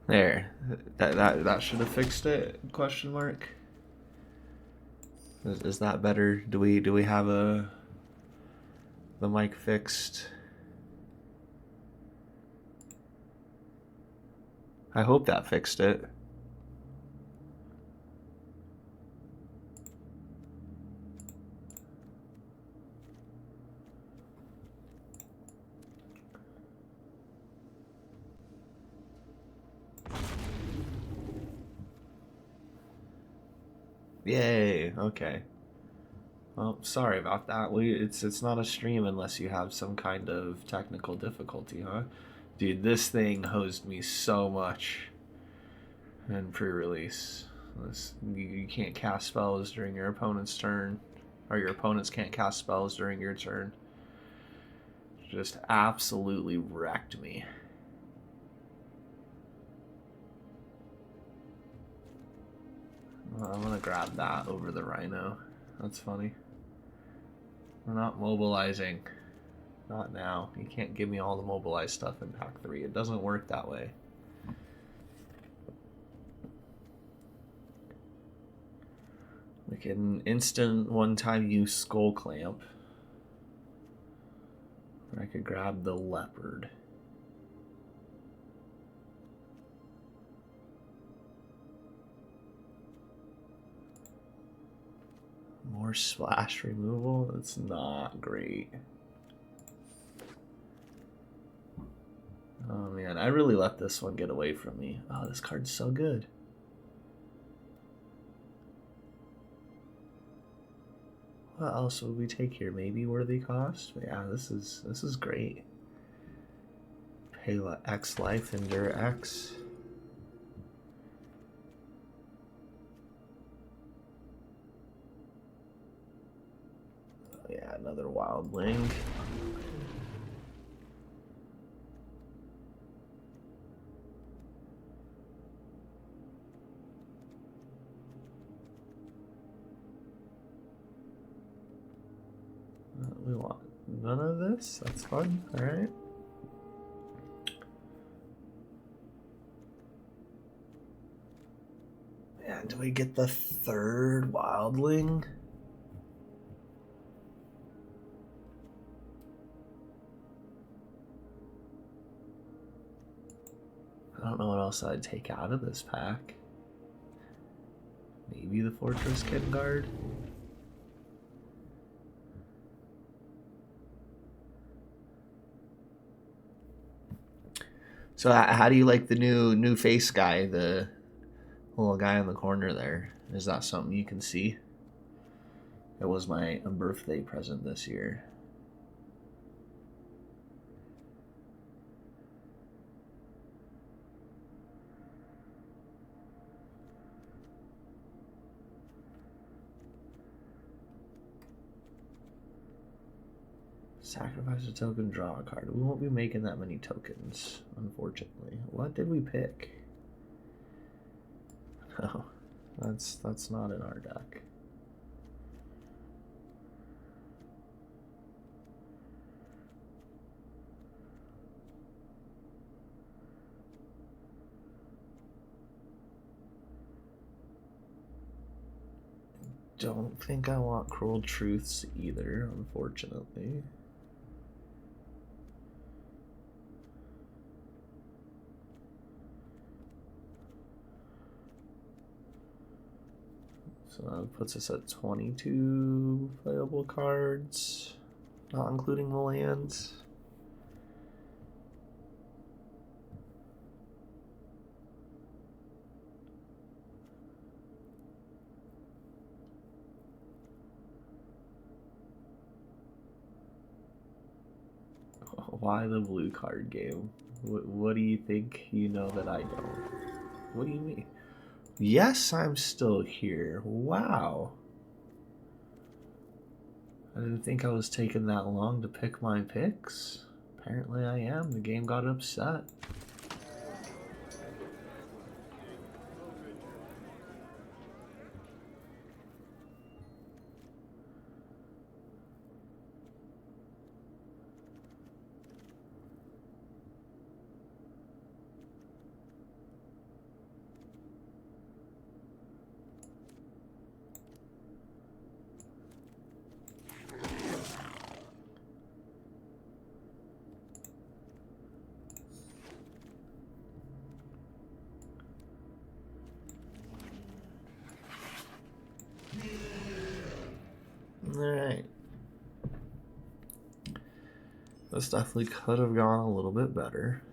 There. That should have fixed it? Question mark. Is that better? Do we have the mic fixed? I hope that fixed it. Yay. Okay. Well, sorry about that. It's not a stream unless you have some kind of technical difficulty, huh? Dude, this thing hosed me so much in pre-release. You can't cast spells during your opponent's turn, or your opponents can't cast spells during your turn. Just absolutely wrecked me. Well, I'm gonna grab that over the Rhino. That's funny. We're not mobilizing. Not now. You can't give me all the mobilized stuff in pack 3. It doesn't work that way. We can instant one-time use Skull Clamp. Or I could grab the Leopard. More splash removal? That's not great. Oh man, I really let this one get away from me. Oh, this card's so good. What else would we take here? Maybe Worthy Cost? But yeah, this is great. Pay X life, endure X. Oh yeah, another wildling. We want none of this. That's fun. All right. And do we get the third wildling? I don't know what else I'd take out of this pack. Maybe the Fortress Kit Guard. So how do you like the new face guy, the little guy in the corner there? Is that something you can see? It was my birthday present this year. Sacrifice a token, draw a card. We won't be making that many tokens, unfortunately. What did we pick? Oh, that's not in our deck. Don't think I want Cruel Truths either, unfortunately. So that puts us at 22 playable cards, not including the lands. Why the blue card game? What do you think you know that I don't? What do you mean? Yes, I'm still here. Wow. I didn't think I was taking that long to pick my picks. Apparently I am. The game got upset. This definitely could have gone a little bit better.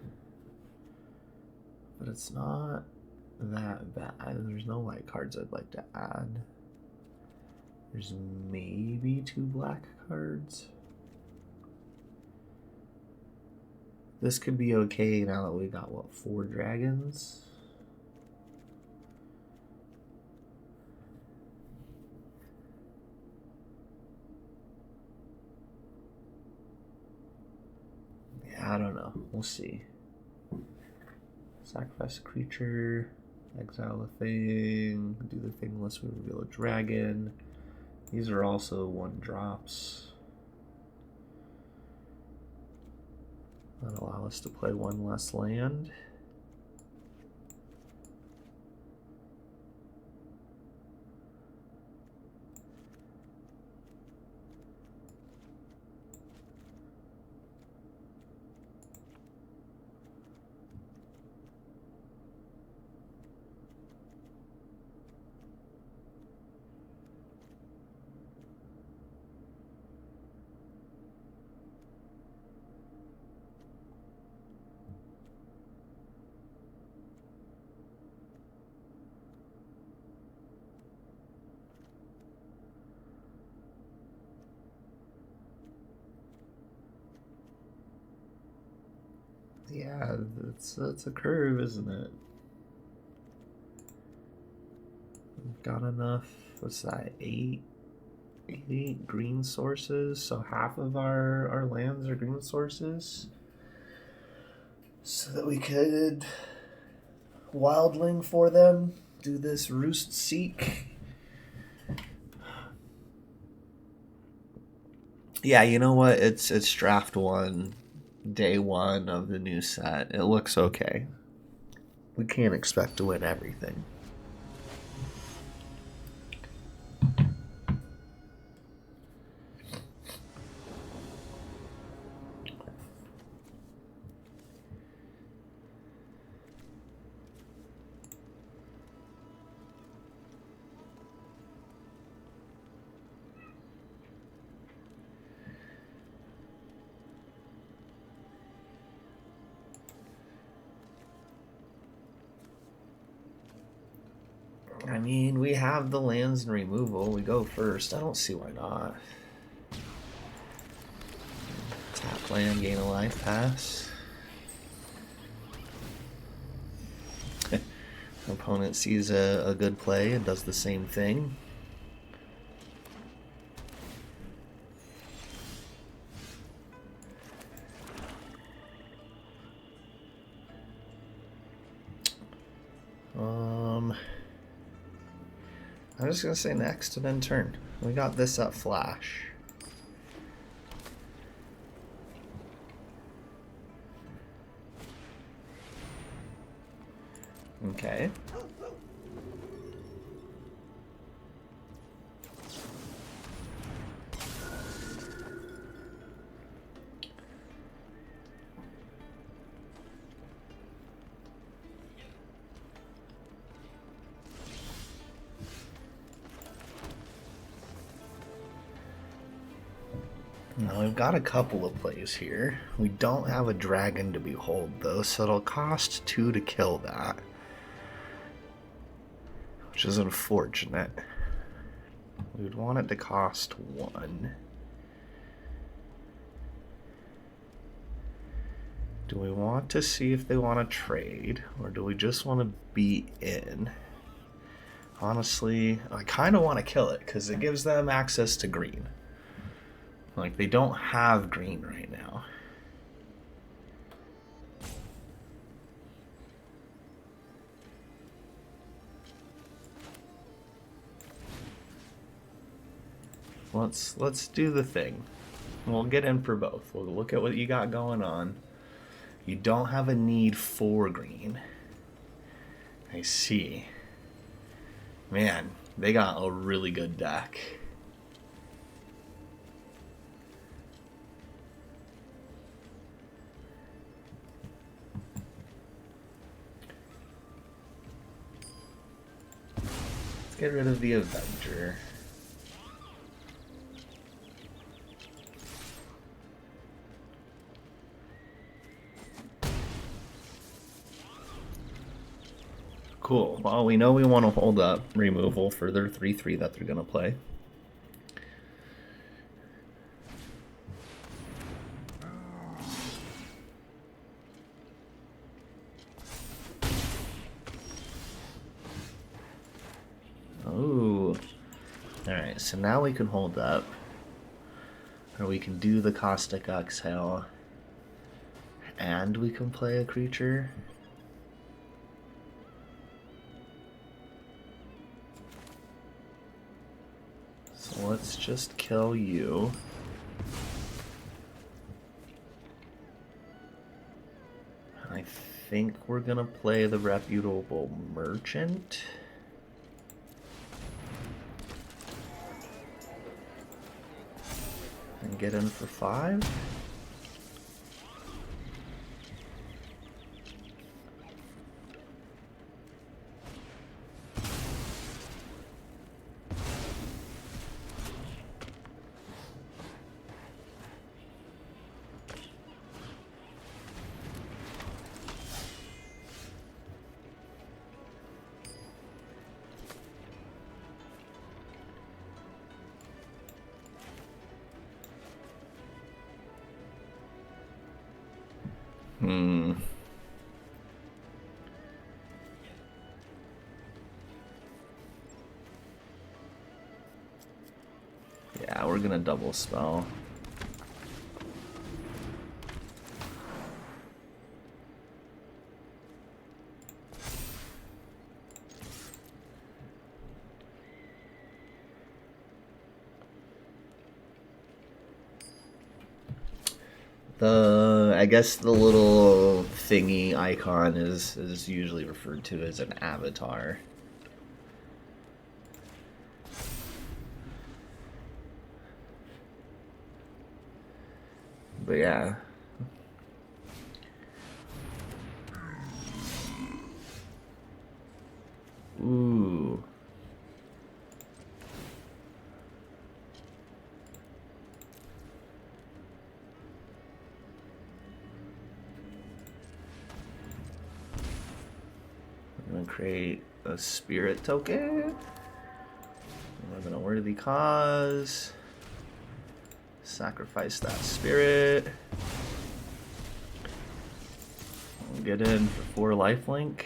But it's not that bad. There's no white cards I'd like to add. There's maybe 2 black cards. This could be okay now that we got, what, 4 dragons? Yeah, I don't know. We'll see. Sacrifice a creature, exile a thing, do the thing unless we reveal a dragon. These are also 1-drops. That'll allow us to play 1 less land. Yeah, it's a curve, isn't it? We've got enough, what's that, 8 green sources, so half of our lands are green sources. So that we could wildling for them, do this Roost Seek. Yeah, you know what? It's draft 1, day 1 of the new set. It looks okay. We can't expect to win everything. I mean, we have the lands and removal. We go first. I don't see why not. Tap land, gain a life pass. Opponent sees a good play and does the same thing. I'm just gonna say next and then turn. We got this up flash. Okay. Now we've got a couple of plays here. We don't have a dragon to behold though, so it'll cost 2 to kill that. Which is unfortunate. We would want it to cost 1. Do we want to see if they want to trade, or do we just want to be in? Honestly, I kind of want to kill it, because it gives them access to green. Like, they don't have green right now. Let's do the thing. We'll get in for both. We'll look at what you got going on. You don't have a need for green. I see. Man, they got a really good deck. Let's get rid of the Avenger. Cool. Well, we know we want to hold up removal for their 3/3 that they're going to play. Oh. Alright, so now we can hold up. Or we can do the Caustic Exhale. And we can play a creature. So let's just kill you. I think we're gonna play the Reputable Merchant. And get in for 5. Yeah, we're gonna double spell. I guess the little thingy icon is usually referred to as an avatar. But yeah. Ooh. I'm gonna create a spirit token. Live in a worthy cause. Sacrifice that spirit. We'll get in for 4 lifelink.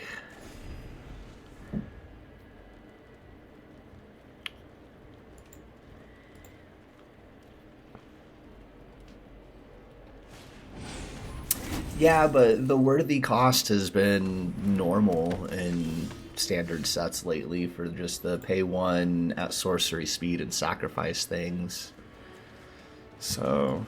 Yeah, but the worthy cost has been normal in standard sets lately for just the pay 1 at sorcery speed and sacrifice things. So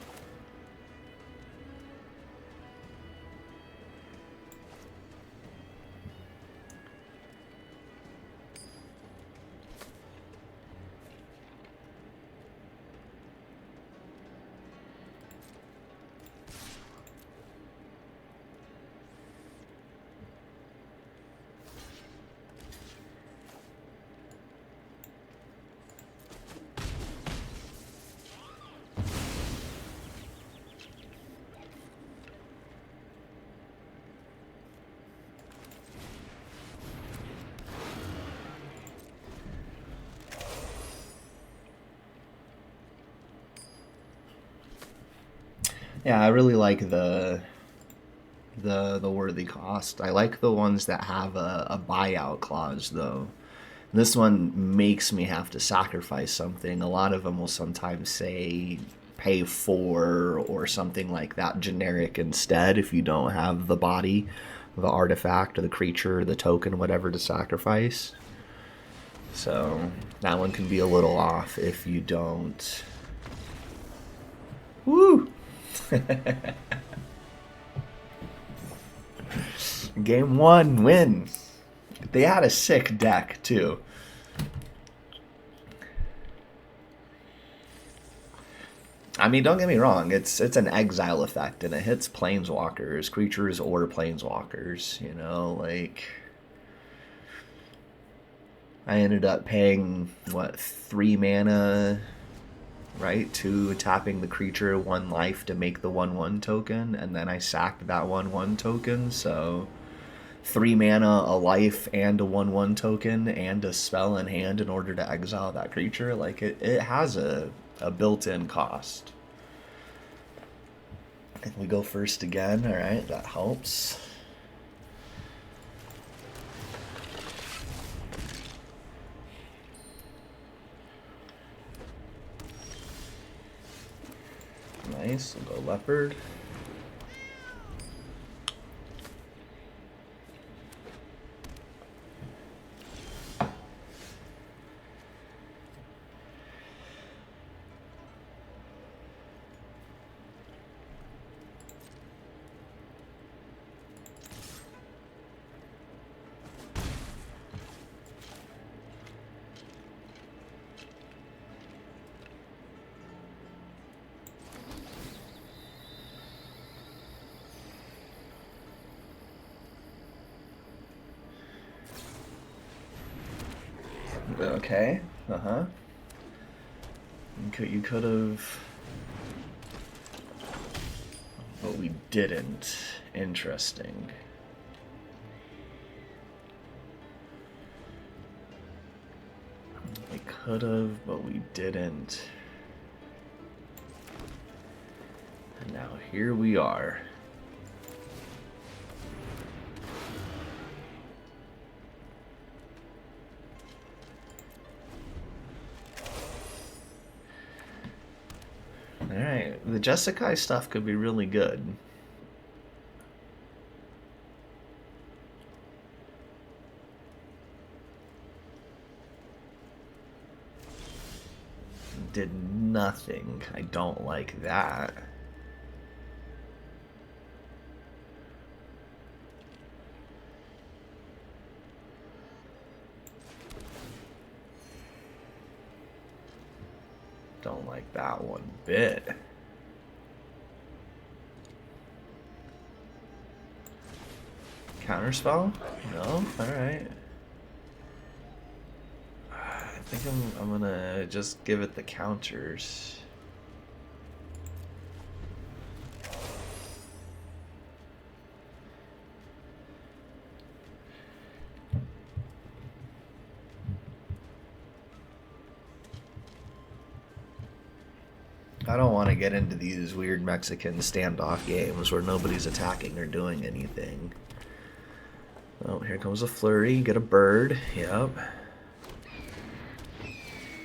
yeah, I really like the worthy cost. I like the ones that have a buyout clause though. This one makes me have to sacrifice something. A lot of them will sometimes say pay 4 or something like that generic instead if you don't have the body, the artifact or the creature or the token, whatever to sacrifice. So that one can be a little off if you don't. Woo! Game 1 win. They had a sick deck too. I mean, don't get me wrong, it's an exile effect and it hits planeswalkers, creatures or planeswalkers, you know, like I ended up paying what, 3 mana, right, to tapping the creature 1 life to make the 1/1 token, and then I sacked that 1/1 token, so 3 mana, a life, and a 1/1 token, and a spell in hand in order to exile that creature. Like, it has a built-in cost. And we go first again. Alright, that helps. Nice, we'll go leopard. Okay, uh-huh. You could have... But we didn't. Interesting. We could have, but we didn't. And now here we are. Alright, the Jeskai stuff could be really good. Did nothing. I don't like that. Don't like that one bit. Counterspell? No? Alright. I think I'm gonna just give it the counters. I don't want to get into these weird Mexican standoff games where nobody's attacking or doing anything. Oh, here comes a flurry. Get a bird. Yep.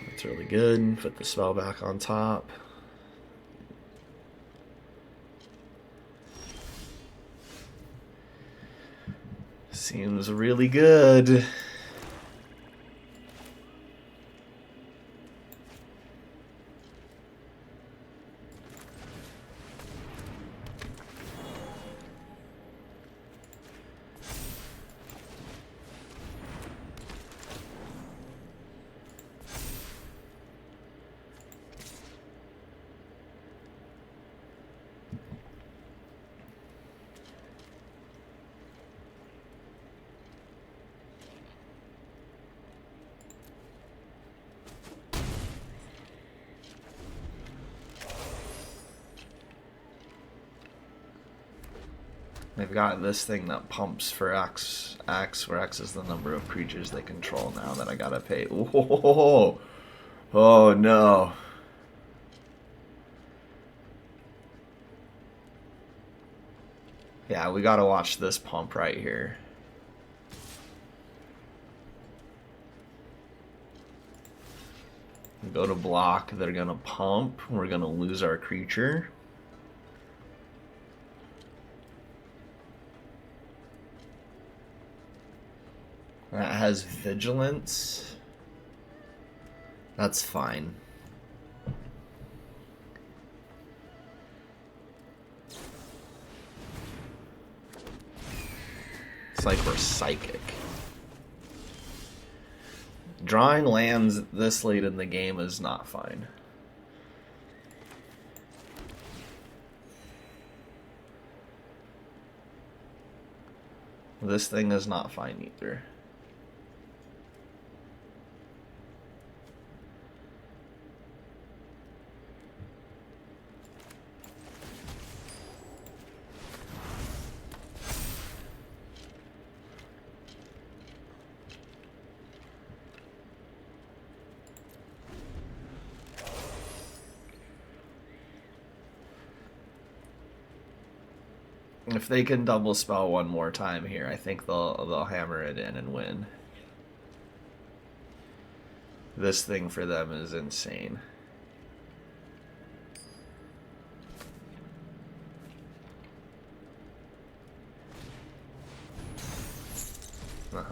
That's really good. Put the spell back on top. Seems really good. They've got this thing that pumps for X, where X is the number of creatures they control now that I gotta pay. Oh, oh no. Yeah, we gotta watch this pump right here. We go to block, they're gonna pump, we're gonna lose our creature. That has vigilance. That's fine. It's like we're psychic. Drawing lands this late in the game is not fine. This thing is not fine either. If they can double spell one more time here, I think they'll hammer it in and win. This thing for them is insane.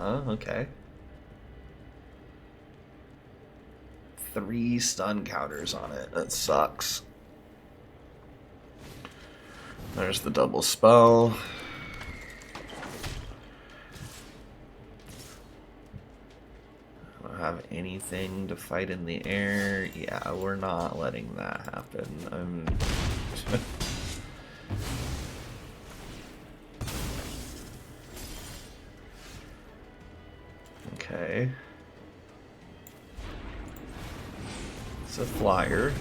Okay. 3 stun counters on it. That sucks. There's the double spell. I don't have anything to fight in the air. Yeah, we're not letting that happen. Okay. It's a flyer.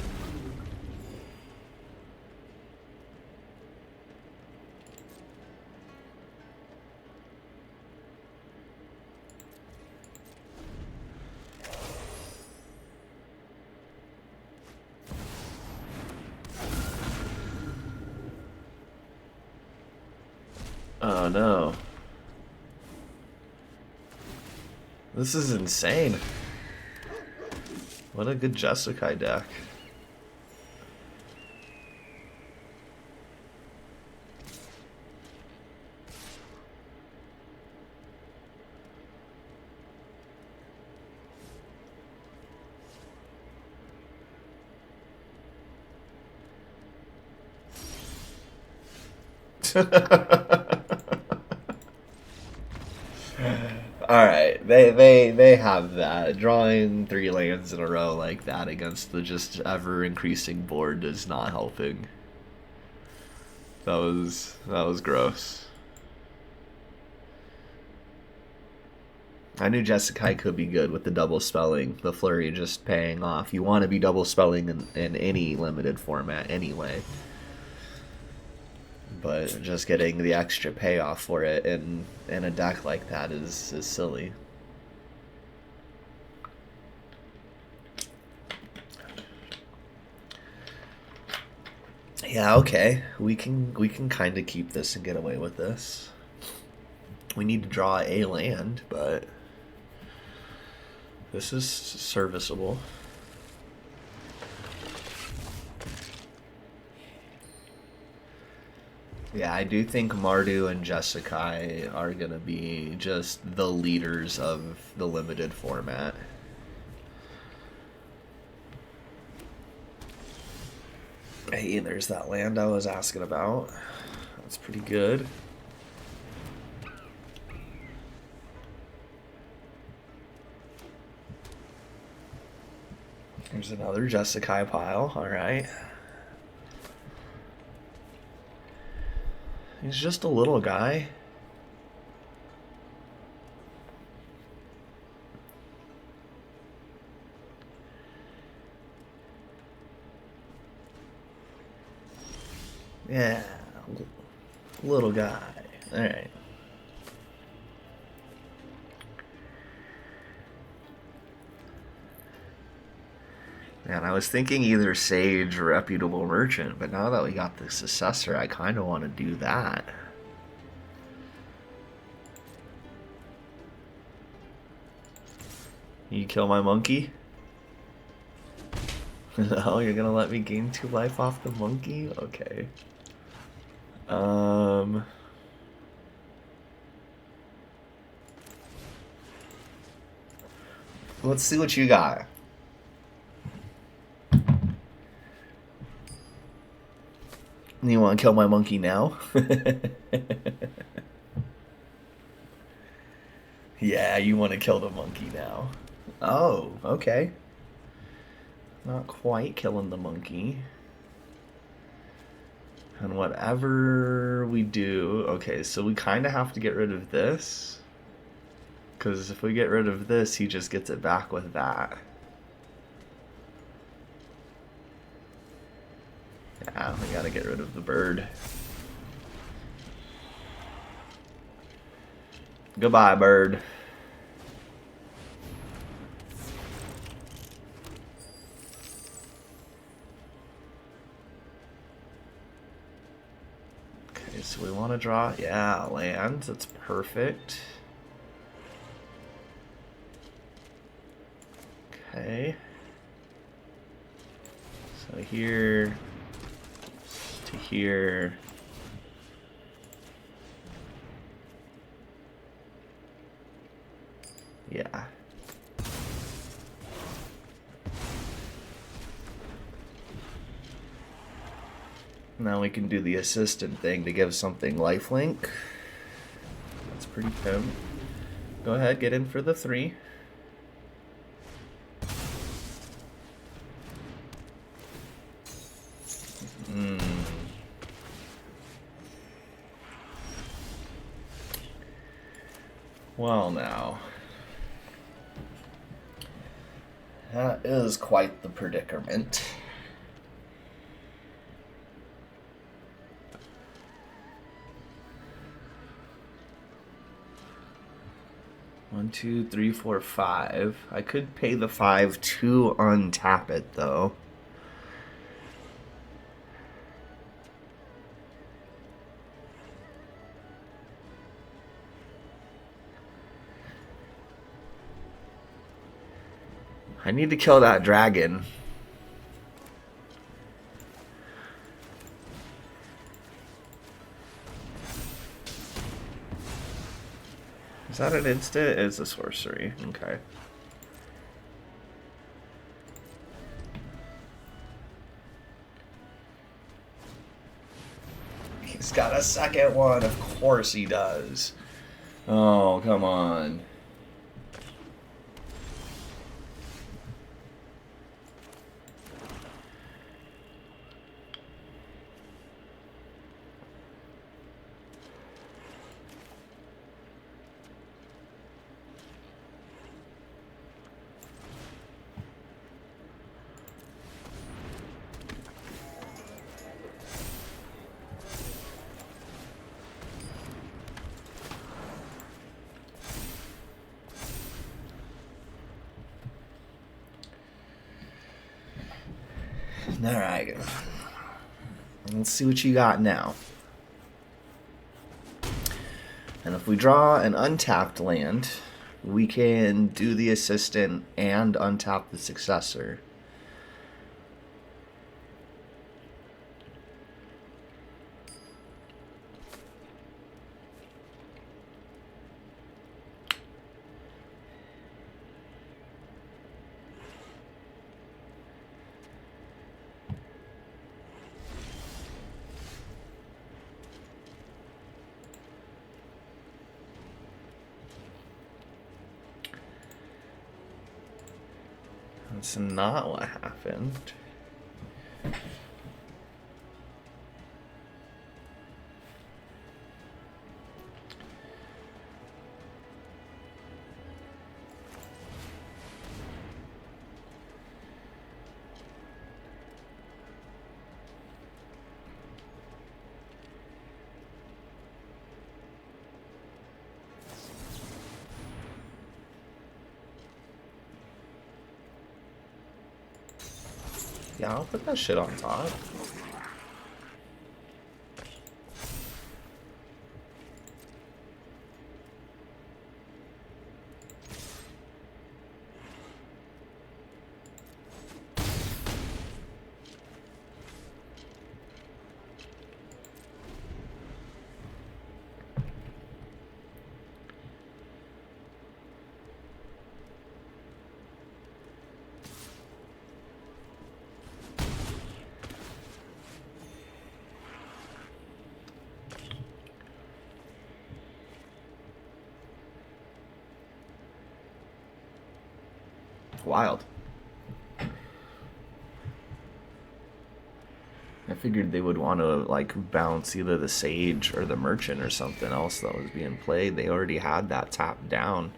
Oh no. This is insane. What a good Jeskai deck. Alright, they have that. Drawing 3 lands in a row like that against the just ever increasing board is not helping. That was gross. I knew Jeskai could be good with the double spelling, the flurry just paying off. You want to be double spelling in any limited format anyway. But just getting the extra payoff for it in a deck like that is silly. Yeah, okay. We can kind of keep this and get away with this. We need to draw a land, but this is serviceable. Yeah, I do think Mardu and Jeskai are going to be just the leaders of the limited format. Hey, there's that land I was asking about. That's pretty good. There's another Jeskai pile, alright. He's just a little guy. Yeah, little guy. Alright. Man, I was thinking either Sage or Reputable Merchant, but now that we got the Successor, I kind of want to do that. You kill my monkey? No, you're gonna let me gain 2 life off the monkey? Okay. Let's see what you got. You want to kill my monkey now? Yeah, you want to kill the monkey now. Oh, okay. Not quite killing the monkey. And whatever we do... Okay, so we kind of have to get rid of this. Because if we get rid of this, he just gets it back with that. Yeah, we gotta get rid of the bird. Goodbye, bird. Okay, Okay, so we want to draw, yeah, land. That's perfect. Okay. So here to here. Yeah. Now we can do the assistant thing to give something lifelink. That's pretty good. Go ahead, get in for the 3. Well, now. That is quite the predicament. One, 2, 3, 4, 5. I could pay the 5 to untap it, though. I need to kill that dragon. Is that an instant? It's a sorcery. Okay. He's got a second one. Of course he does. Oh, come on. Alright. Let's see what you got now. And if we draw an untapped land, we can do the assistant and untap the successor. That's not what happened. Yeah, I'll put that shit on top. Wild. I figured they would want to like bounce either the Sage or the Merchant or something else that was being played. They already had that tapped down.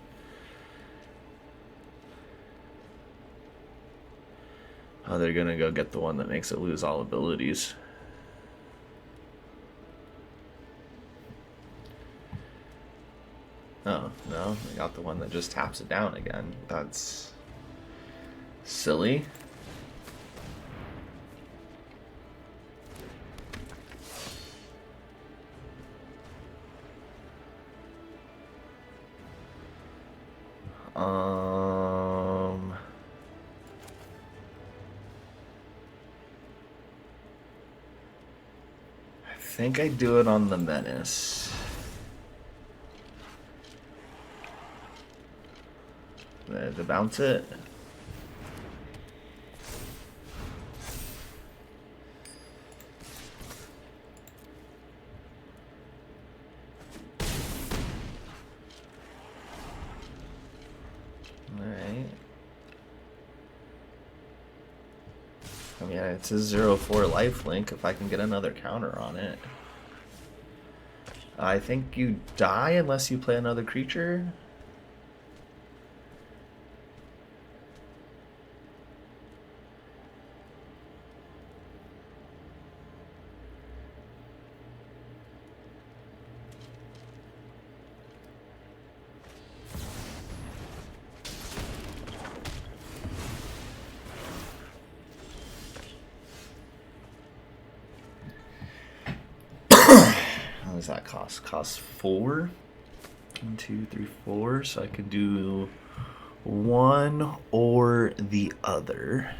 Oh, they're gonna go get the one that makes it lose all abilities. Oh, no, they got the one that just taps it down again. That's silly. I think I do it on the Menace. To bounce it. Alright. I mean, it's a 0-4 lifelink if I can get another counter on it. I think you die unless you play another creature. How does that cost? Cost 4? 1, 2, 3, 4. So I could do one or the other.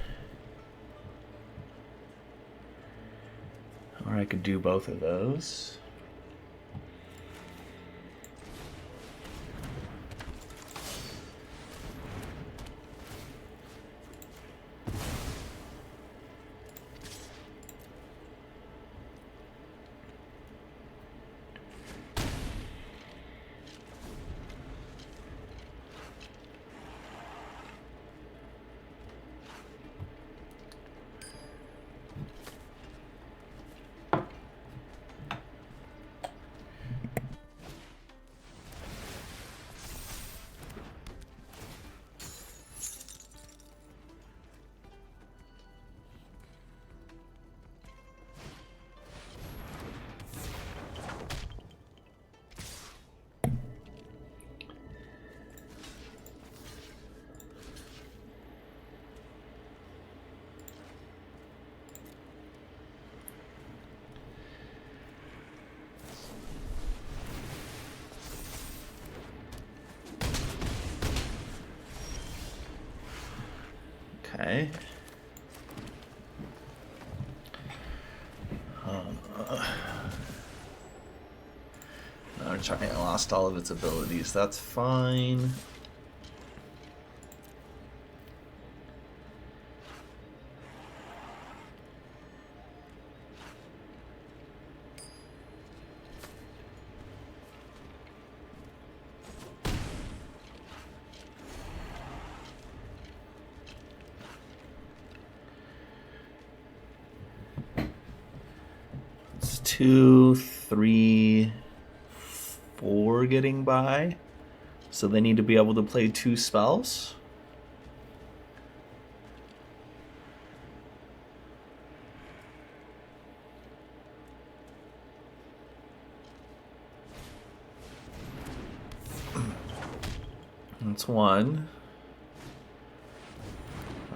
Or I could do both of those. Okay. I lost all of its abilities. That's fine. It's 2, 3, 4 getting by. So they need to be able to play 2 spells. That's 1.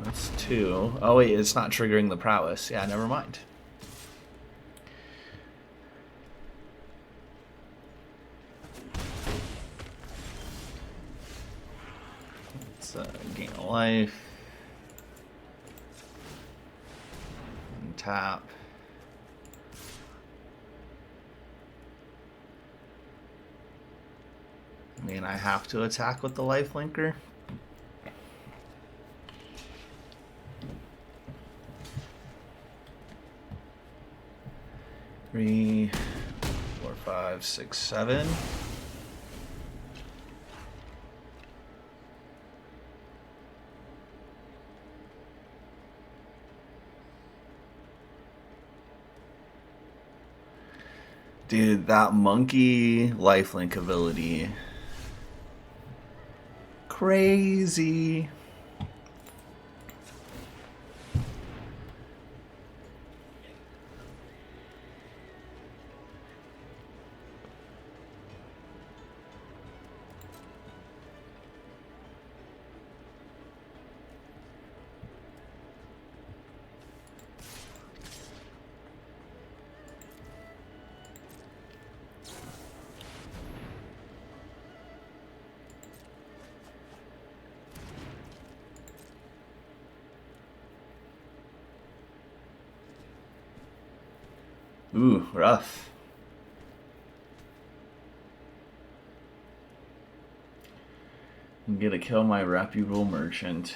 That's 2. Oh wait, it's not triggering the prowess. Yeah, never mind. Let's gain a life. And tap. I mean, I have to attack with the life linker. Three, 4, 5, 6, 7. Dude, that monkey lifelink ability. Crazy. Ooh, rough. I'm gonna kill my reputable merchant.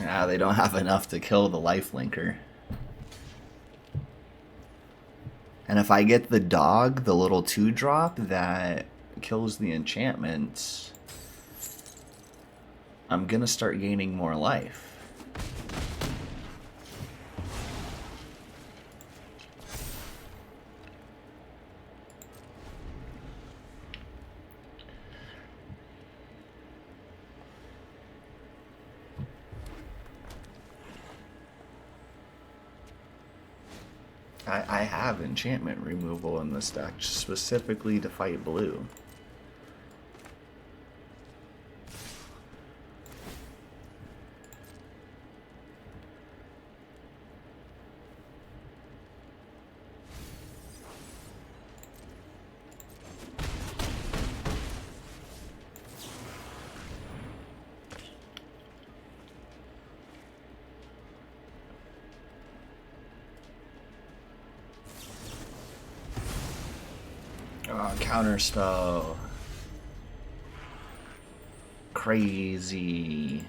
Ah, they don't have enough to kill the lifelinker. And if I get the dog, the little 2-drop that kills the enchantments, I'm gonna start gaining more life. I have enchantment removal in this deck specifically to fight blue. Oh, counterspell. Crazy.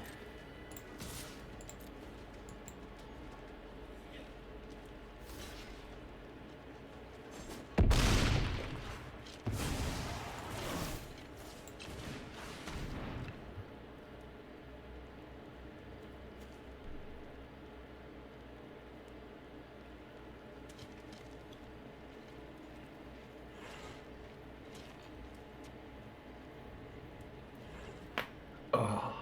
Oh.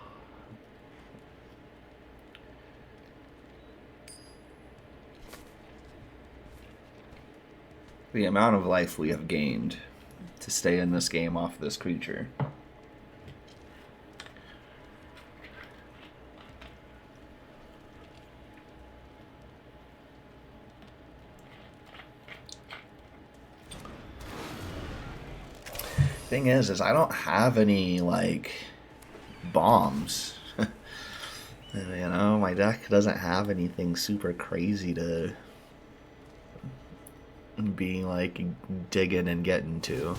The amount of life we have gained to stay in this game off this creature. Thing is I don't have any, like, bombs. You know, my deck doesn't have anything super crazy to be, like, digging and getting to.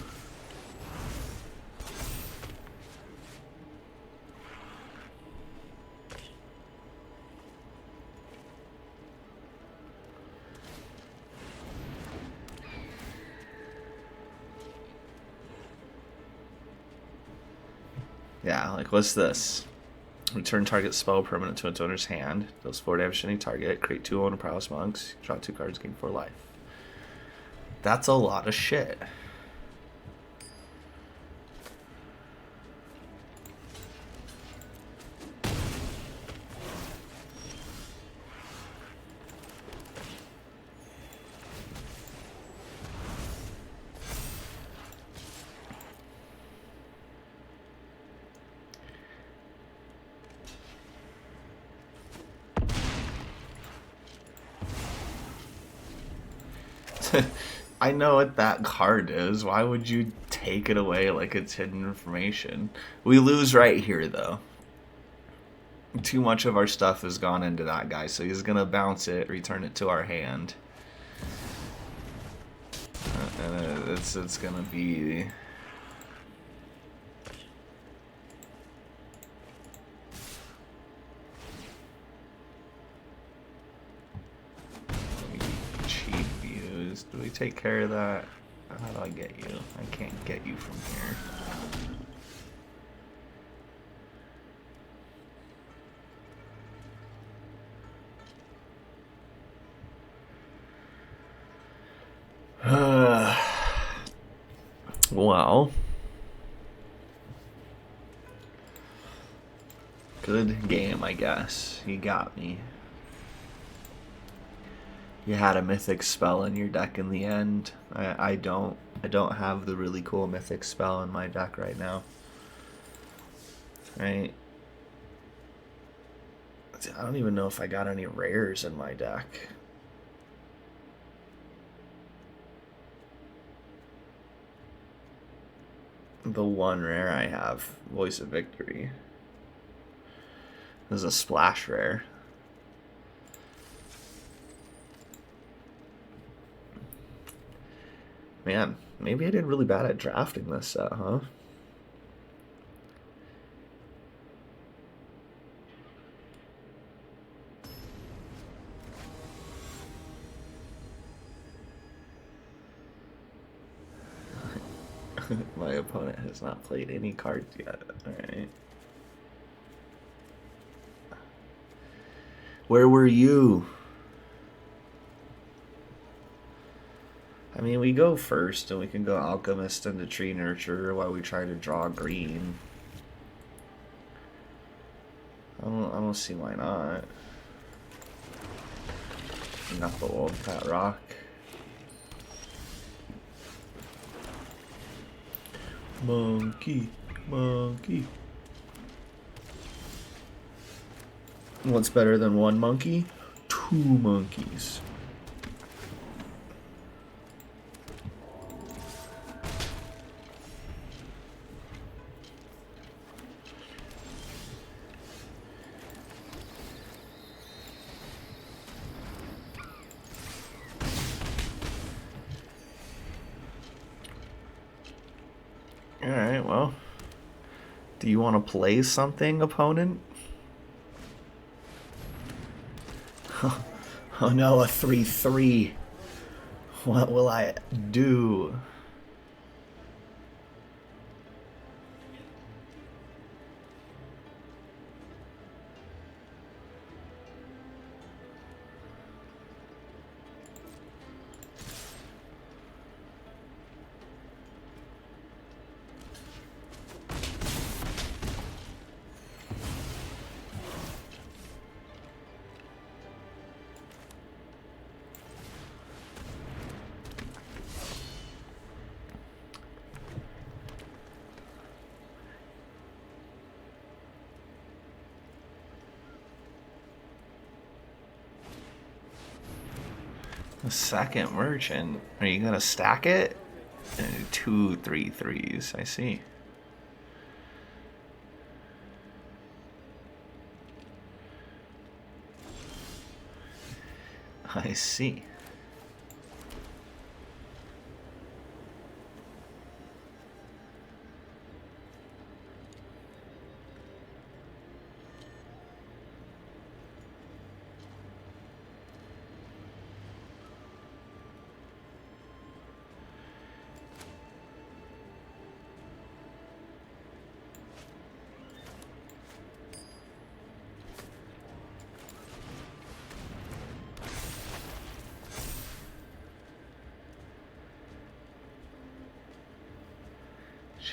Yeah, like, what's this? Return target spell permanent to its owner's hand. Deals 4 damage to any target. Create 2 owner prowess monks. Draw 2 cards, gain 4 life. That's a lot of shit. I know what that card is. Why would you take it away like it's hidden information? We lose right here, though. Too much of our stuff has gone into that guy, so he's gonna bounce it, return it to our hand. And it's gonna be... cheap views. Do we take care of that? How do I get you? I can't get you from here. Well, good game, I guess. You got me. You had a mythic spell in your deck in the end. I don't have the really cool mythic spell in my deck right now. Right? I don't even know if I got any rares in my deck. The one rare I have, Voice of Victory. This is a splash rare. Man, maybe I did really bad at drafting this set, huh? My opponent has not played any cards yet. Alright. Where were you? I mean, we go first, and we can go Alchemist into Tree Nurture while we try to draw green. I don't see why not. Not the old Fat Rock. Monkey, monkey. What's better than one monkey? Two monkeys. Alright, well. Do you want to play something, opponent? Oh no, a 3/3. What will I do? The second merchant. Are you gonna stack it? 2 3/3s. I see. I see.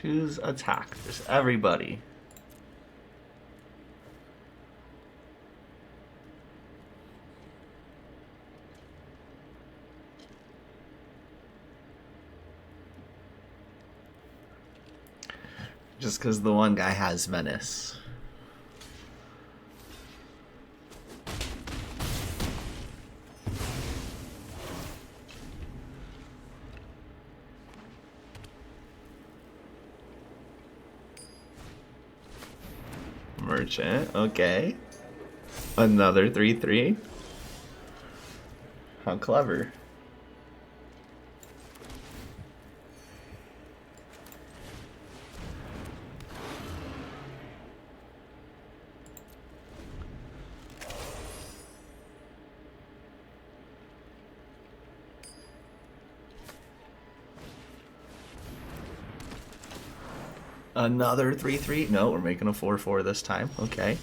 Choose attack. Just everybody. Just because the one guy has menace. Merchant, okay. Another 3/3. How clever. Another 3/3. No, we're making a 4/4 this time. Okay.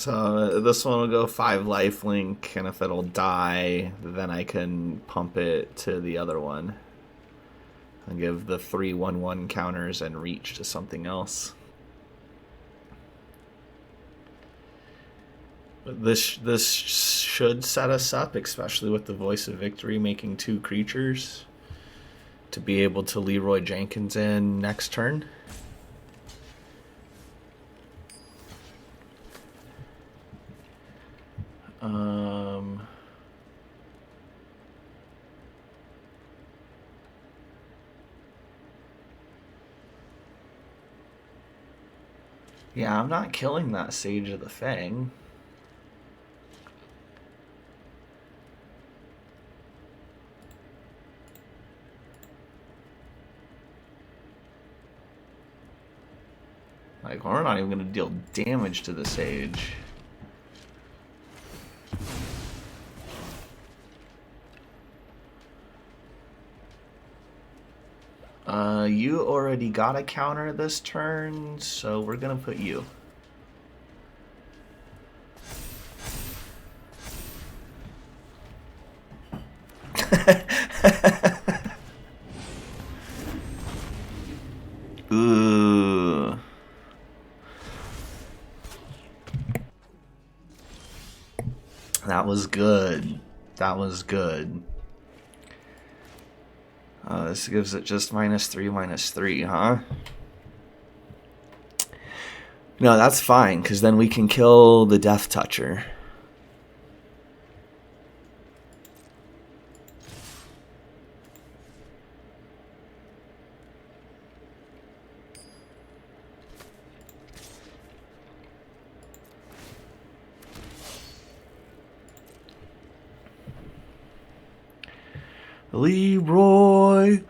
So this one will go 5 life link, and if it'll die, then I can pump it to the other one. And give the 3/1/1 counters and reach to something else. This should set us up, especially with the Voice of Victory making 2 creatures, to be able to Leroy Jenkins in next turn. Yeah, I'm not killing that Sage of the Fang. Like, we're not even going to deal damage to the Sage. You already got a counter this turn, so we're going to put you. Ooh. That was good. That was good. This gives it just -3/-3, huh? No, that's fine, because then we can kill the Death Toucher. Leroy.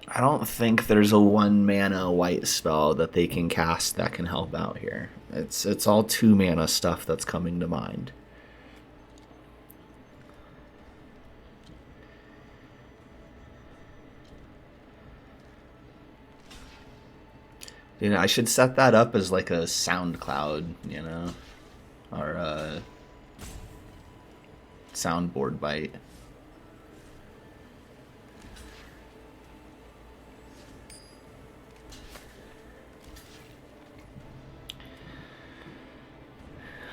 I don't think there's a 1-mana white spell that they can cast that can help out here. It's all 2-mana stuff that's coming to mind. You know, I should set that up as like a sound cloud, you know, or a soundboard bite.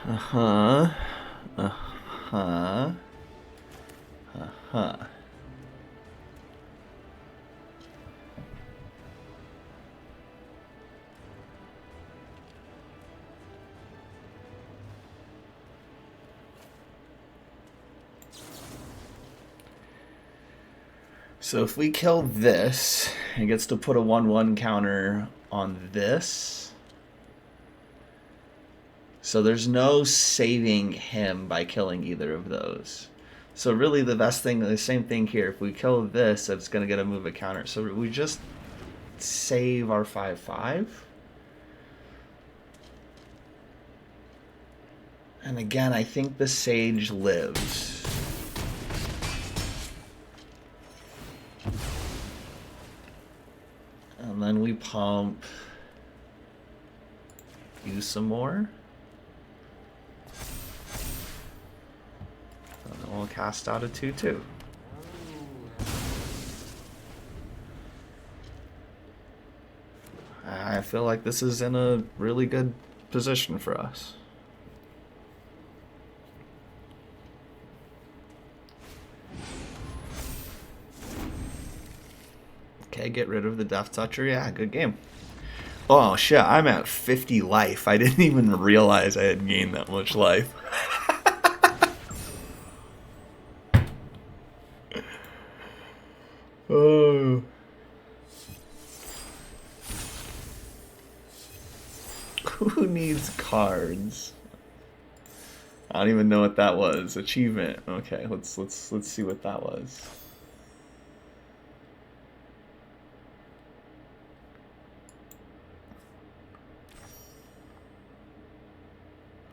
Uh-huh. Uh-huh. Uh-huh. So if we kill this, it gets to put a 1/1 counter on this. So there's no saving him by killing either of those. So really the best thing, the same thing here. If we kill this, it's going to get a move a counter. So we just save our 5/5. And again, I think the Sage lives. And then we pump. Use some more. And then we'll cast out a 2/2. I feel like this is in a really good position for us. Okay, get rid of the Death Toucher. Yeah, good game. Oh shit, I'm at 50 life. I didn't even realize I had gained that much life. Oh. Who needs cards? I don't even know what that was. Achievement. Okay, let's see what that was.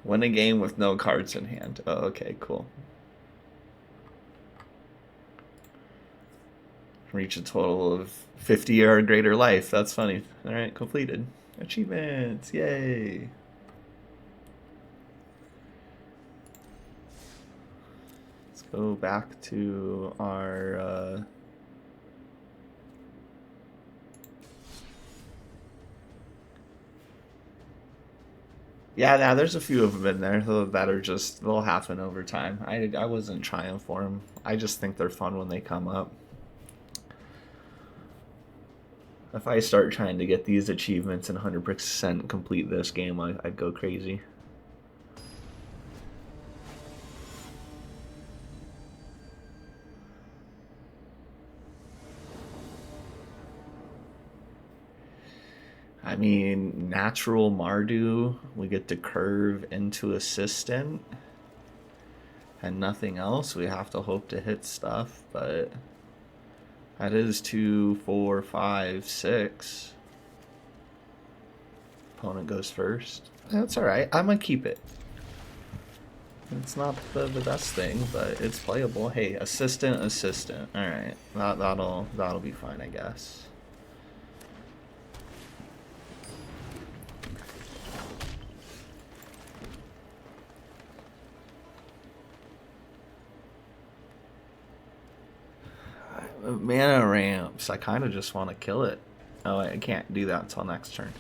Win a game with no cards in hand. Oh, okay, cool. Reach a total of 50 or greater life. That's funny. All right, completed. Achievements, yay. Let's go back to our yeah, there's a few of them in there that are just, they'll happen over time. I wasn't trying for them. I just think they're fun when they come up. If I start trying to get these achievements and 100% complete this game, I'd go crazy. I mean, natural Mardu, we get to curve into assistant. And nothing else. We have to hope to hit stuff, but that is 2, 4, 5, 6. Opponent goes first. That's alright. I'm gonna keep it. It's not the best thing, but it's playable. Hey, assistant. Alright. That'll be fine, I guess. Mana ramps. I kind of just want to kill it. Oh, I can't do that until next turn.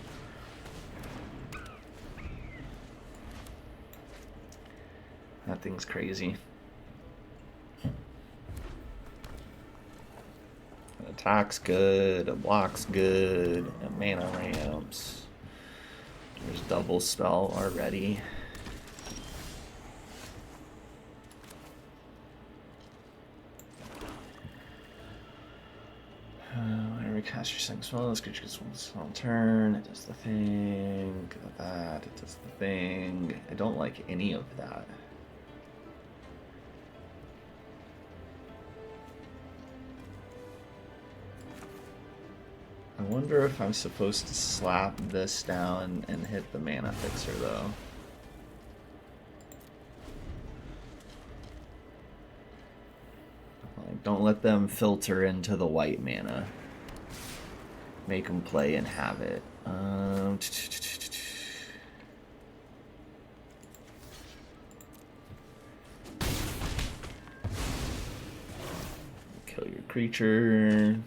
That thing's crazy. Attack's good, a block's good, and mana ramps. There's double spell already. Whenever you cast your second spell, this creature gets one spell on turn. It does the thing. That. It does the thing. I don't like any of that. I wonder if I'm supposed to slap this down and hit the mana fixer, though. Like, don't let them filter into the white mana. Make them play and have it. Kill your creature.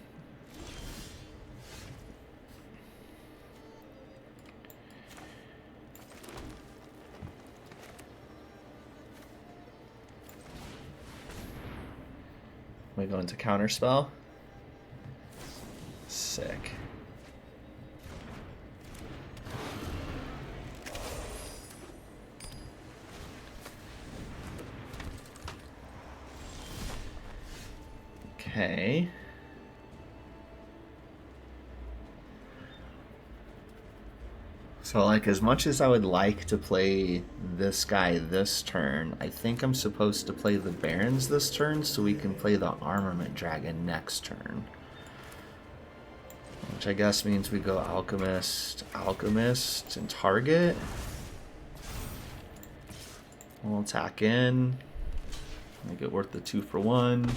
We go into counterspell. Sick. Okay. So, like, as much as I would like to play this guy this turn, I think I'm supposed to play the Barons this turn so we can play the Armament Dragon next turn. Which I guess means we go Alchemist, and target. We'll attack in. Make it worth the 2 for 1.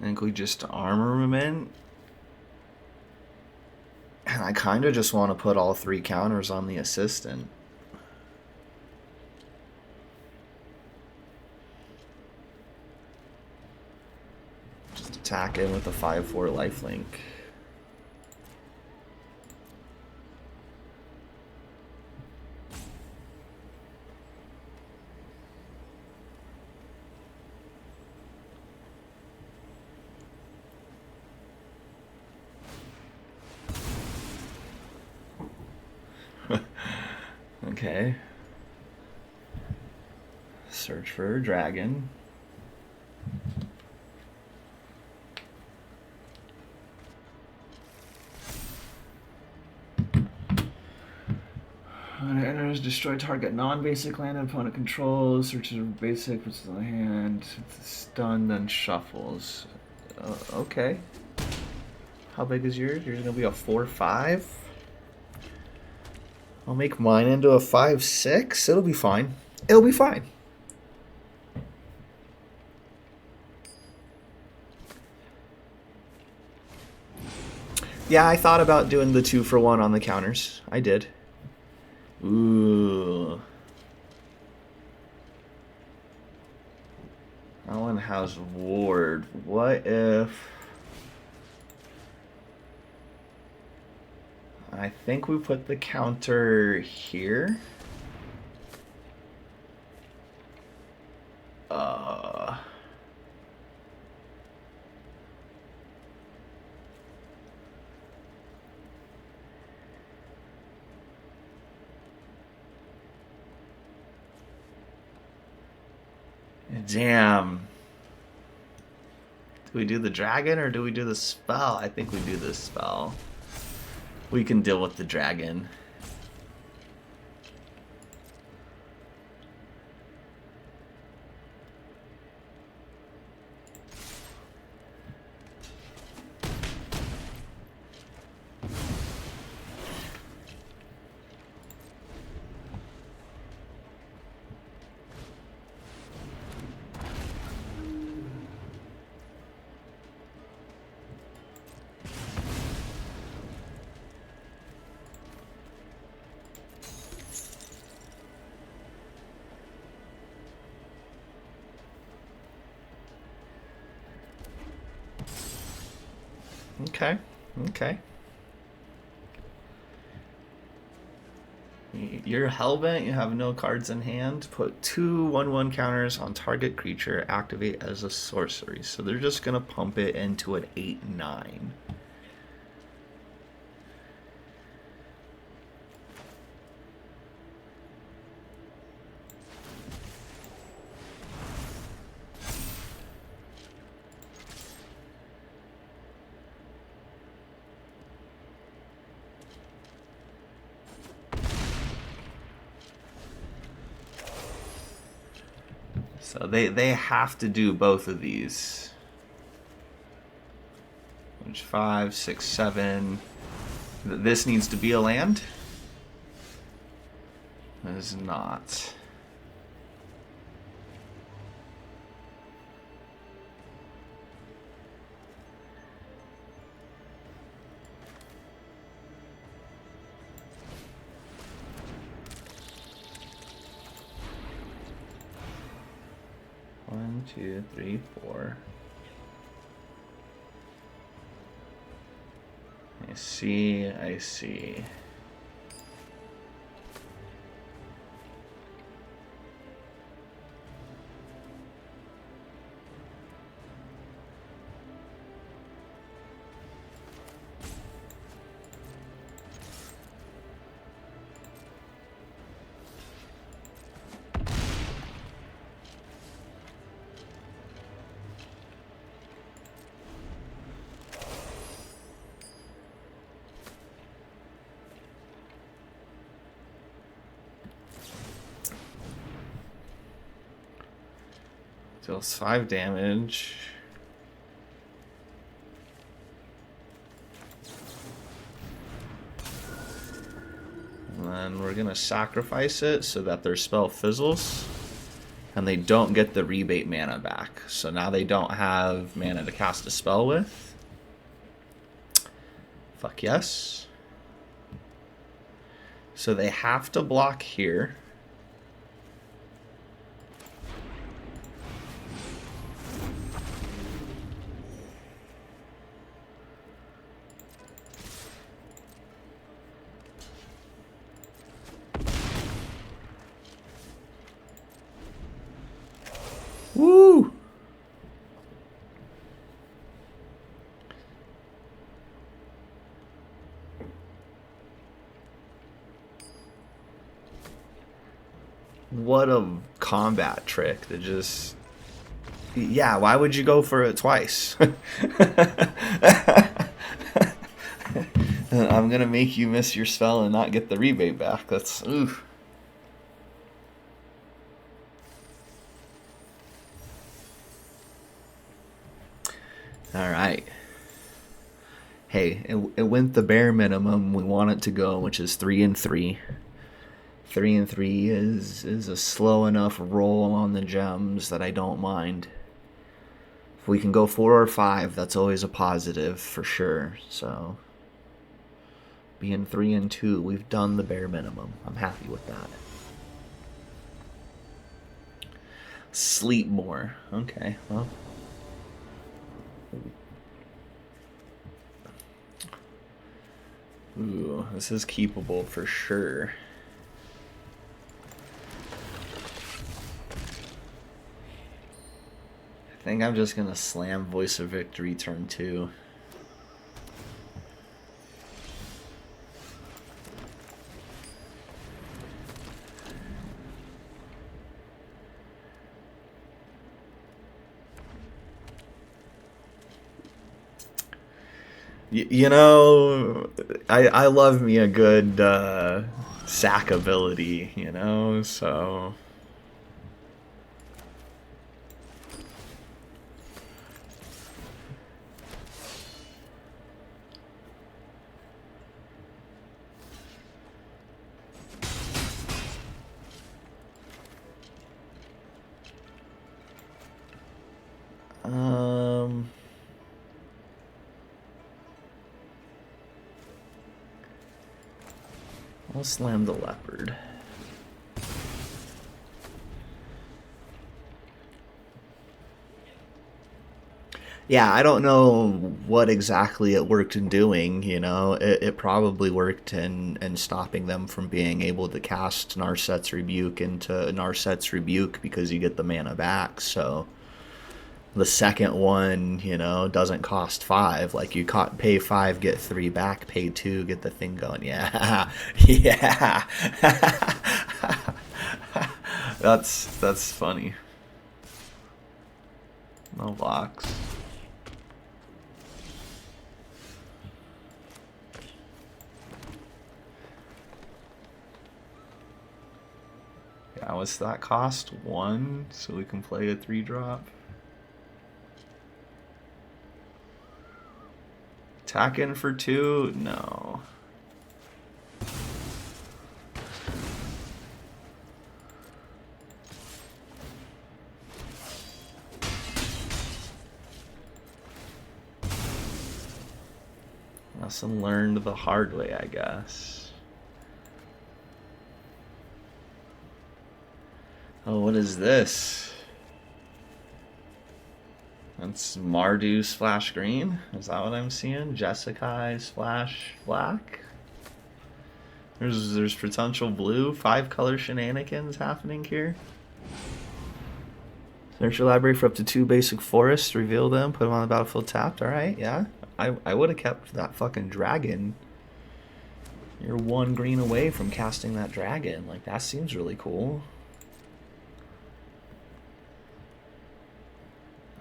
I think we just armament. And I kind of just want to put all 3 counters on the assistant. Just attack in with a 5/4 lifelink. Okay. Search for a dragon. When it enters, destroy target non-basic land opponent controls. Searches for basic, puts it in the hand. It's stunned, then shuffles. Okay. How big is yours? Yours is gonna be a 4/5. I'll make mine into a 5/6. It'll be fine. It'll be fine. Yeah, I thought about doing the 2-for-1 on the counters. I did. Ooh. That one has ward. What if... I think we put the counter here. Damn. Do we do the dragon or do we do the spell? I think we do the spell. We can deal with the dragon. Okay, okay. You're hellbent, you have no cards in hand. Put 2 1/1 counters on target creature, activate as a sorcery. So they're just gonna pump it into an 8/9. So they have to do both of these. Which 5, 6, 7. This needs to be a land. It is not. One, 2, 3, 4. I see, I see. Deals 5 damage. And then we're gonna sacrifice it so that their spell fizzles. And they don't get the rebate mana back. So now they don't have mana to cast a spell with. Fuck yes. So they have to block here. Woo! What a combat trick to just... Yeah, why would you go for it twice? I'm gonna make you miss your spell and not get the rebate back. That's oof. All right. Hey, it went the bare minimum we want it to go, which is 3-3. 3-3 is a slow enough roll on the gems that I don't mind. If we can go 4 or 5, that's always a positive for sure. So being 3-2, we've done the bare minimum. I'm happy with that. Sleep more. Okay, well. Ooh, this is keepable for sure. I think I'm just gonna slam Voice of Victory turn 2. You know, I love me a good sack ability, you know, so... I'll slam the leopard. Yeah, I don't know what exactly it worked in doing, you know. It probably worked in stopping them from being able to cast Narset's Rebuke into Narset's Rebuke because you get the mana back, so... The second one, you know, doesn't cost 5. Like, you pay 5, get 3 back, pay 2, get the thing going. Yeah, yeah. That's funny. No blocks. Yeah, what's that cost? 1, so we can play a 3-drop. Attack in for 2? No. Lesson learned the hard way, I guess. Oh, what is this? That's Mardu splash green? Is that what I'm seeing? Jeskai splash black? There's potential blue. 5 color shenanigans happening here. Search your library for up to 2 basic forests, reveal them, put them on the battlefield tapped. Alright, yeah. I would have kept that fucking dragon. You're 1 green away from casting that dragon. Like, that seems really cool.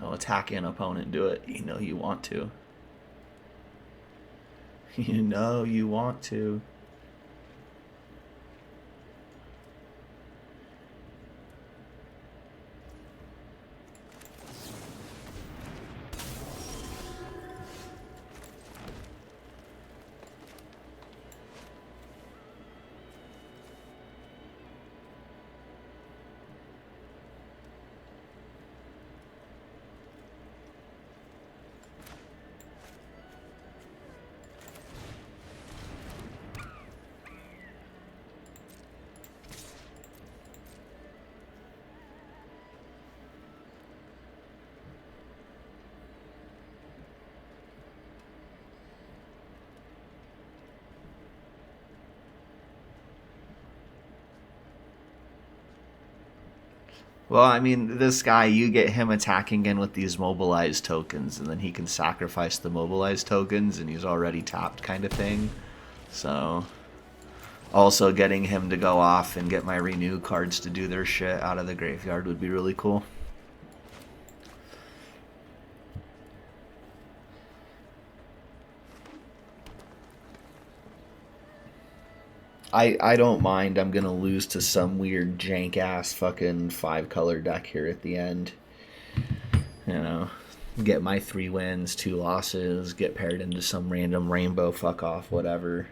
Oh, attack an opponent, do it. You know you want to. You know you want to. Well, I mean, this guy, you get him attacking in with these mobilized tokens, and then he can sacrifice the mobilized tokens, and he's already tapped kind of thing. So, also getting him to go off and get my renew cards to do their shit out of the graveyard would be really cool. I don't mind. I'm gonna lose to some weird jank ass fucking 5-color deck here at the end. You know, get my 3 wins, 2 losses, get paired into some random rainbow fuck off, whatever.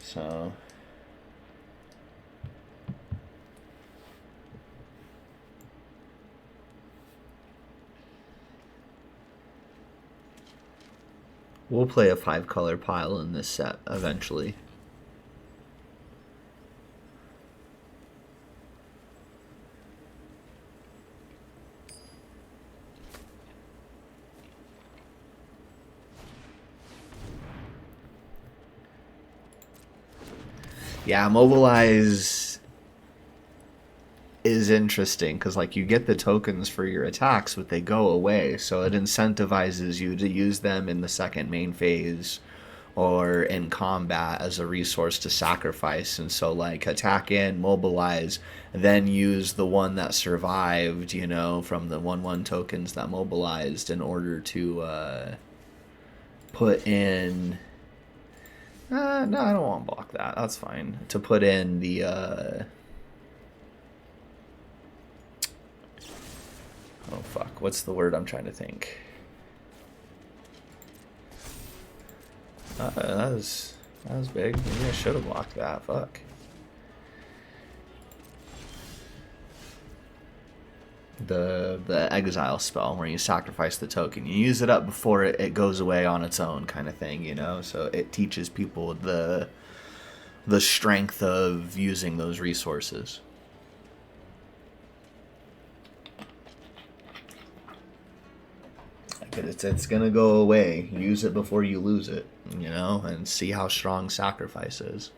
So. We'll play a 5-color pile in this set eventually. Yeah, mobilize is interesting because like you get the tokens for your attacks, but they go away, so it incentivizes you to use them in the second main phase or in combat as a resource to sacrifice. And so like attack in, mobilize, then use the one that survived, you know, from the 1/1 tokens that mobilized in order to put in. No, I don't want to block that. That's fine. To put in the oh fuck, what's the word I'm trying to think? That was big. Maybe I should have blocked that. Fuck. The exile spell where you sacrifice the token. You use it up before it goes away on its own, kind of thing, you know. So it teaches people the strength of using those resources. It's gonna go away. Use it before you lose it, you know, and see how strong sacrifice is.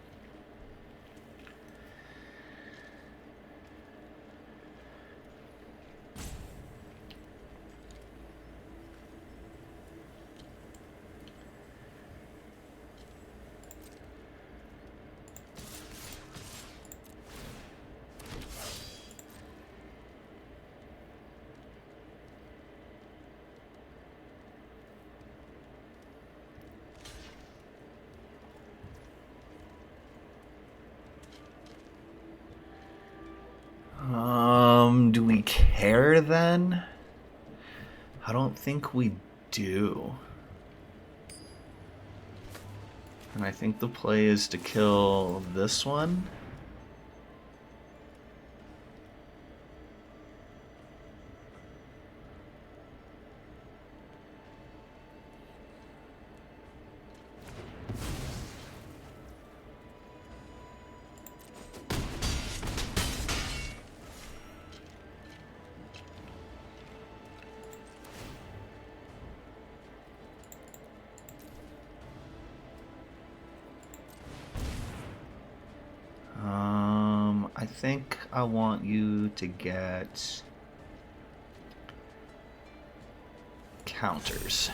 Do we care then? I don't think we do. And I think the play is to kill this one. I think I want you to get counters.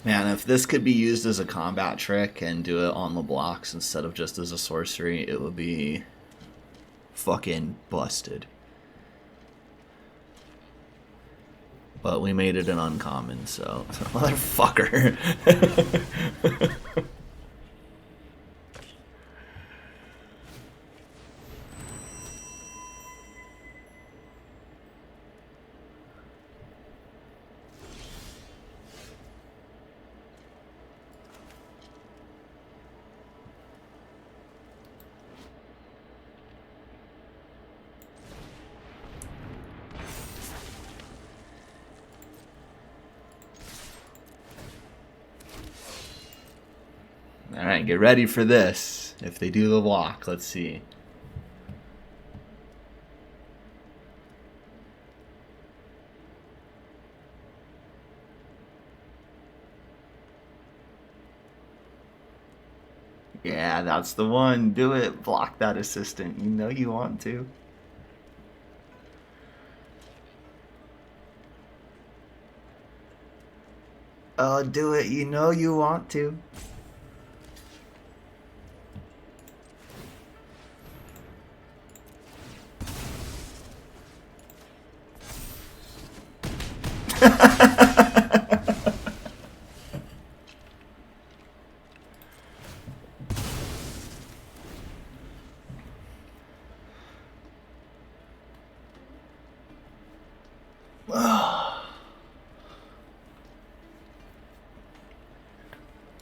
Man, if this could be used as a combat trick and do it on the blocks instead of just as a sorcery, it would be fucking busted. But we made it an uncommon, so motherfucker. Alright, get ready for this. If they do the walk, let's see. Yeah, that's the one. Do it. Block that assistant. You know you want to. Oh, do it. You know you want to.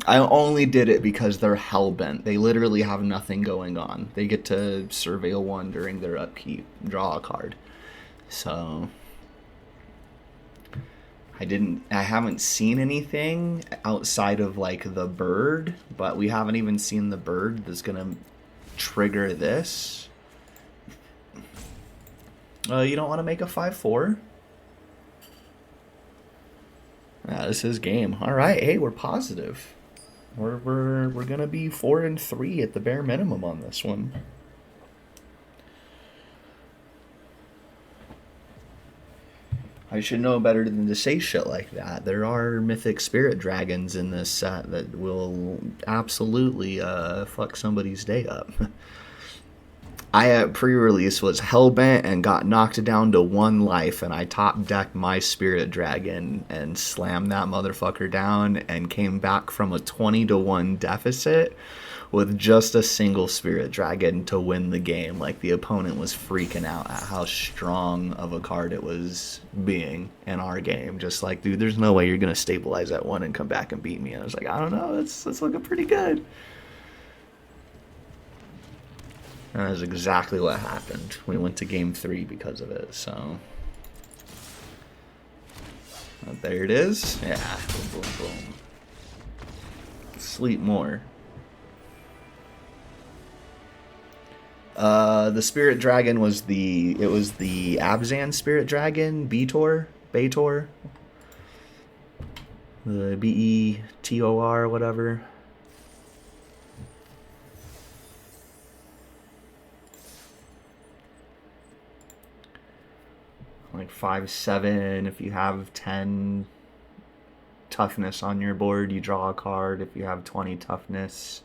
I only did it because they're hellbent. They literally have nothing going on. They get to surveil one during their upkeep, draw a card. So I haven't seen anything outside of like the bird, but we haven't even seen the bird that's gonna trigger this. You don't want to make a 5/4? Yeah, this is game. All right, hey, we're positive. We're gonna be 4-3 at the bare minimum on this one. I should know better than to say shit like that. There are mythic spirit dragons in this set that will absolutely fuck somebody's day up. I at pre-release was hellbent and got knocked down to 1 life, and I top decked my spirit dragon and slammed that motherfucker down and came back from a 20-1 deficit with just a single spirit dragon to win the game. Like, the opponent was freaking out at how strong of a card it was being in our game. Just like, dude, there's no way you're gonna stabilize at 1 and come back and beat me. And I was like, I don't know, that's looking pretty good. And that's exactly what happened. We went to game 3 because of it, so. There it is. Yeah, boom, boom, boom. Sleep more. The spirit dragon was the Abzan spirit dragon, Betor, the Betor, whatever. Like 5/7. If you have 10 toughness on your board, you draw a card. If you have 20 toughness,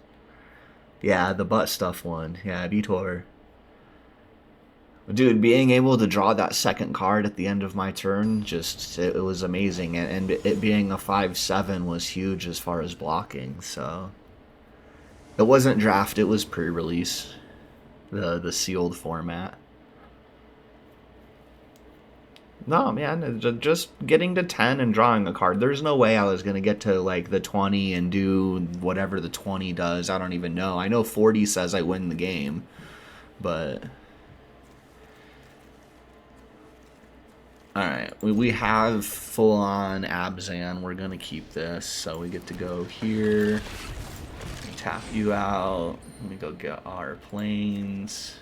yeah, the butt stuff one. Yeah, Betor. Dude, being able to draw that second card at the end of my turn, just it was amazing, and it being a 5/7 was huge as far as blocking. So it wasn't draft; it was pre-release, the sealed format. No, man, just getting to 10 and drawing a card. There's no way I was going to get to, like, the 20 and do whatever the 20 does. I don't even know. I know 40 says I win the game, but... Alright, we have full-on Abzan. We're going to keep this, so we get to go here, tap you out. Let me go get our planes.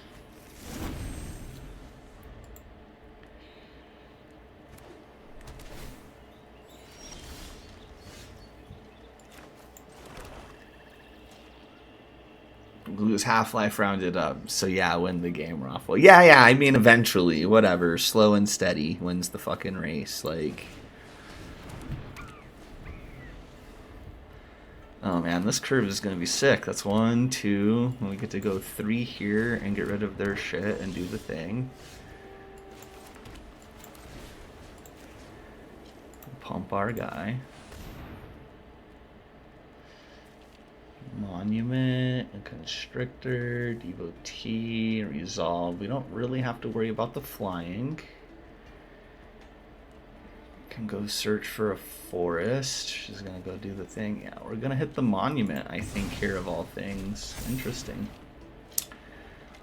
Lose Half-Life rounded up, so yeah, win the game, Raffle. Yeah, I mean, eventually, whatever. Slow and steady wins the fucking race, like... Oh man, this curve is gonna be sick. That's 1, 2, we get to go 3 here and get rid of their shit and do the thing. Pump our guy. Monument, a Constrictor, Devotee, Resolve. We don't really have to worry about the flying. Can go search for a forest. She's gonna go do the thing. Yeah, we're gonna hit the monument, I think, here of all things. Interesting.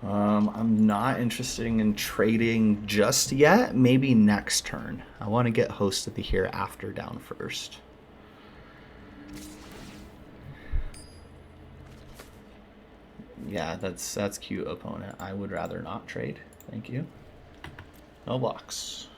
I'm not interested in trading just yet. Maybe next turn. I want to get Host of the Hereafter down first. Yeah, that's cute, opponent. I would rather not trade. Thank you. No blocks.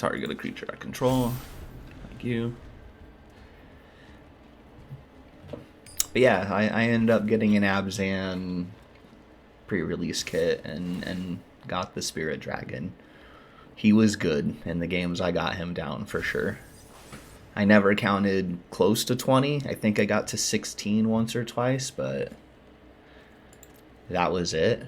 target a creature I control. Thank you. But yeah, I ended up getting an Abzan pre-release kit and got the Spirit Dragon. He was good in the games I got him down for sure. I never counted close to 20. I think I got to 16 once or twice, but that was it.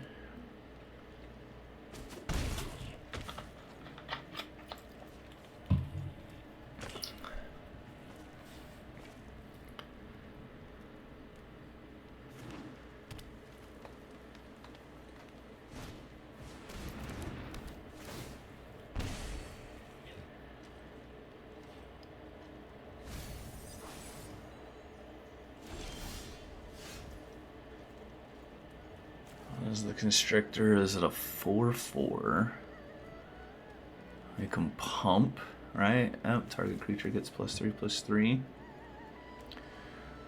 As the Constrictor, is it a 4/4? We can pump, right? Oh, target creature gets +3/+3.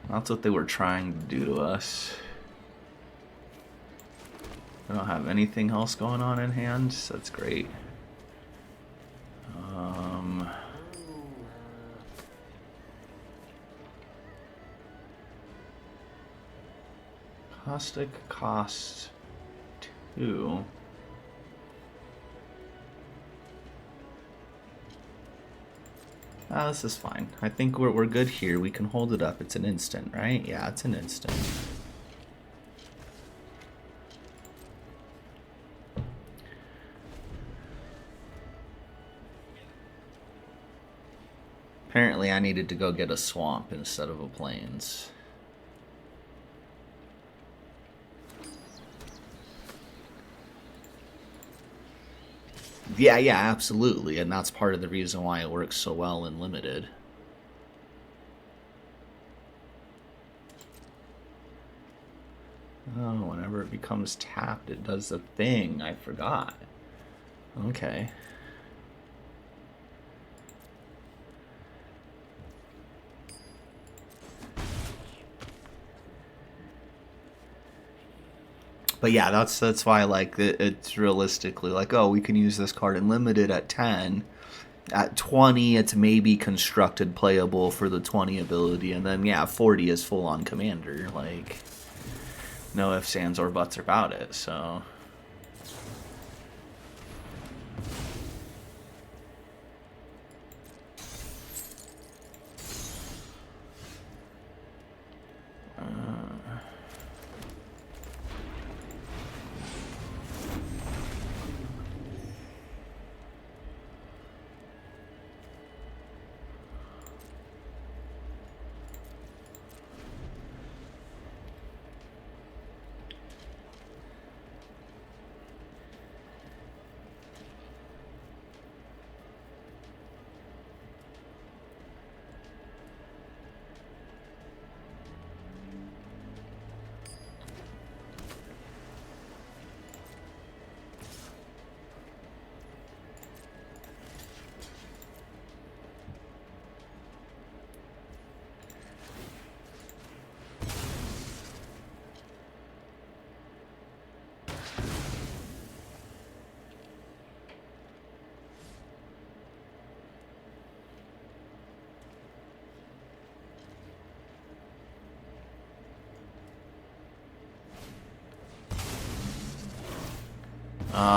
That's what they were trying to do to us. I don't have anything else going on in hand, so that's great. Caustic cost 2. This is fine. I think we're good here. We can hold it up. It's an instant, right? Yeah, it's an instant. Apparently I needed to go get a swamp instead of a plains. Yeah, absolutely. And that's part of the reason why it works so well in limited. Oh, whenever it becomes tapped, it does the thing. I forgot. Okay. But yeah, that's why like it's realistically like, oh, we can use this card in limited at 10. At 20, it's maybe constructed playable for the 20 ability, and then yeah, 40 is full on commander. Like, no ifs, ands, or buts about it. So.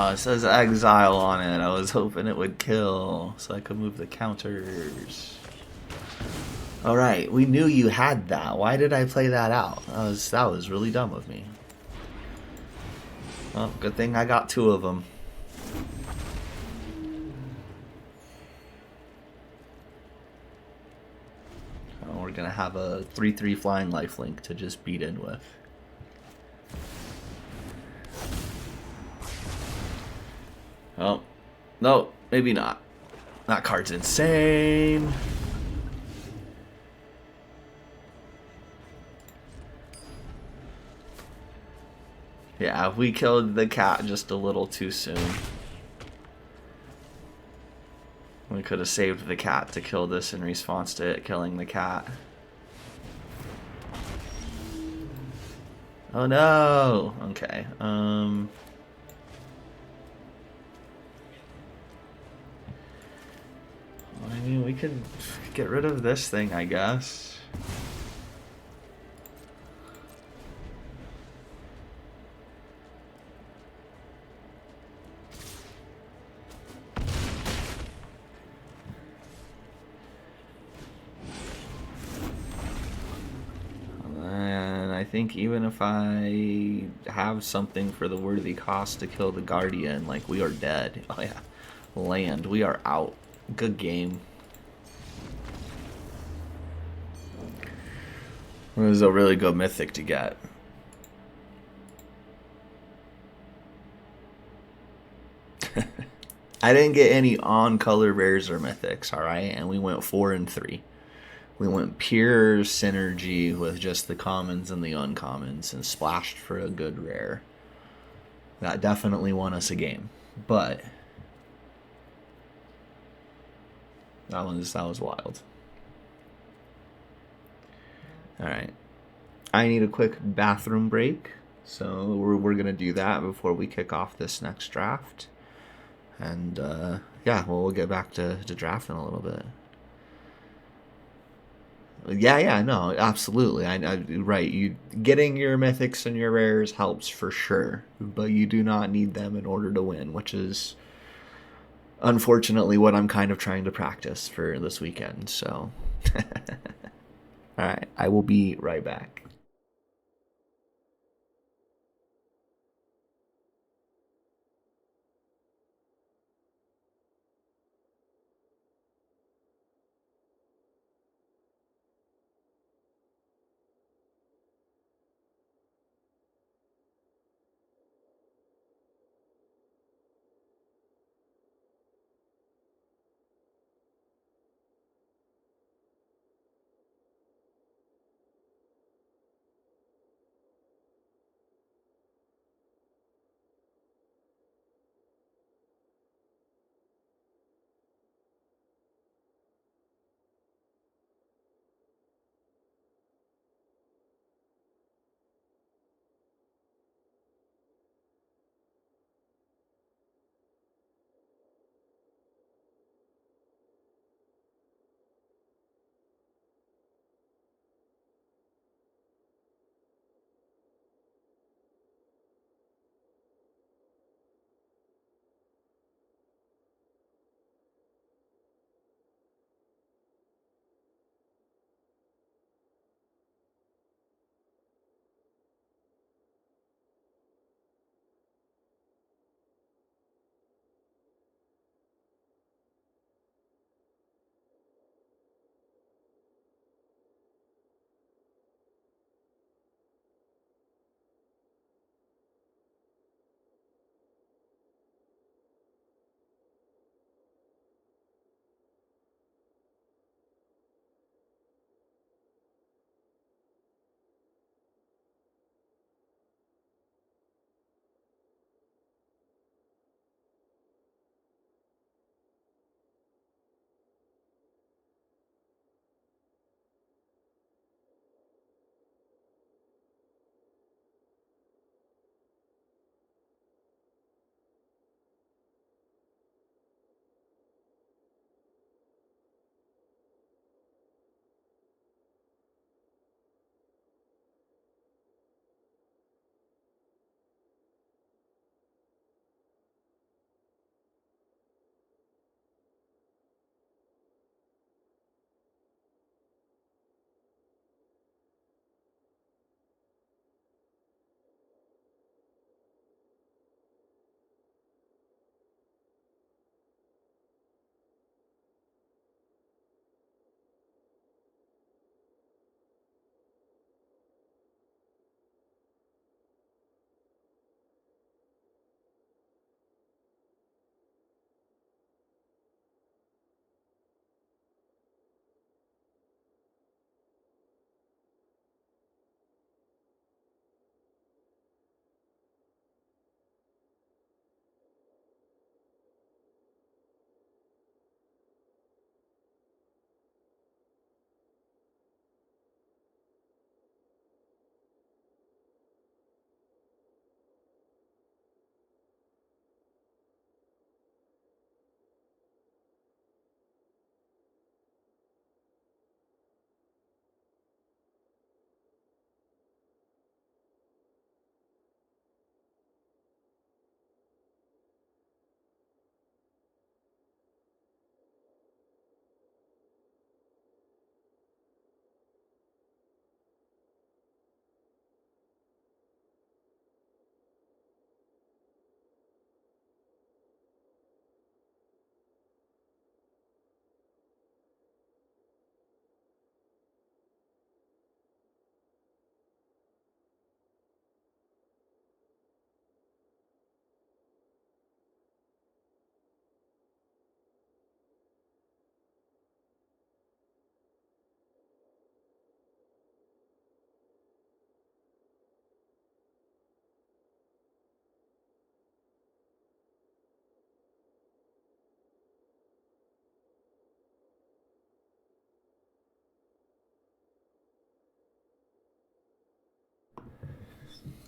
It says exile on it. I was hoping it would kill so I could move the counters. Alright, we knew you had that. Why did I play that out? That was really dumb of me. Well, good thing I got 2 of them. Oh, we're gonna have a 3/3 flying lifelink to just beat in with. Oh, no, maybe not. That card's insane. Yeah, we killed the cat just a little too soon. We could have saved the cat to kill this in response to it killing the cat. Oh no! Okay, I mean, we could get rid of this thing, I guess. And I think even if I have something for the worthy cost to kill the Guardian, like, we are dead. Oh yeah. Land, we are out. Good game. It was a really good mythic to get. I didn't get any on-color rares or mythics, alright? And we went 4 and 3. We went pure synergy with just the commons and the uncommons and splashed for a good rare. That definitely won us a game. But that was wild. Alright. I need a quick bathroom break. So we're going to do that before we kick off this next draft. And yeah, we'll get back to drafting a little bit. Yeah, no, absolutely. Right. You getting your mythics and your rares helps for sure, but you do not need them in order to win, which is unfortunately what I'm kind of trying to practice for this weekend. So, all right, I will be right back.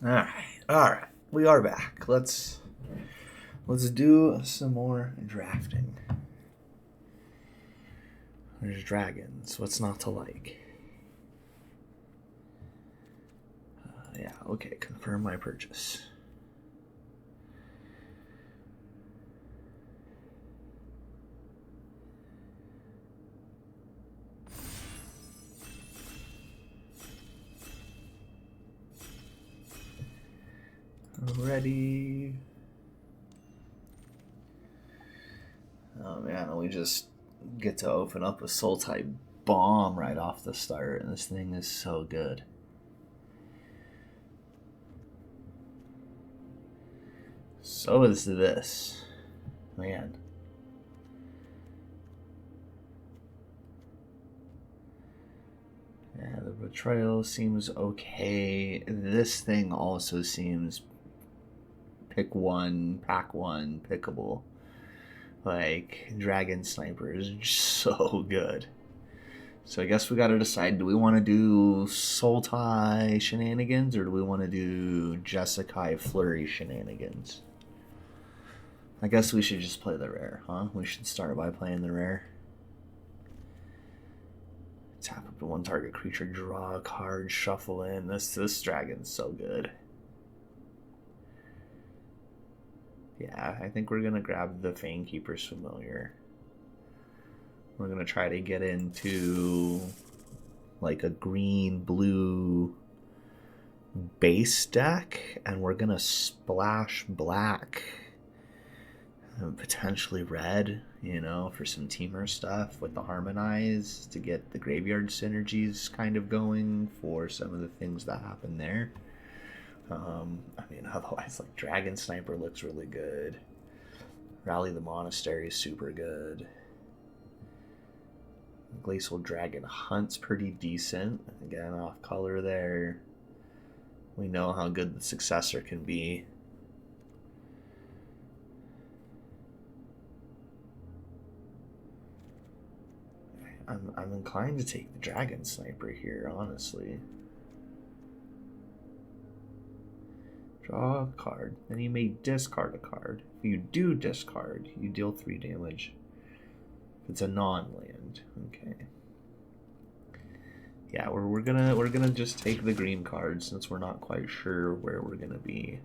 All right. We are back. Let's do some more drafting. There's dragons. What's not to like? Yeah, okay. Confirm my purchase. Ready. Oh man, we just get to open up a soul type bomb right off the start, and this thing is so good. So is this. Man. Yeah, the betrayal seems okay. This thing also seems pick one, pack one, pickable. Like, Dragon Sniper is just so good. So I guess we gotta decide, do we want to do Soul Tie shenanigans, or do we want to do Jeskai Flurry shenanigans? I guess we should just play the rare, huh? We should start by playing the rare. Tap up to one target creature, draw a card, shuffle in. This dragon's so good. Yeah, I think we're gonna grab the Fanekeeper's Familiar. We're gonna try to get into like a green-blue base deck, and we're gonna splash black. Potentially red, you know, for some teamer stuff with the Harmonize to get the graveyard synergies kind of going for some of the things that happen there. I mean, otherwise, like, Dragon Sniper looks really good. Rally the Monastery is super good. Glacial Dragon Hunt's pretty decent. Again, off color there. We know how good the successor can be. I'm inclined to take the Dragon Sniper here, honestly. Draw a card, then you may discard a card. If you do discard, you deal 3 damage. If it's a non-land, okay. Yeah, we're gonna just take the green card since we're not quite sure where we're gonna be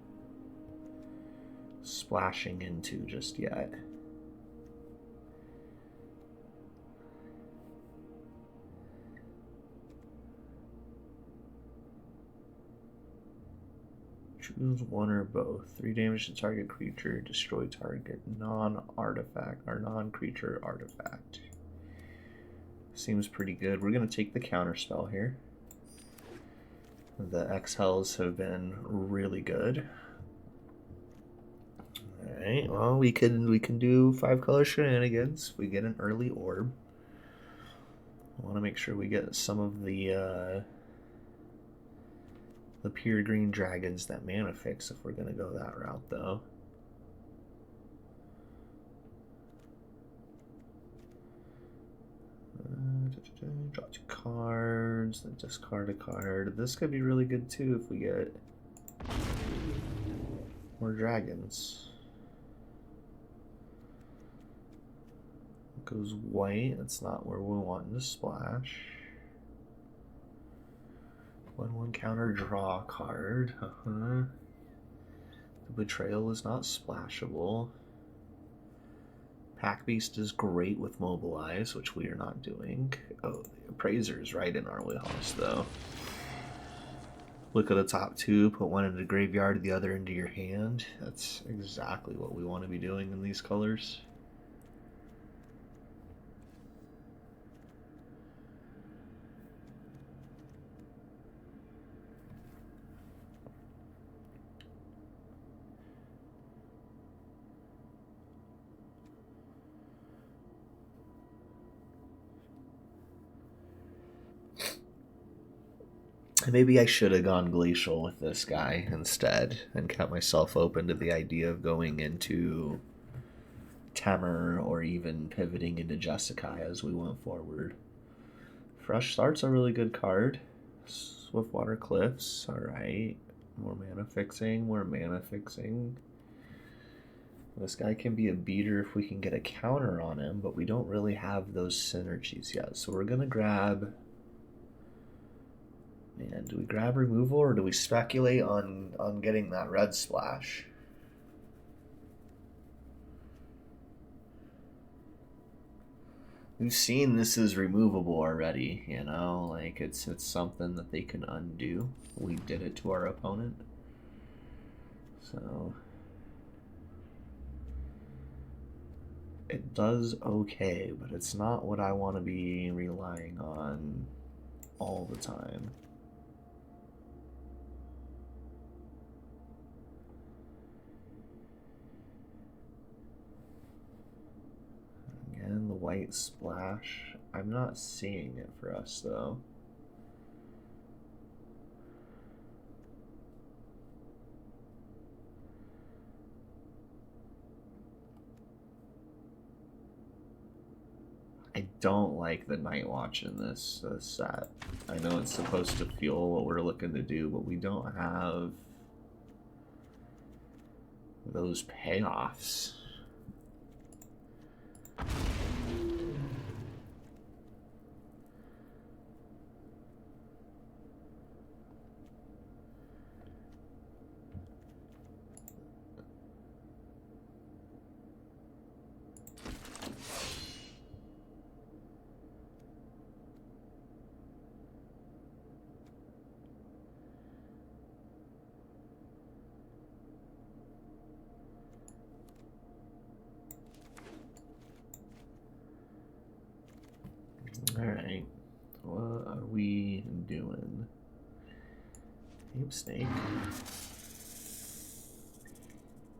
splashing into just yet. Choose one or both. 3 damage to target creature. Destroy target non-artifact or non-creature artifact. Seems pretty good. We're going to take the counter spell here. The X-Hells have been really good. Alright, well, we can do 5-color shenanigans. We get an early orb. I want to make sure we get some of the pure green dragons that mana fix if we're going to go that route, though. Draw 2 cards, then discard a card. This could be really good too if we get more dragons. It goes white, that's not where we want to splash. 1/1 counter, draw a card. The Betrayal is not splashable. Pack Beast is great with Mobilize, which we are not doing. Oh, the Appraiser is right in our wheelhouse, though. Look at the top 2, put one into the graveyard, the other into your hand. That's exactly what we want to be doing in these colors. Maybe I should have gone Glacial with this guy instead and kept myself open to the idea of going into Temur or even pivoting into Jeskai as we went forward. Fresh Start's a really good card. Swiftwater Cliffs, alright. More mana fixing, more mana fixing. This guy can be a beater if we can get a counter on him, but we don't really have those synergies yet. So we're gonna grab... Man, do we grab removal or do we speculate on getting that red splash? We've seen this is removable already, you know, like it's something that they can undo. We did it to our opponent. So it does okay, but it's not what I want to be relying on all the time. Again, the white splash. I'm not seeing it for us though. I don't like the Night Watch in this set. I know it's supposed to fuel what we're looking to do, but we don't have those payoffs. Alright, what are we doing? Ape Snake.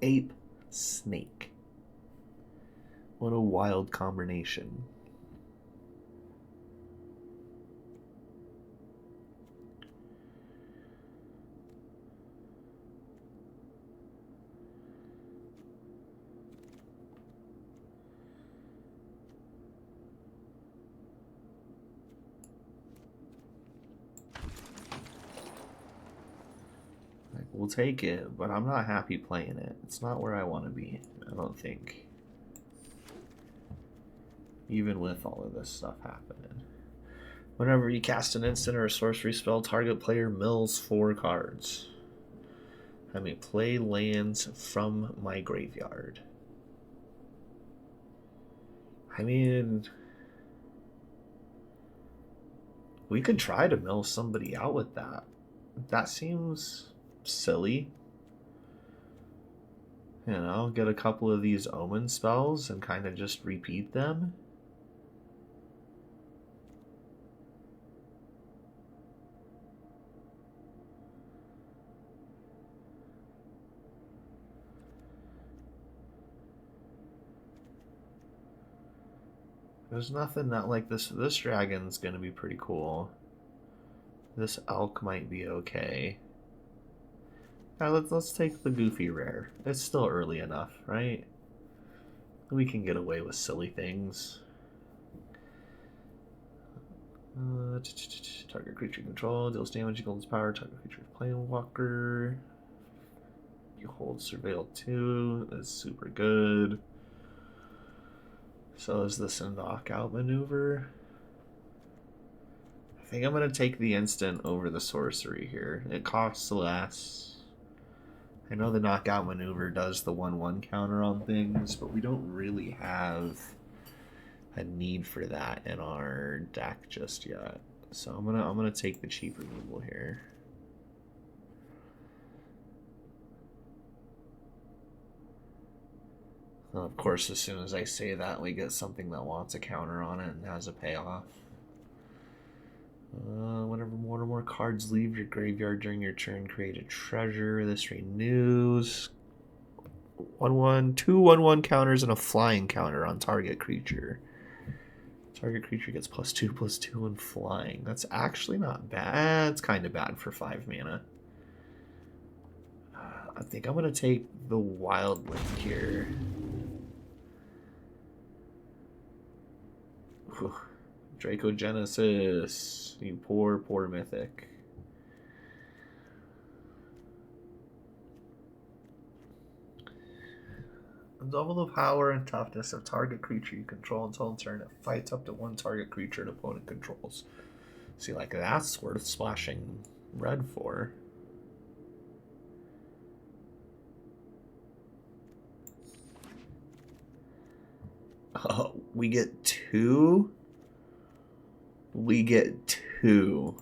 Ape Snake. What a wild combination. We'll take it, but I'm not happy playing it. It's not where I want to be, I don't think. Even with all of this stuff happening. Whenever you cast an instant or a sorcery spell, target player mills 4 cards. I may play lands from my graveyard. I mean... we could try to mill somebody out with that. That seems... silly. You know, get a couple of these omen spells and kind of just repeat them. There's nothing that like this dragon's gonna be pretty cool. This elk might be okay. Let's take the goofy rare. It's still early enough, right? We can get away with silly things. Target creature control deals damage equal to its power. Target creature planeswalker. You hold surveil 2. That's super good. So is this a knockout maneuver? I think I'm gonna take the instant over the sorcery here. It costs less. I know the knockout maneuver does the 1/1 counter on things, but we don't really have a need for that in our deck just yet. So I'm gonna take the cheap removal here. Well, of course, as soon as I say that, we get something that wants a counter on it and has a payoff. Whenever one or more cards leave your graveyard during your turn, create a treasure. This renews. 1/1, 2 1/1 counters and a flying counter on target creature. Target creature gets +2/+2 and flying. That's actually not bad. It's kind of bad for 5 mana. I think I'm gonna take the wild link here. Whew. Dracogenesis. You poor, poor mythic. Double the power and toughness of target creature you control until turn it fights up to one target creature an opponent controls. See, like, that's worth splashing red for. Oh, we get 2? We get 2.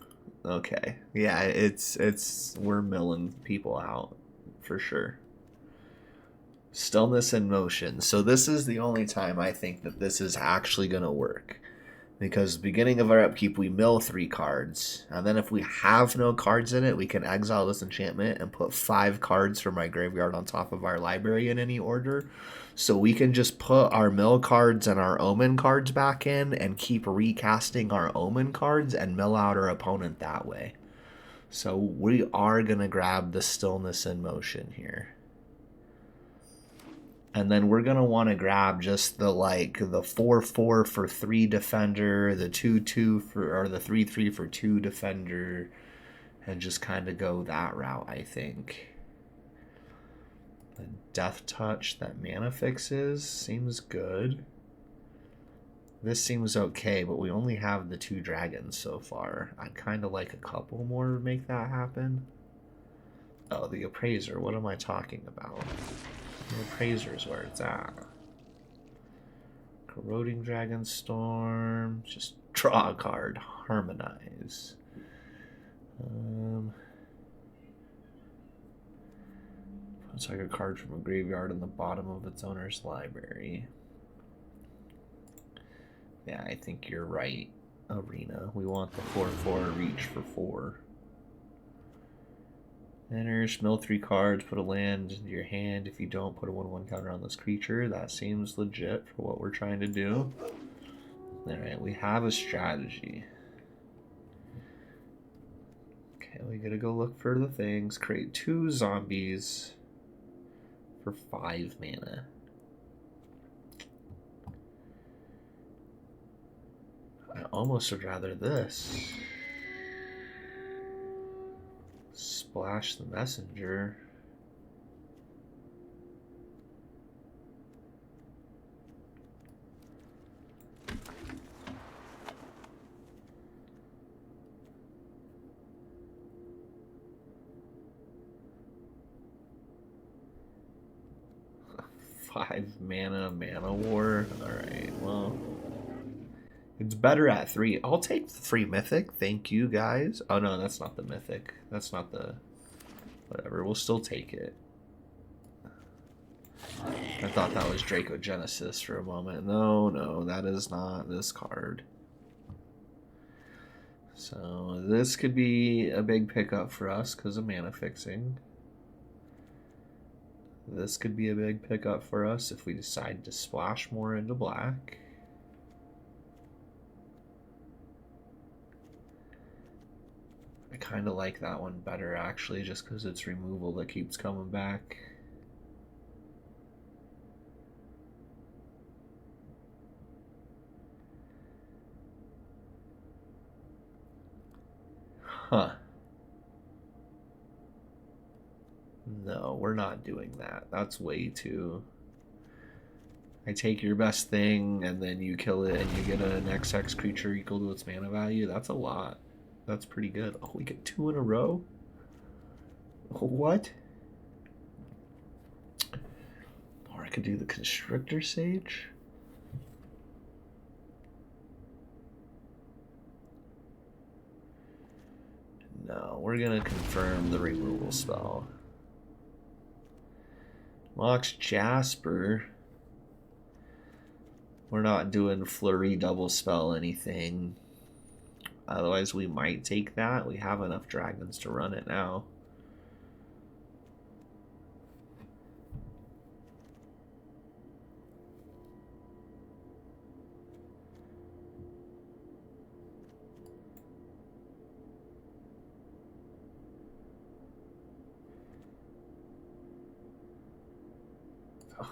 Okay. Yeah, it's we're milling people out for sure. Stillness in motion. So this is the only time I think that this is actually going to work. Because beginning of our upkeep, we mill 3 cards. And then if we have no cards in it, we can exile this enchantment and put 5 cards from my graveyard on top of our library in any order. So we can just put our mill cards and our omen cards back in and keep recasting our omen cards and mill out our opponent that way. So we are going to grab the Stillness in Motion here. And then we're going to want to grab just the 4/4 for 3 defender, the 2/2 for, or the 3/3 for 2 defender, and just kind of go that route, I think. The Death Touch that mana fixes seems good. This seems okay, but we only have the 2 dragons so far. I'd kind of like a couple more to make that happen. Oh, the Appraiser. What am I talking about? The Appraiser's where it's at. Corroding Dragonstorm. Just draw a card. Harmonize. It's like a card from a graveyard in the bottom of its owner's library. Yeah, I think you're right, Arena. We want the 4/4 reach for 4. Enter, mill 3 cards, put a land into your hand. If you don't, put a 1/1 counter on this creature. That seems legit for what we're trying to do. Alright, we have a strategy. Okay, we gotta go look for the things. Create 2 zombies for 5 mana. I almost would rather this. Splash the messenger. Five mana war. Alright, well. It's better at 3. I'll take the 3 mythic. Thank you, guys. Oh, no, that's not the mythic. That's not the... Whatever, we'll still take it. I thought that was Dracogenesis for a moment. No, that is not this card. So this could be a big pickup for us because of mana fixing. This could be a big pickup for us if we decide to splash more into black. I kind of like that one better, actually, just because it's removal that keeps coming back. Huh. No, we're not doing that. That's way too... I take your best thing, and then you kill it, and you get an XX creature equal to its mana value. That's a lot. That's pretty good. Oh, we get 2 in a row? What? Or I could do the Constrictor Sage? No, we're gonna confirm the removal spell. Mox Jasper. We're not doing Flurry double spell anything. Otherwise, we might take that. We have enough dragons to run it now.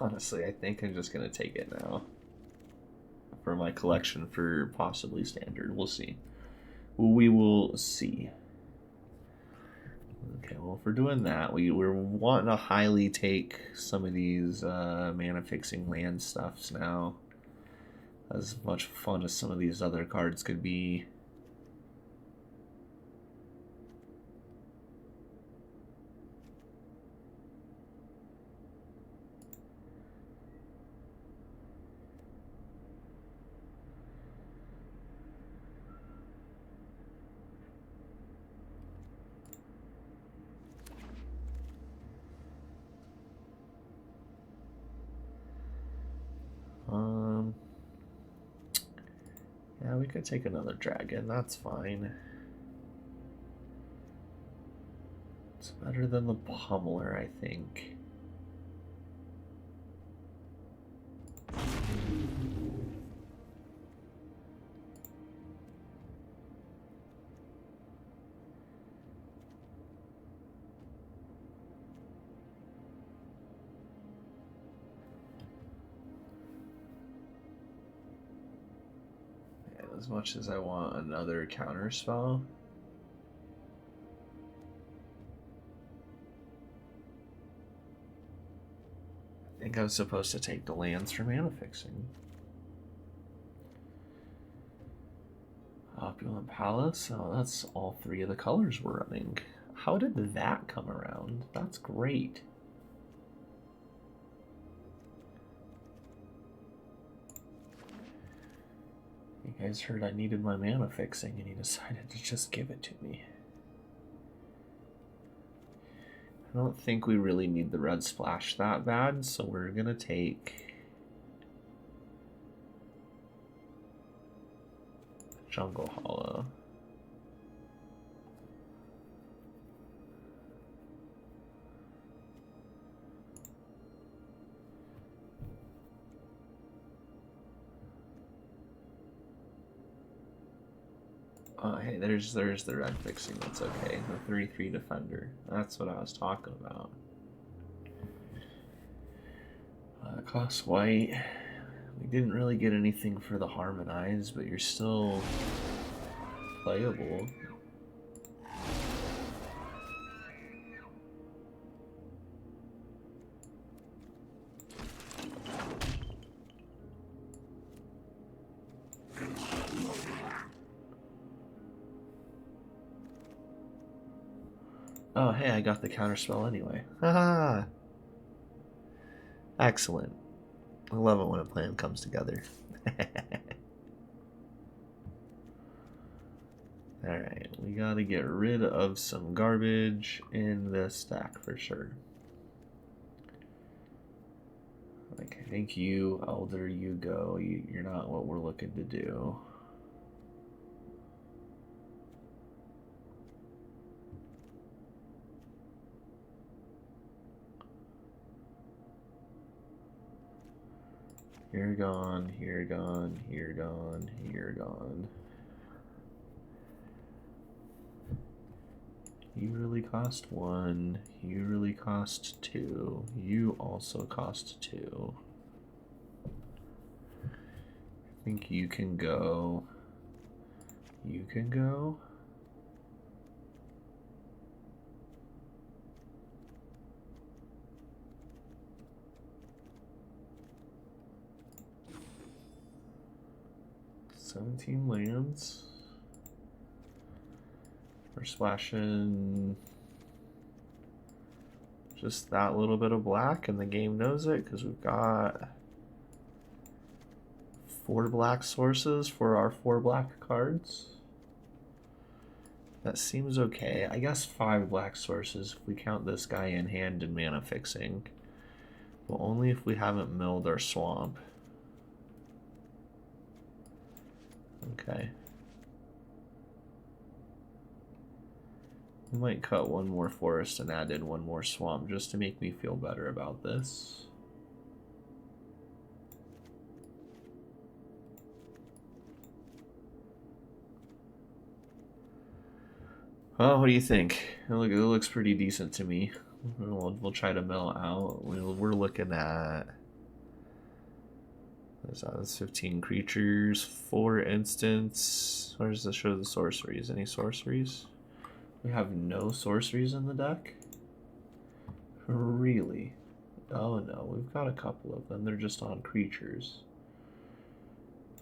Honestly, I think I'm just going to take it now. For my collection for possibly standard. We'll see. We will see. Okay, well, if we're doing that, we're wanting to highly take some of these mana fixing land stuffs now. As much fun as some of these other cards could be. Yeah, we could take another dragon, that's fine. It's better than the pummeler, I think. As much as I want another counter spell. I think I was supposed to take the lands for mana fixing. Opulent Palace. Oh, that's all three of the colors we're running. How did that come around? That's great. You guys heard I needed my mana fixing and he decided to just give it to me. I don't think we really need the red splash that bad, so we're gonna take Jungle Hollow. Hey, there's the red fixing. That's okay. The 3/3 defender. That's what I was talking about. Cost white. We didn't really get anything for the harmonize, but you're still playable. Oh, hey, I got the counterspell anyway. Haha! Excellent. I love it when a plan comes together. Alright, we gotta get rid of some garbage in this deck for sure. Like, I think you, Elder, you go. You're not what we're looking to do. You're gone, you're gone, you're gone, you're gone. You really cost 1. You really cost 2. You also cost 2. I think you can go. You can go. $17 lands. We're splashing just that little bit of black, and the game knows it because we've got 4 black sources for our 4 black cards. That seems okay. I guess 5 black sources if we count this guy in hand and mana fixing. But only if we haven't milled our swamp. Okay. We might cut one more forest and add in one more swamp just to make me feel better about this. Oh, what do you think? It looks pretty decent to me. We'll try to mill out. We're looking at... That's 15 creatures, 4 instants. Where's the show the sorceries? Any sorceries? We have no sorceries in the deck? Really? Oh no, we've got a couple of them. They're just on creatures.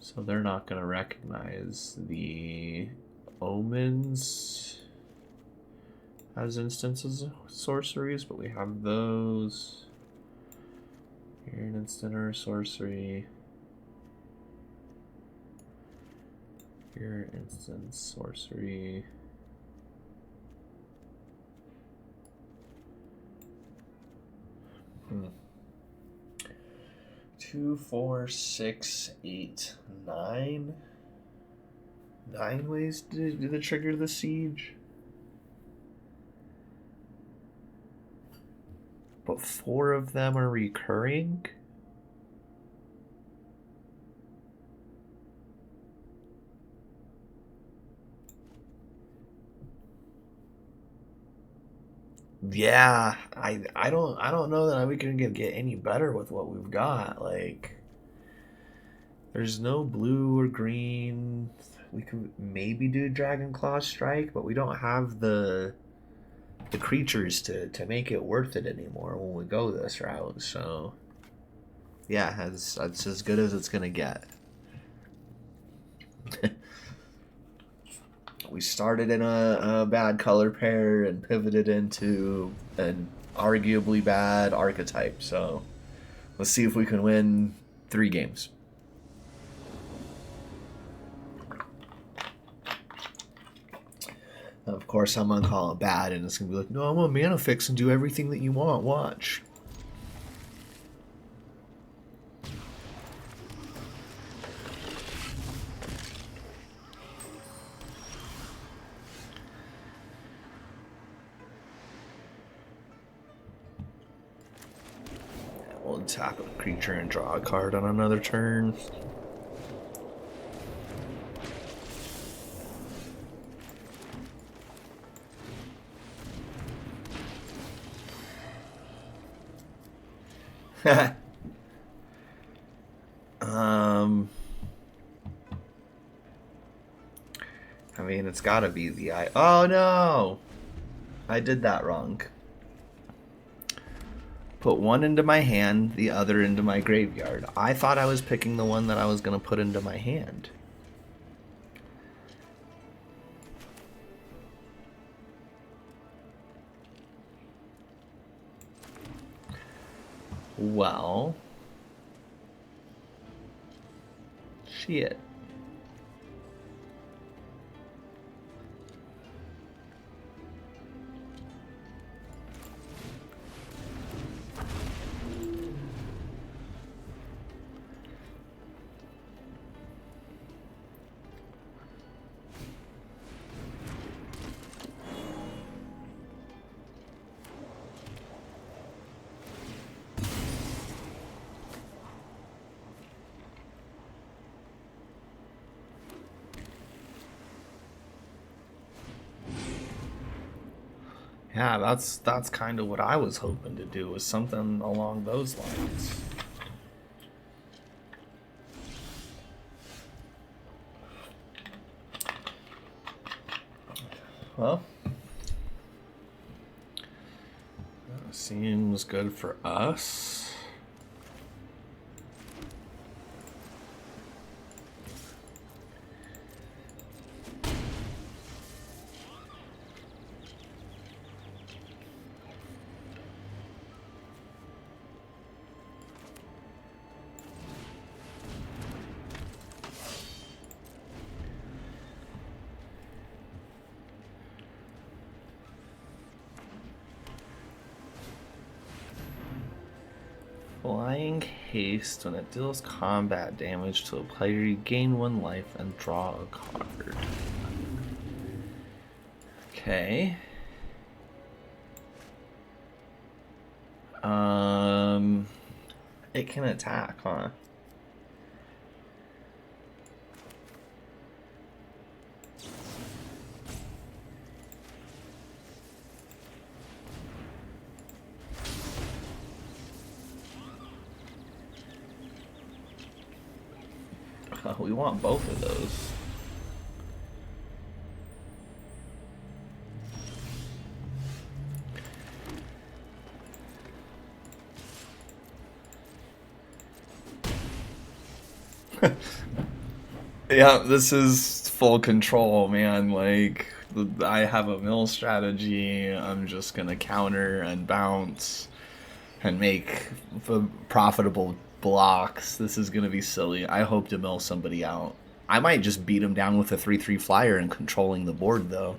So they're not going to recognize the omens as instances of sorceries, but we have those. Here an instant or a sorcery. Here instant sorcery. Hmm. 2, 4, 6, 8, 9. 9 ways to trigger the siege. But 4 of them are recurring. Yeah, I don't know that we can get any better with what we've got. Like, there's no blue or green. We could maybe do Dragon Claw Strike, but we don't have the creatures to make it worth it anymore when we go this route. So yeah, that's as good as it's gonna get. We started in a bad color pair and pivoted into an arguably bad archetype. So let's see if we can win 3 games. Of course, I'm gonna call it bad, and it's gonna be like, no, I'm gonna mana fix and do everything that you want. Watch. We'll tap a creature and draw a card on another turn. I mean, it's gotta be the eye. Oh no! I did that wrong. Put one into my hand, the other into my graveyard. I thought I was picking the one that I was gonna put into my hand. Well, shit. Yeah, that's kind of what I was hoping to do, was something along those lines. Well, that seems good for us. Flying haste. When it deals combat damage to a player, you gain 1 life and draw a card. Okay. It can attack, huh? We want both of those. Yeah, this is full control, man. Like, I have a mill strategy. I'm just gonna counter and bounce and make profitable blocks. This is gonna be silly. I hope to mill somebody out. I might just beat him down with a 3/3 flyer and controlling the board, though.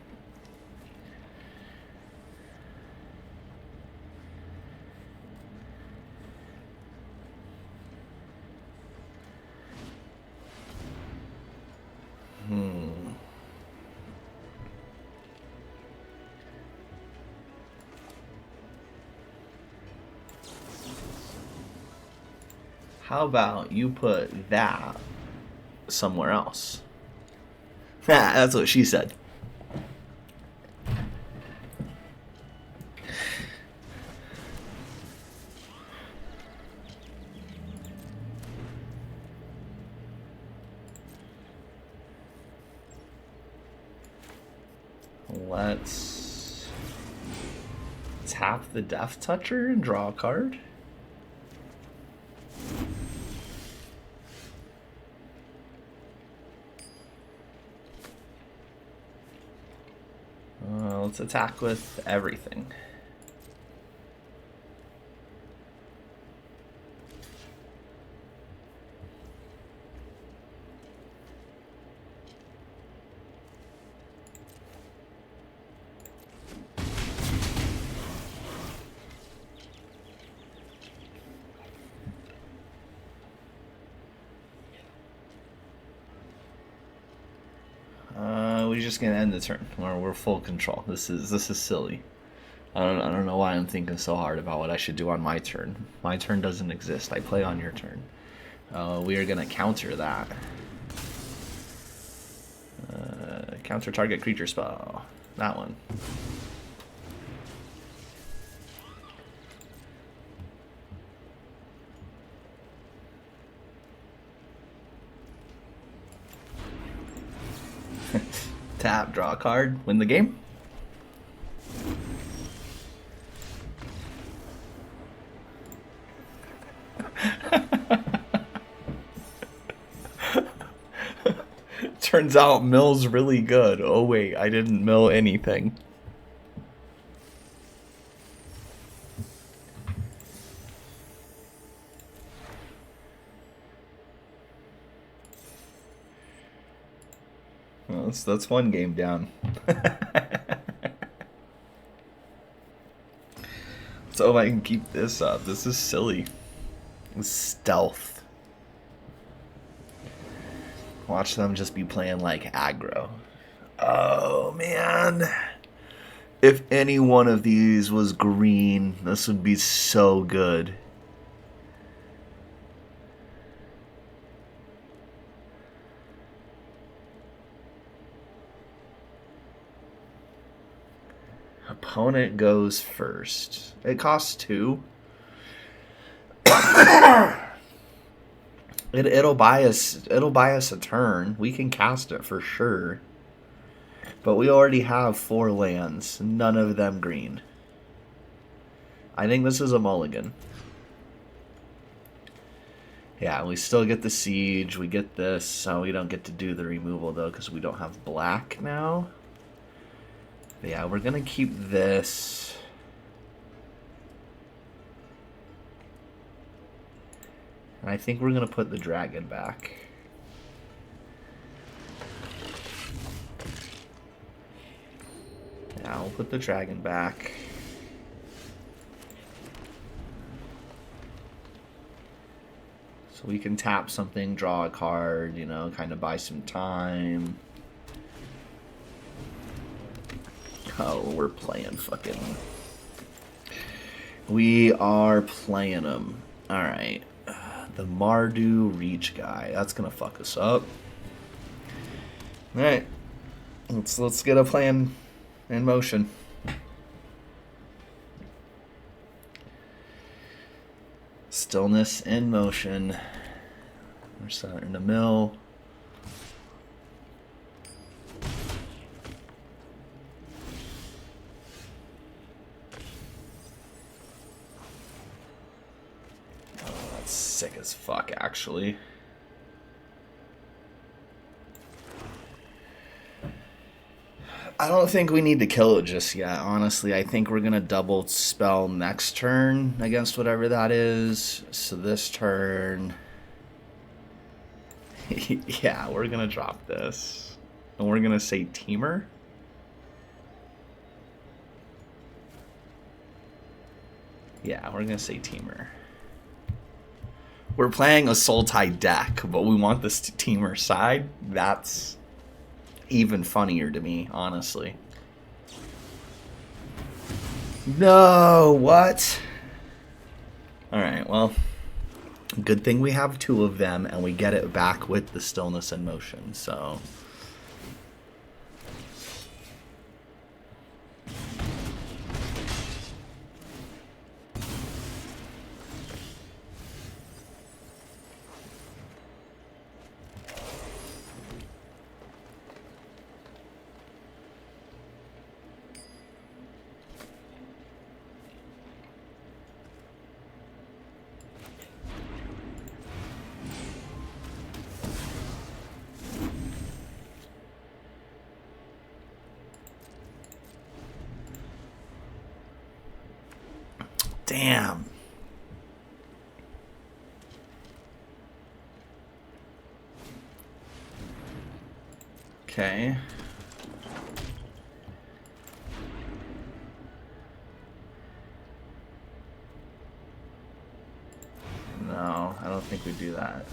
How about you put that somewhere else? That's what she said. Let's tap the Death Toucher and draw a card. Let's attack with everything. We're just gonna end the turn. We're full control. This is silly. I don't know why I'm thinking so hard about what I should do on my turn. My turn doesn't exist. I play on your turn. We are gonna counter that. Counter target creature spell. That one. Tap, draw a card, win the game. Turns out mill's really good. Oh wait, I didn't mill anything. Well, that's one game down. So if I can keep this up, this is silly. Stealth. Watch them just be playing like aggro. Oh man. If any one of these was green, this would be so good. Opponent goes first. It costs 2. It'll buy us a turn. We can cast it for sure. But we already have 4 lands, none of them green. I think this is a mulligan. Yeah, we still get the siege, we get this, so we don't get to do the removal though because we don't have black now. But yeah, we're gonna keep this. And I think we're gonna put the dragon back. Yeah, we'll put the dragon back. So we can tap something, draw a card, you know, kind of buy some time. Oh, we're playing fucking... We are playing them. Alright. The Mardu Reach guy. That's gonna fuck us up. Alright. Let's get a plan in motion. Stillness in motion. We're starting to mill. Oh, that's sick as fuck, actually. I don't think we need to kill it just yet, honestly. I think we're going to double spell next turn against whatever that is. So this turn... yeah, we're going to drop this. And we're going to say Teamer. Yeah, we're going to say Teamer. We're playing a Sultai deck, but we want this Teamer side. That's even funnier to me, honestly. No, what? Alright, well, good thing we have two of them, and we get it back with the Stillness in Motion, so... Damn. Okay. No, I don't think we do that.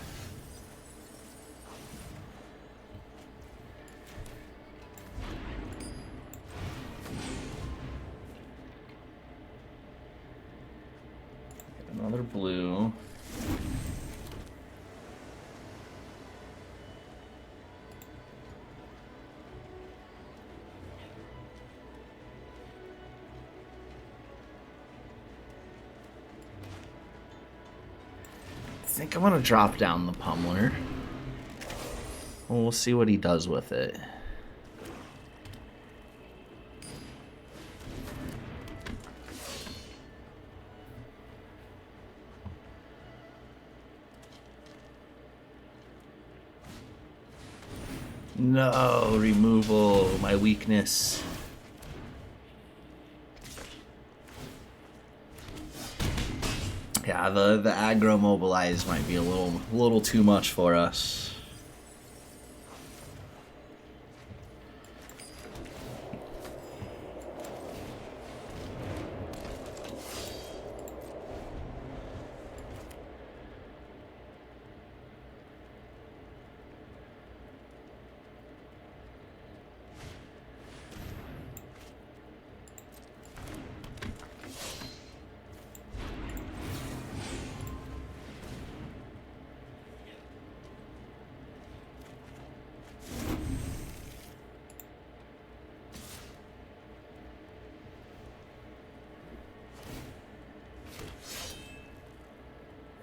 Another blue. I think I'm gonna drop down the Pummeler. Well, we'll see what he does with it. No, removal, my weakness. Yeah, the aggro mobilize might be a little too much for us.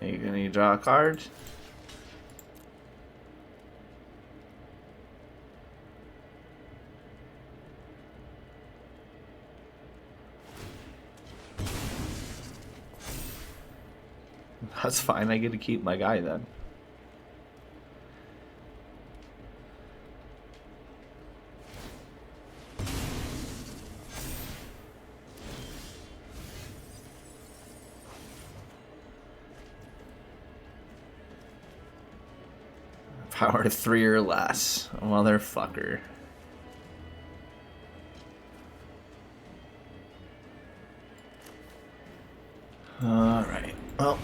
Are you gonna draw a card? That's fine, I get to keep my guy then. Power to 3 or less. Motherfucker. Alright. Well.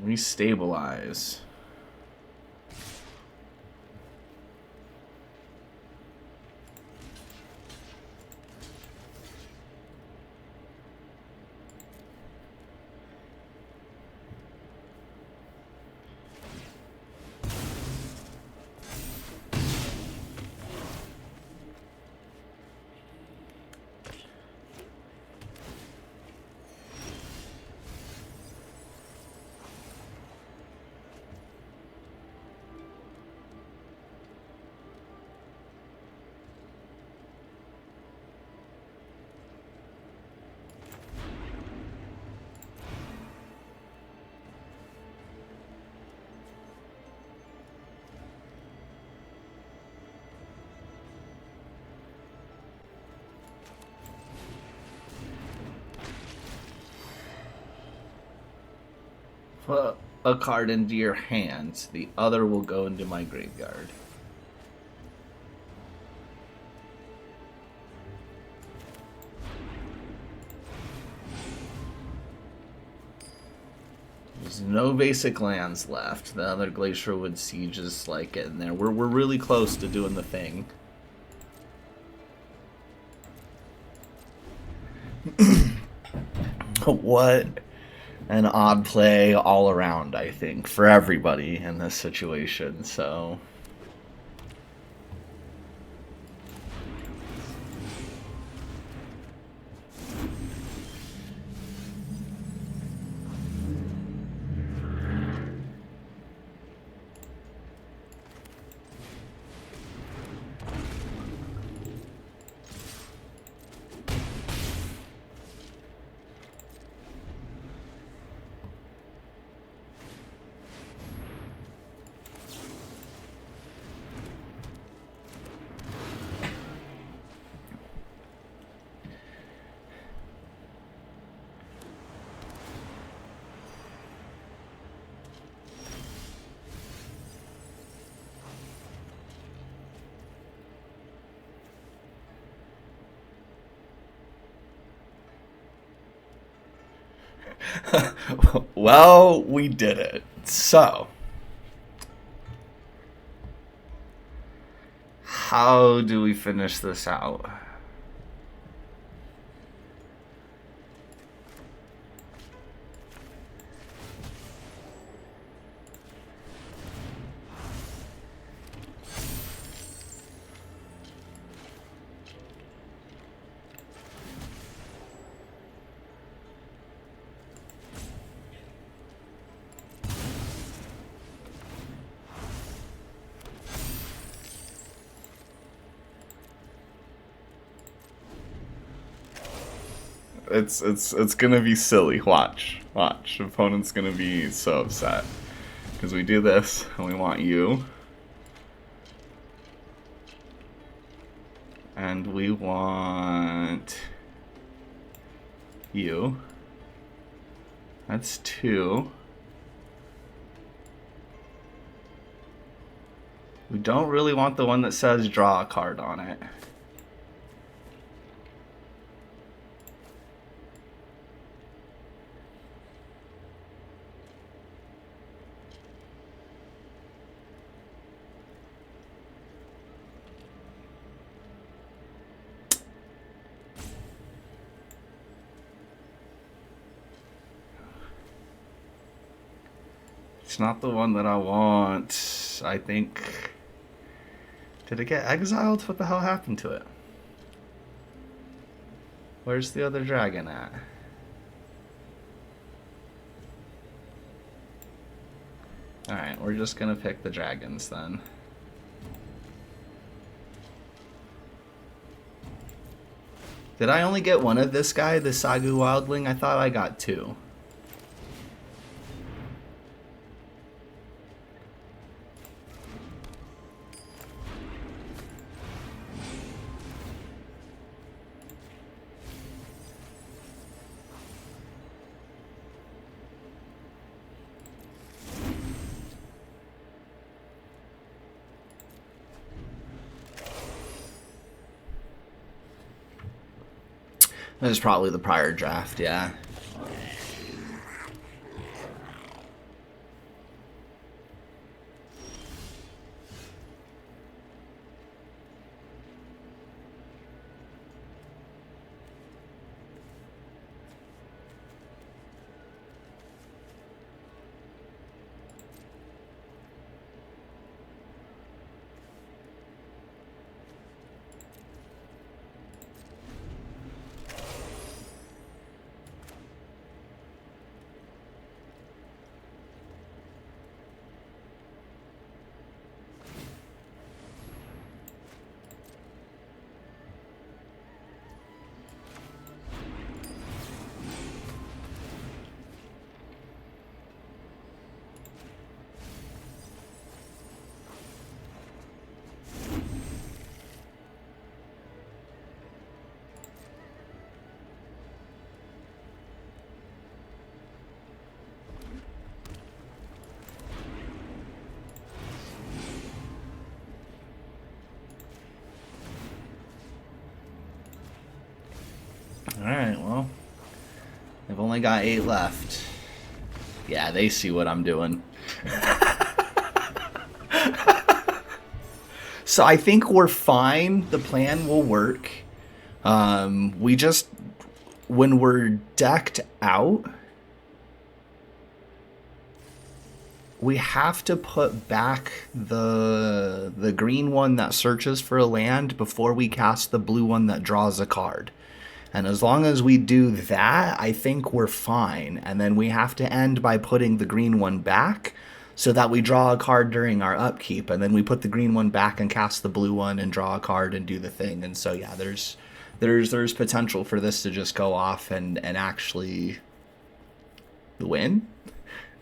We stabilize. put a card into your hand. The other will go into my graveyard. There's no basic lands left. The other Glacierwood Siege is like getting there. We're really close to doing the thing. What an odd play all around, I think, for everybody in this situation. So well, we did it. So, how do we finish this out? It's gonna be silly. Watch. Opponent's gonna be so upset because we do this and we want you, and we want you. That's 2. We don't really want the one that says draw a card on it. It's not the one that I want. I think... Did it get exiled? What the hell happened to it? Where's the other dragon at? Alright, we're just gonna pick the dragons then. Did I only get one of this guy, the Sagu Wildling? I thought I got 2. That was probably the prior draft, yeah. Alright, well. I've only got 8 left. Yeah, they see what I'm doing. So I think we're fine. The plan will work. We just, when we're decked out, we have to put back the green one that searches for a land before we cast the blue one that draws a card. And as long as we do that, I think we're fine. And then we have to end by putting the green one back so that we draw a card during our upkeep. And then we put the green one back and cast the blue one and draw a card and do the thing. And so, yeah, there's potential for this to just go off and actually win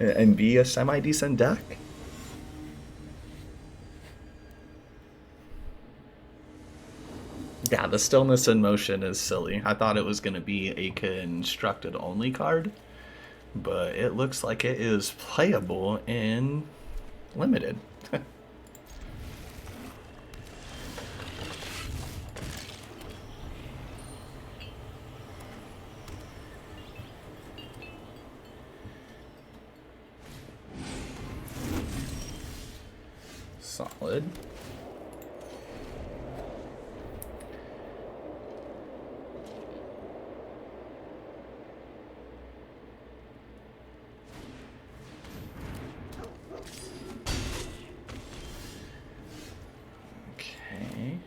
and be a semi-decent deck. Yeah, the Stillness in Motion is silly. I thought it was going to be a constructed only card, but it looks like it is playable in limited. Solid. Okay.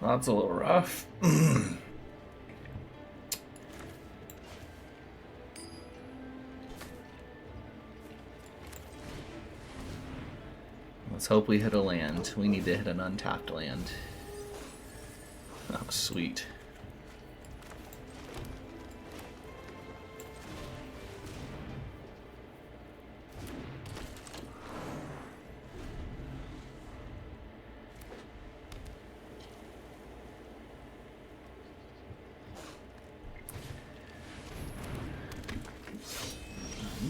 That's a little rough. Let's hope we hit a land. We need to hit an untapped land. Oh, sweet.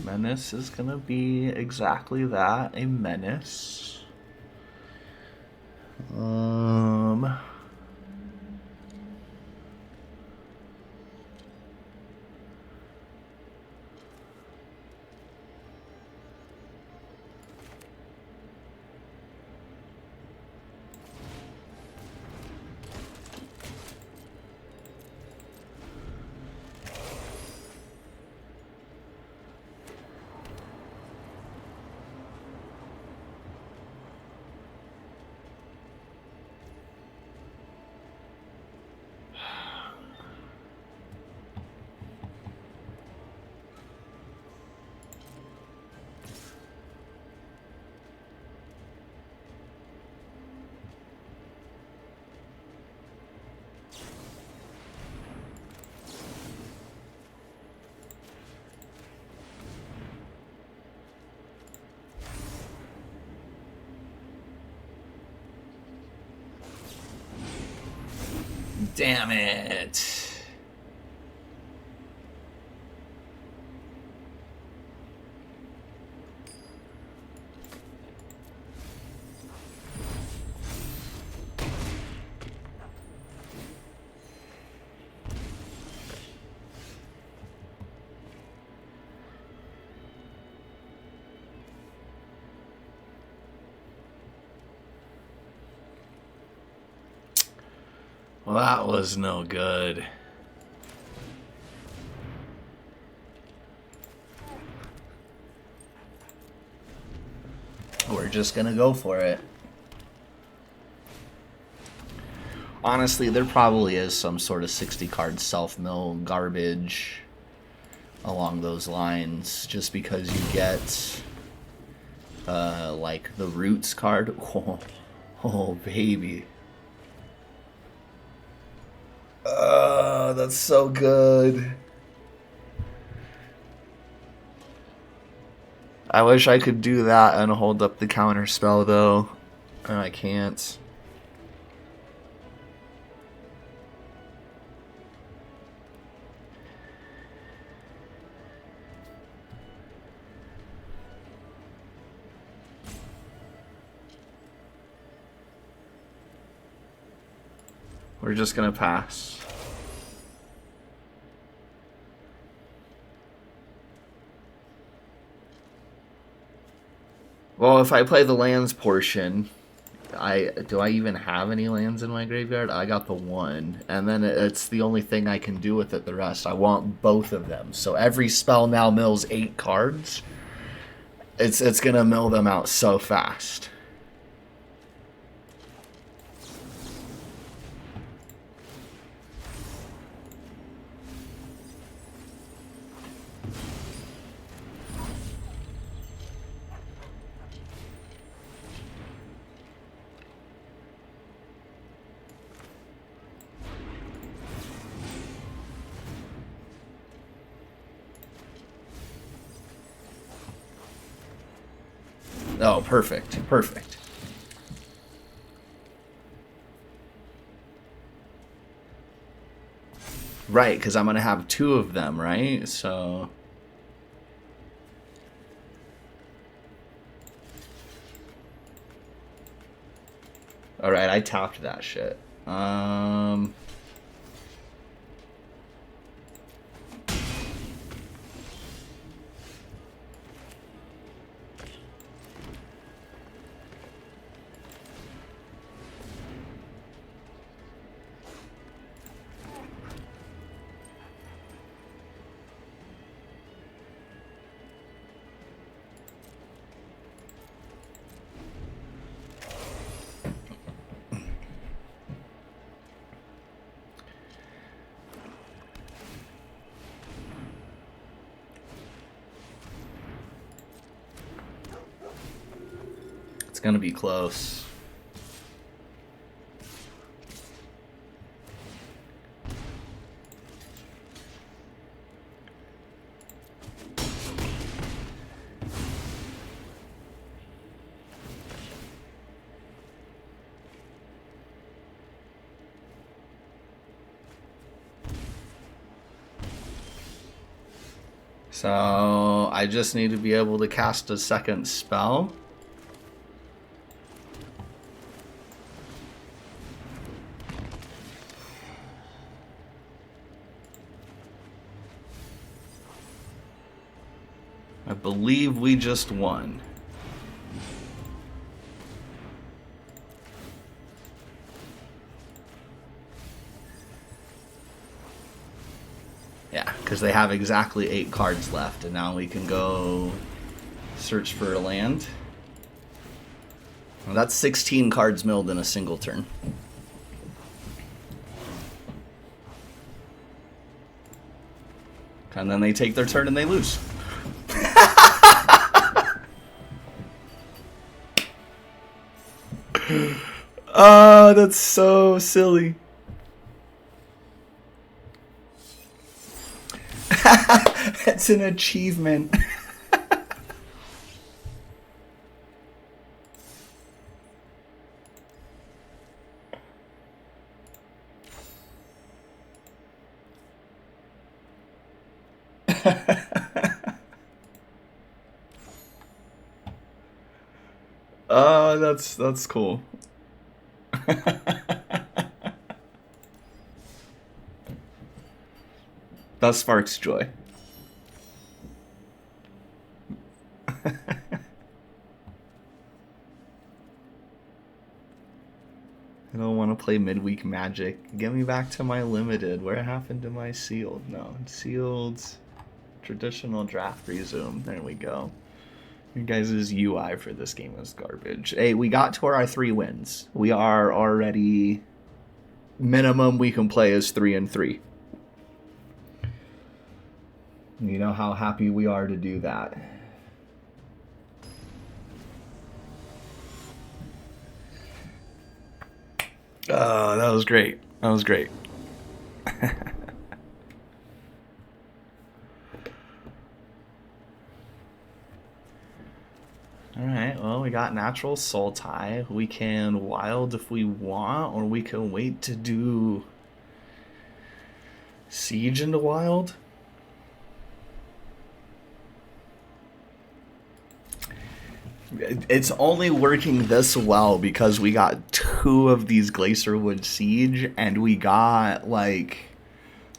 Menace is gonna be exactly that, a menace. Damn it. Well, that was no good. We're just gonna go for it. Honestly, there probably is some sort of 60 card self-mill garbage along those lines, just because you get like the Roots card. Oh baby. That's so good. I wish I could do that and hold up the counter spell though. And I can't. We're just gonna pass. Well, if I play the lands portion, do I even have any lands in my graveyard? I got the one, and then it's the only thing I can do with it. The rest, I want both of them. So every spell now mills 8 cards. It's gonna mill them out so fast. Oh, perfect. Perfect. Right, because I'm going to have 2 of them, right? So... Alright, I tapped that shit. It's gonna be close. So I just need to be able to cast a second spell. I believe we just won. Yeah, because they have exactly 8 cards left, and now we can go search for a land. Well, that's 16 cards milled in a single turn. And then they take their turn and they lose. Oh, that's so silly. That's an achievement. Oh, that's cool. That sparks joy. I don't want to play midweek Magic. Get me back to my limited. Where happened to my sealed? No, sealed. Traditional draft resume. There we go. Your guys' UI for this game is garbage. Hey, we got to our 3 wins. We are already... Minimum we can play is 3-3. You know how happy we are to do that. Oh, that was great. That was great. Alright, well, we got natural soul tie. We can wild if we want, or we can wait to do siege into wild. It's only working this well because we got 2 of these Glacier-Wood Siege, and we got, like,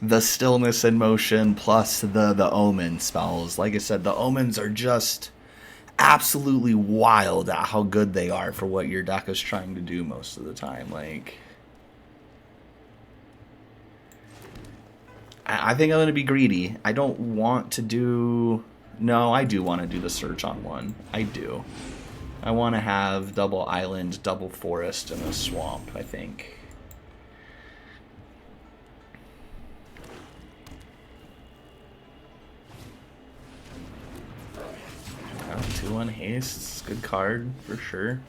the Stillness in Motion plus the Omen spells. Like I said, the Omens are just absolutely wild at how good they are for what your deck is trying to do most of the time. Like, I think I'm going to be greedy. I don't want to do... No, I do want to do the search on 1. I do. I want to have double island, double forest, and a swamp, I think. Oh, 2-1 haste. Good card, for sure.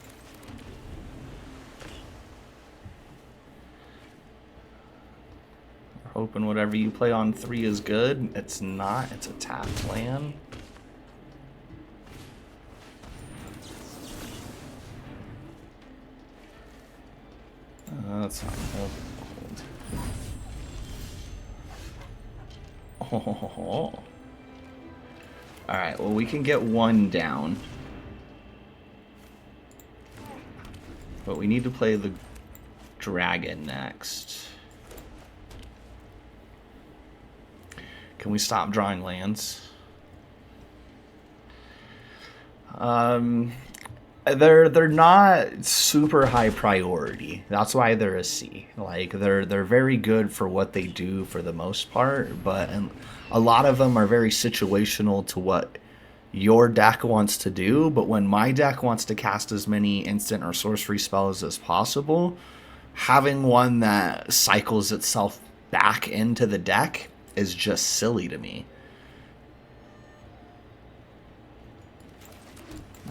Hoping whatever you play on 3 is good. It's not. It's a tapped land. That's not Oh. Alright, well, we can get 1 down. But we need to play the dragon next. Can we stop drawing lands? They're not super high priority. That's why they're a C. Like, they're very good for what they do for the most part, but a lot of them are very situational to what your deck wants to do. But when my deck wants to cast as many instant or sorcery spells as possible, having one that cycles itself back into the deck is just silly to me.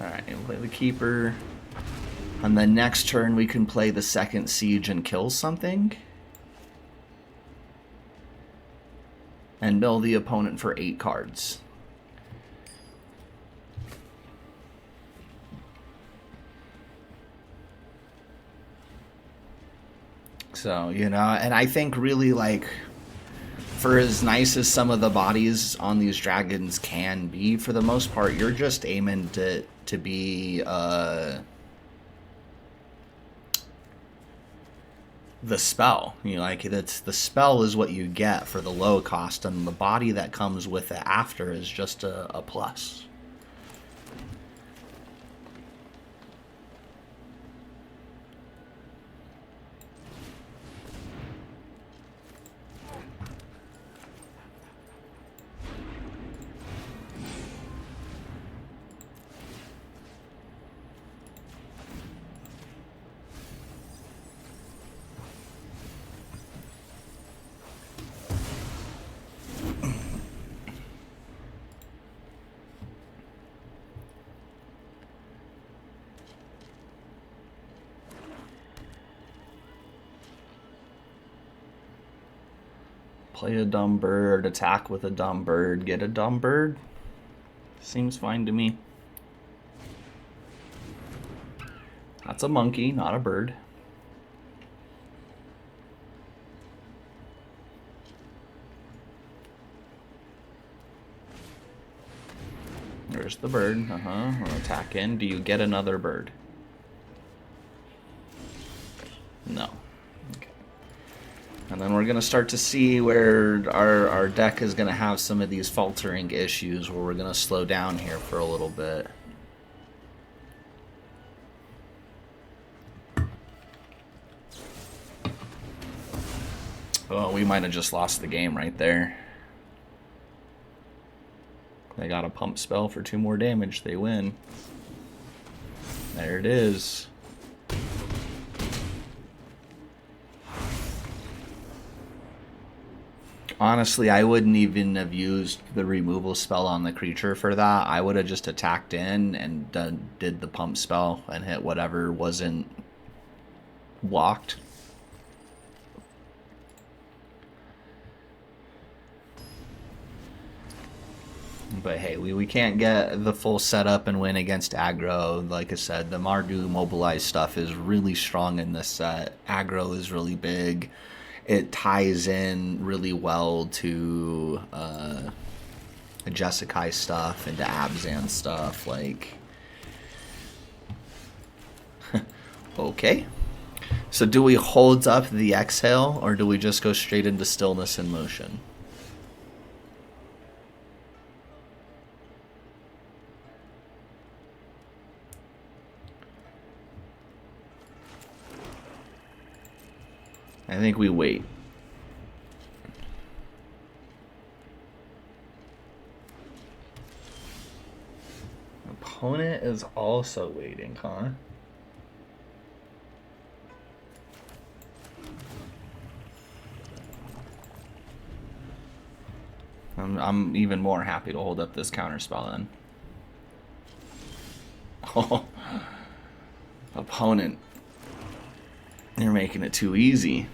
Alright, we'll play the Keeper. On the next turn, we can play the second Siege and kill something. And mill the opponent for 8 cards. So, you know, and I think really, like, for as nice as some of the bodies on these dragons can be, for the most part, you're just aiming to be the spell. You know, like, that's the spell is what you get for the low cost, and the body that comes with it after is just a plus. Play a dumb bird, attack with a dumb bird, get a dumb bird. Seems fine to me. That's a monkey, not a bird. There's the bird. We'll attack in. Do you get another bird? No. Okay. And then we're going to start to see where our deck is going to have some of these faltering issues where we're going to slow down here for a little bit. Oh, we might have just lost the game right there. They got a pump spell for 2 more damage. They win. There it is. Honestly, I wouldn't even have used the removal spell on the creature for that. I would have just attacked in and did the pump spell and hit whatever wasn't blocked. But hey, we can't get the full setup and win against aggro. Like I said, the Mardu mobilized stuff is really strong in this set. Aggro is really big. It ties in really well to Jessekai stuff and to Abzan stuff. Like, okay. So do we hold up the exhale, or do we just go straight into stillness and motion? I think we wait. Opponent is also waiting, huh? I'm even more happy to hold up this counterspell then. Oh, opponent. You're making it too easy.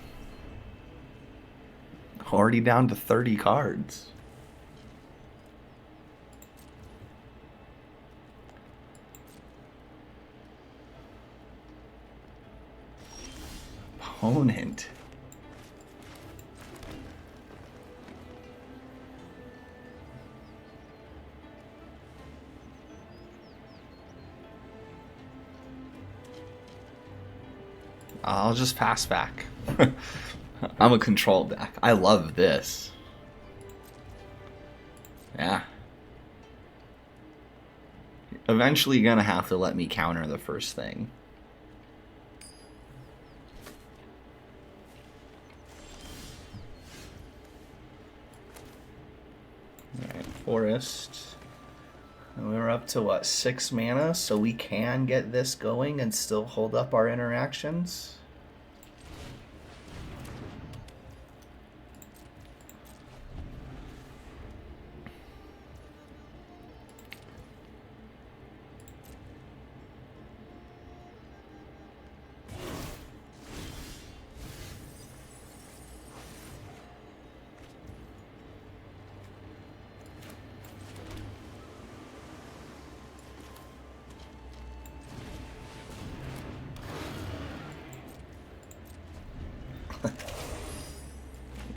Already down to 30 cards. Opponent. I'll just pass back. I'm a control deck. I love this. Yeah. Eventually you're gonna have to let me counter the first thing. Alright, Forest. We're up to what, 6 mana, so we can get this going and still hold up our interactions.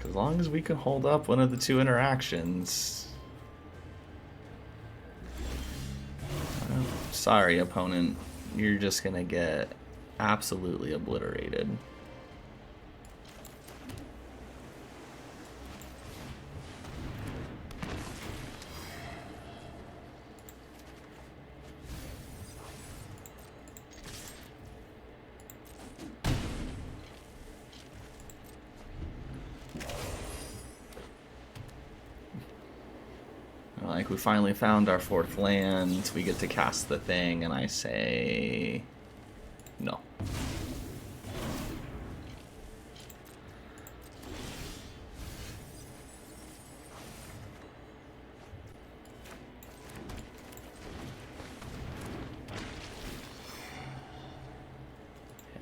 As long as we can hold up one of the 2 interactions. Sorry, opponent. You're just gonna get absolutely obliterated. Like, we finally found our 4th land, we get to cast the thing, and I say no.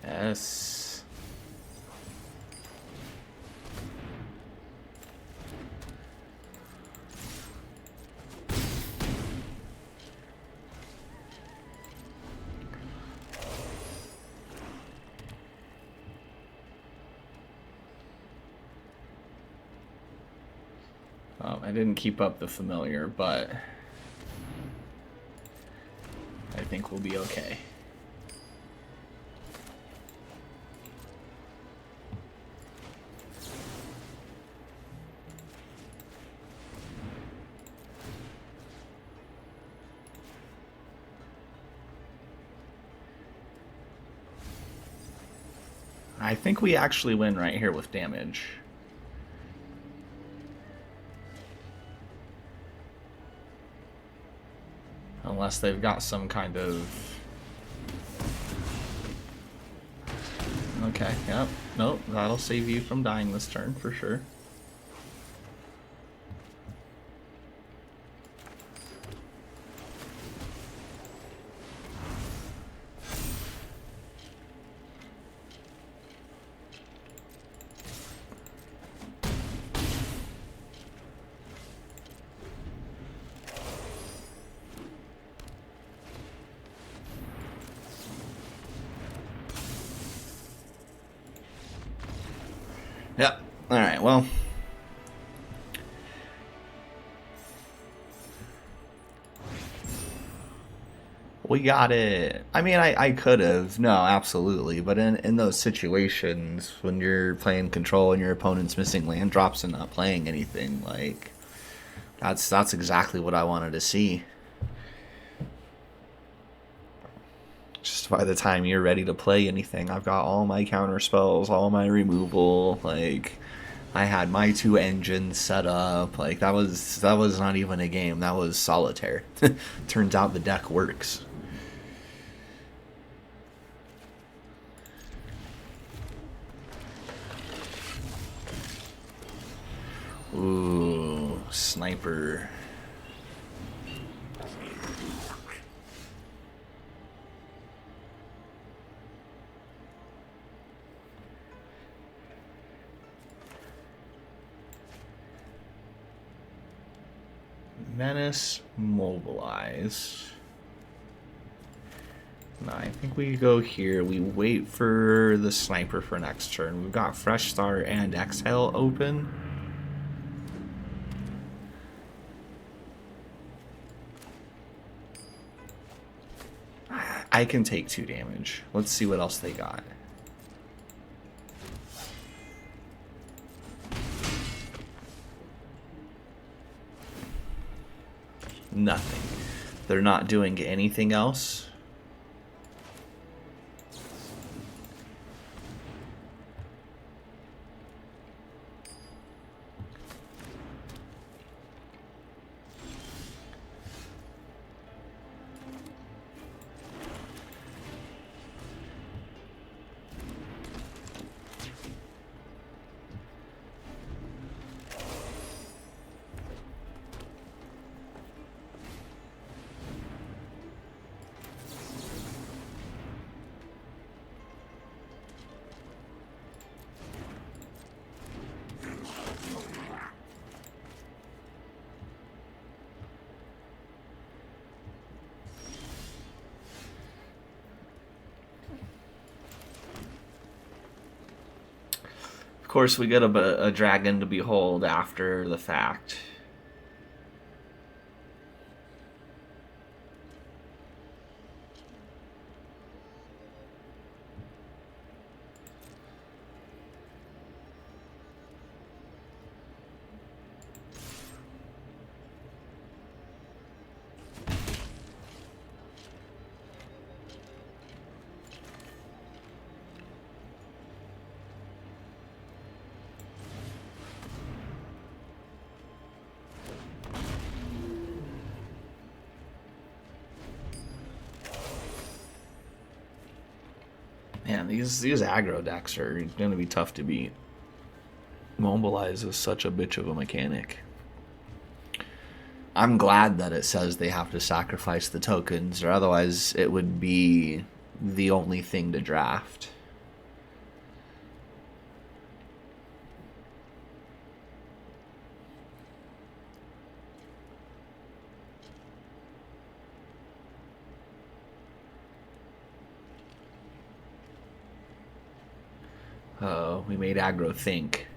Yes. I didn't keep up the familiar, but I think we'll be okay. I think we actually win right here with damage. Unless they've got some kind of... Okay, yep. Nope, that'll save you from dying this turn for sure. Yep. All right. Well, we got it. I mean, I could have. No, absolutely. But in those situations, when you're playing control and your opponent's missing land drops and not playing anything, like, that's exactly what I wanted to see. Just by the time you're ready to play anything, I've got all my counter spells, all my removal. Like, I had my 2 engines set up. Like, that was not even a game. That was solitaire. Turns out the deck works. Ooh, sniper. Menace, mobilize. No, I think we go here. We wait for the sniper for next turn. We've got Fresh Start and Exhale open. I can take 2 damage. Let's see what else they got. Nothing. They're not doing anything else. Of course, we get a dragon to behold after the fact. Man, these aggro decks are going to be tough to beat. Mobilize is such a bitch of a mechanic. I'm glad that it says they have to sacrifice the tokens, or otherwise it would be the only thing to draft. Oh, we made aggro think.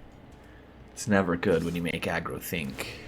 It's never good when you make aggro think.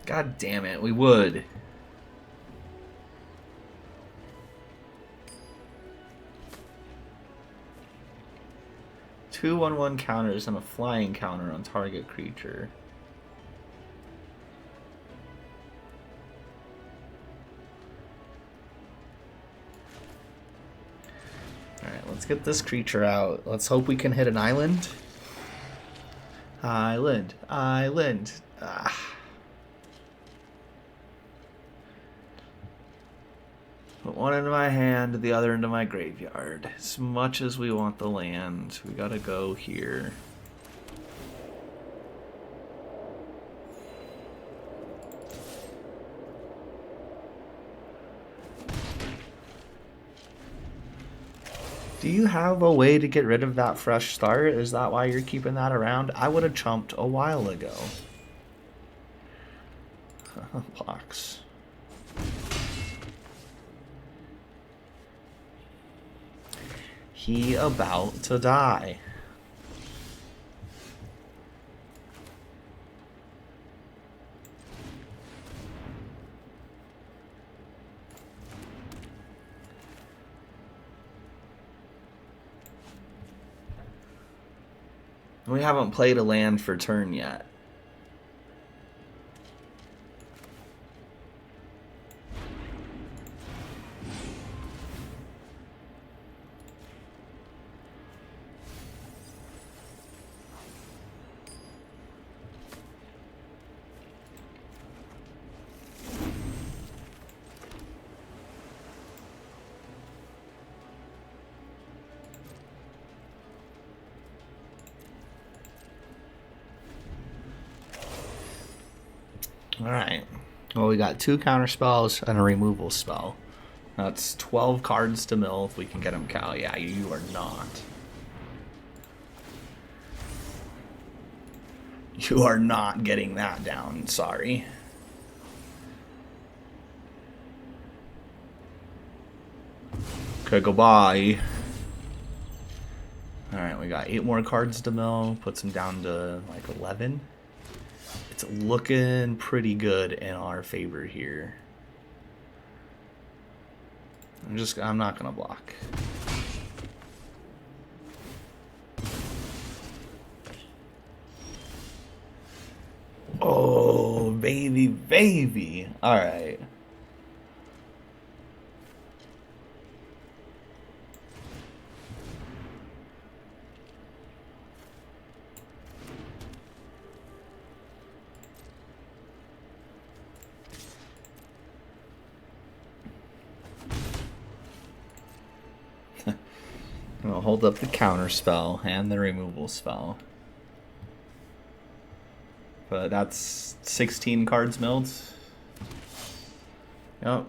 God damn it, we would. Two 1/1 counters and a flying counter on target creature. Alright, let's get this creature out. Let's hope we can hit an island. Island. Ah. Put one into my hand, the other into my graveyard. As much as we want the land, we gotta go here. Do you have a way to get rid of that fresh start? Is that why you're keeping that around? I would have chumped a while ago. Box. He about to die. We haven't played a land for turn yet. Alright. Well, we got 2 counter spells and a removal spell. That's 12 cards to mill if we can get him Cal. Yeah, you are not. You are not getting that down. Sorry. Okay, goodbye. Alright, we got 8 more cards to mill. Puts him down to like 11. It's looking pretty good in our favor here. I'm not gonna block. Oh, baby. All right. I'll hold up the counter spell and the removal spell. But that's 16 cards milled. Yep.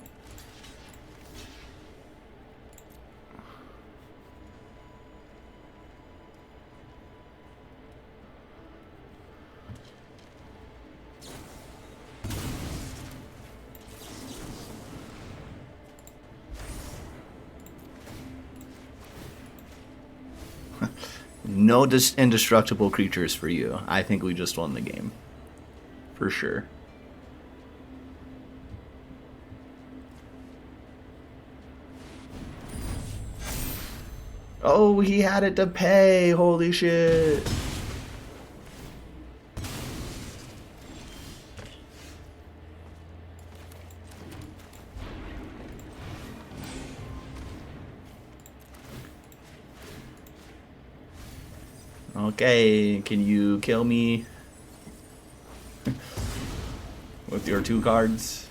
No indestructible creatures for you. I think we just won the game. For sure. Oh, he had it to pay. Holy shit. Okay, can you kill me with your 2 cards?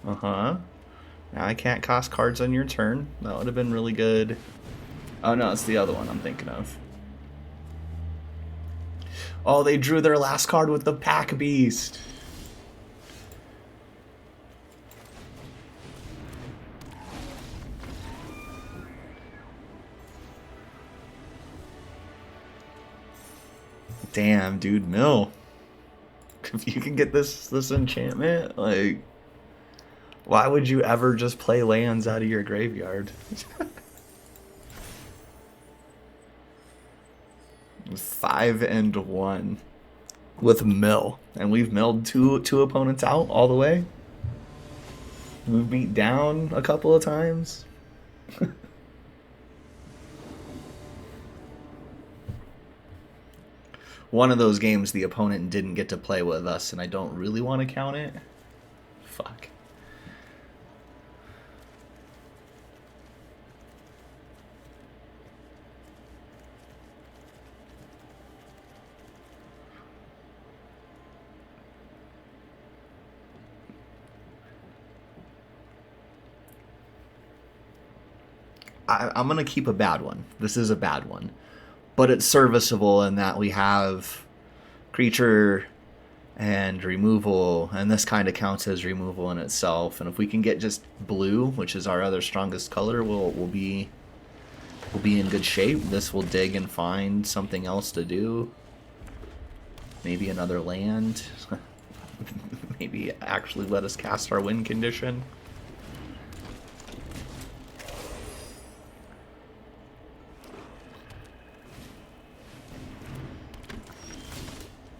Uh-huh. Now I can't cast cards on your turn. That would have been really good. Oh no, it's the other one I'm thinking of. Oh, they drew their last card with the Pack Beast. Damn, dude, mill. If you can get this enchantment, like, why would you ever just play lands out of your graveyard? 5-1 with mill, and we've milled two opponents out all the way. We've beat down a couple of times. one of those games the opponent didn't get to play with us, and I don't really want to count it. Fuck. I'm going to keep a bad one. This is a bad one. But it's serviceable in that we have creature and removal, and this kind of counts as removal in itself. And if we can get just blue, which is our other strongest color, we'll be in good shape. This will dig and find something else to do. Maybe another land. Maybe actually let us cast our win condition.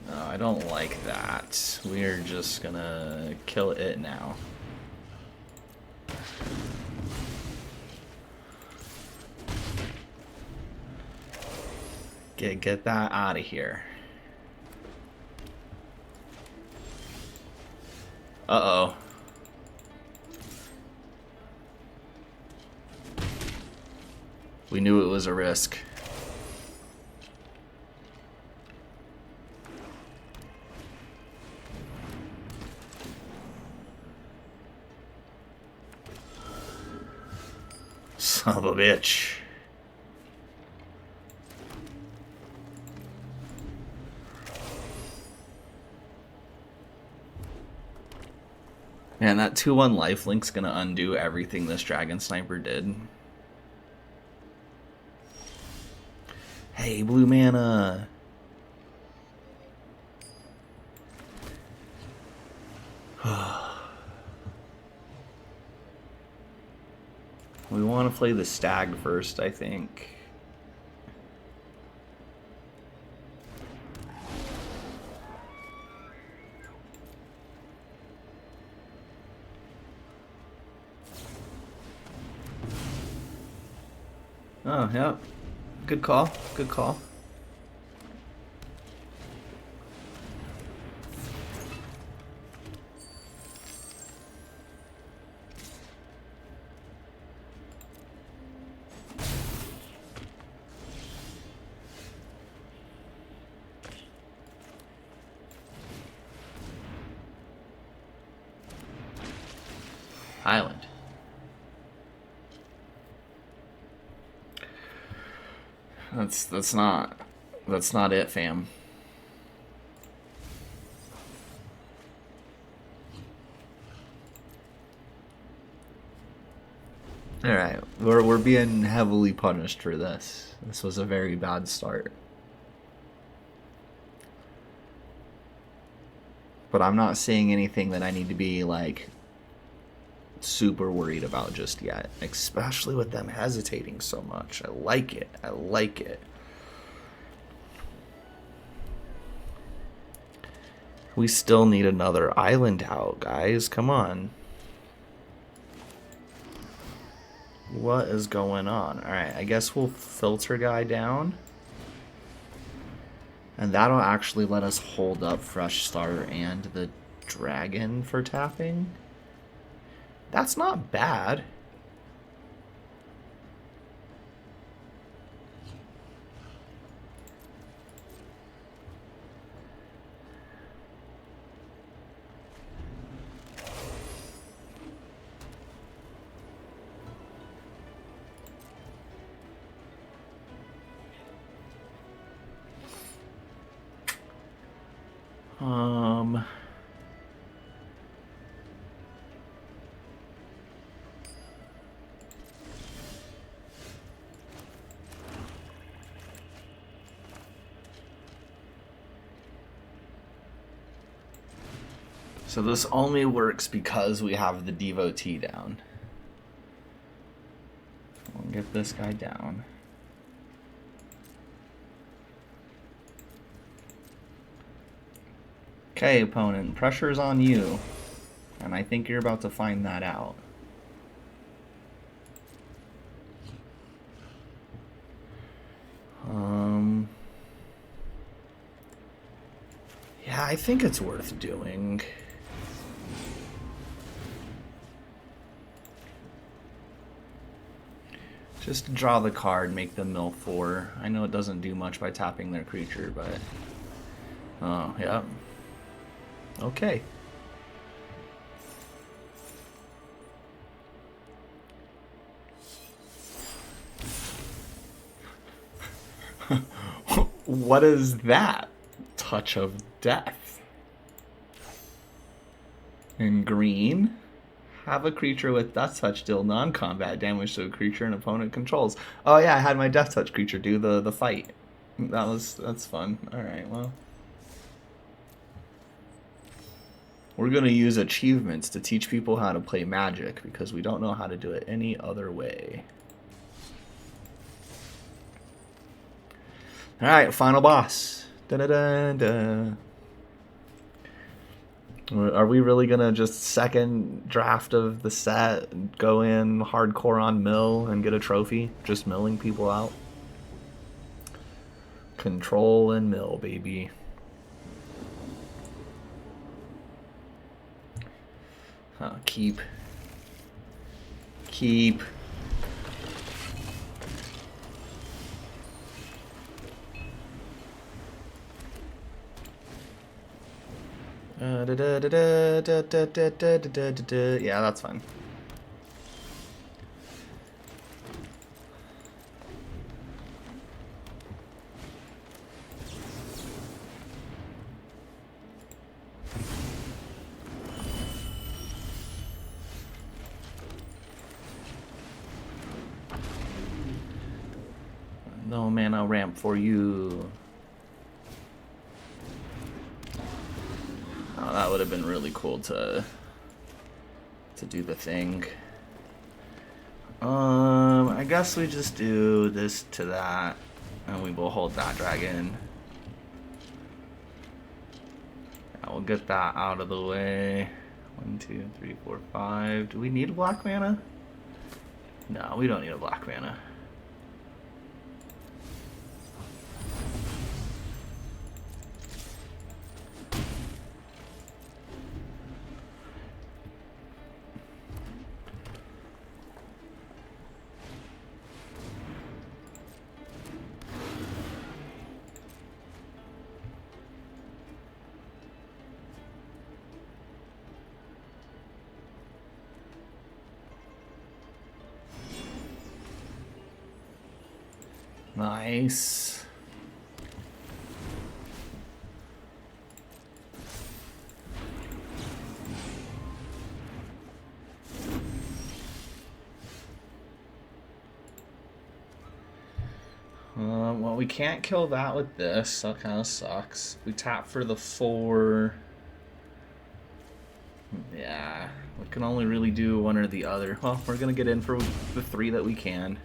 I don't like that. We're just gonna kill it now. Get that out of here. Uh-oh. We knew it was a risk. Son of a bitch. Man, that 2/1 lifelink's gonna undo everything this Dragon Sniper did. Hey, blue mana. We want to play the stag first, I think. Oh, yeah. Good call. Good call. Island. That's not it, fam. All right, we're being heavily punished for this. This was a very bad start. But I'm not seeing anything that I need to be like super worried about just yet, especially with them hesitating so much. I like it. I like it. We still need another island out, guys. Come on. What is going on? Alright, I guess we'll filter guy down. And that'll actually let us hold up Fresh Start and the dragon for tapping. That's not bad. So this only works because we have the devotee down. We'll get this guy down. Okay, opponent, pressure's on you. And I think you're about to find that out. I think it's worth doing. Just draw the card, make them mill 4. I know it doesn't do much by tapping their creature, but... Oh, yeah. Okay. What is that? Touch of Death. In green, have a creature with Death Touch deal non-combat damage to a creature an opponent controls. Oh yeah, I had my Death Touch creature do the fight. That's fun. Alright, well. We're gonna use achievements to teach people how to play Magic because we don't know how to do it any other way. Alright, final boss. Da-da-da-da. Are we really gonna just second draft of the set, go in hardcore on mill and get a trophy? Just milling people out? Control and mill, baby. Keep. Keep. Yeah, that's fine. No mana ramp for you. Oh, that would have been really cool to do the thing. I guess we just do this to that, and we will hold that dragon. Yeah, we'll get that out of the way. 1, 2, 3, 4, 5. Do we need black mana? No, we don't need a black mana. Nice. Well, we can't kill that with this. That kind of sucks. We tap for the 4. Yeah, we can only really do one or the other. Well, we're gonna get in for the 3 that we can.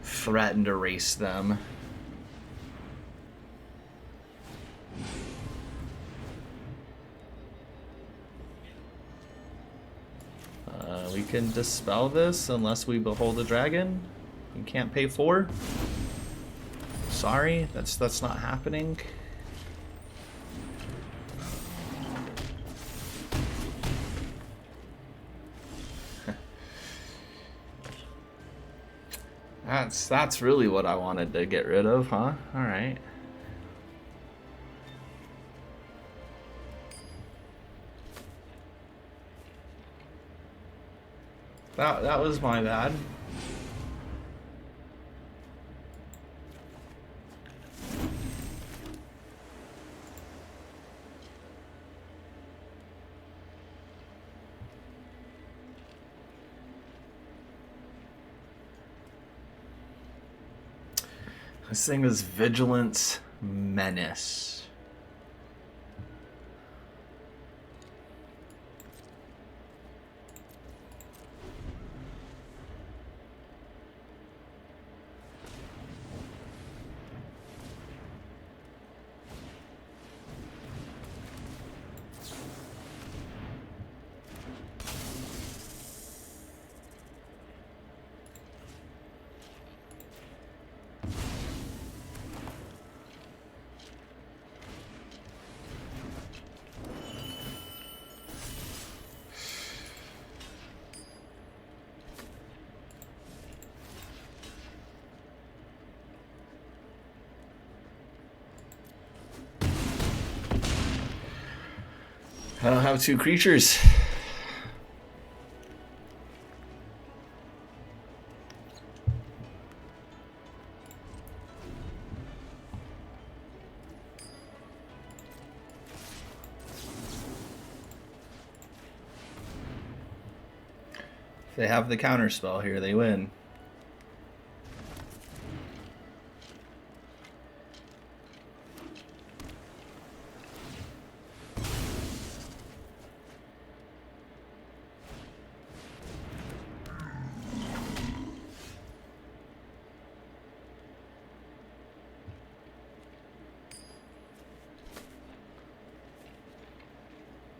Threaten to erase them. We can dispel this unless we behold a dragon. You can't pay 4. Sorry, that's not happening. That's really what I wanted to get rid of, huh? All right. That was my bad. This thing is Vigilance Menace. I don't have 2 creatures. If they have the counterspell here, they win.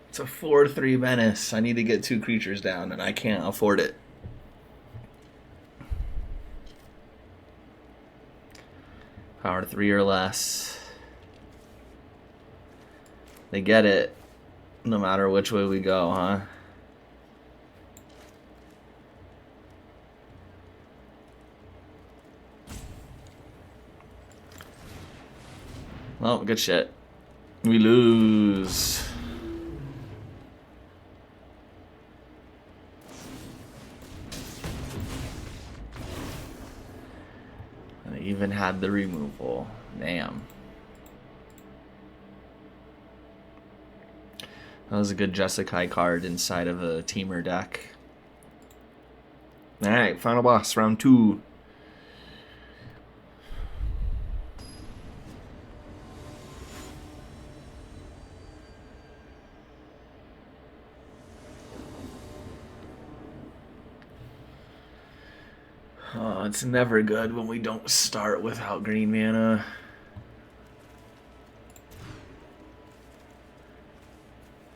It's a 4/3 menace. I need to get 2 creatures down, and I can't afford it. Power 3 or less. They get it, no matter which way we go, huh? Well, good shit. We lose. And I even had the removal. Damn. That was a good Jeskai card inside of a Teamer deck. Alright, final boss, round 2. Oh, it's never good when we don't start without green mana.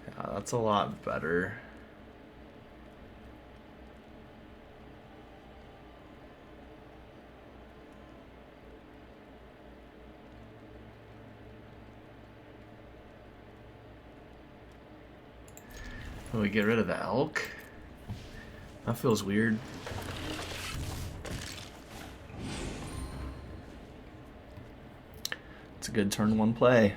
Yeah, that's a lot better. Will we get rid of the elk? That feels weird. It's a good turn 1 play.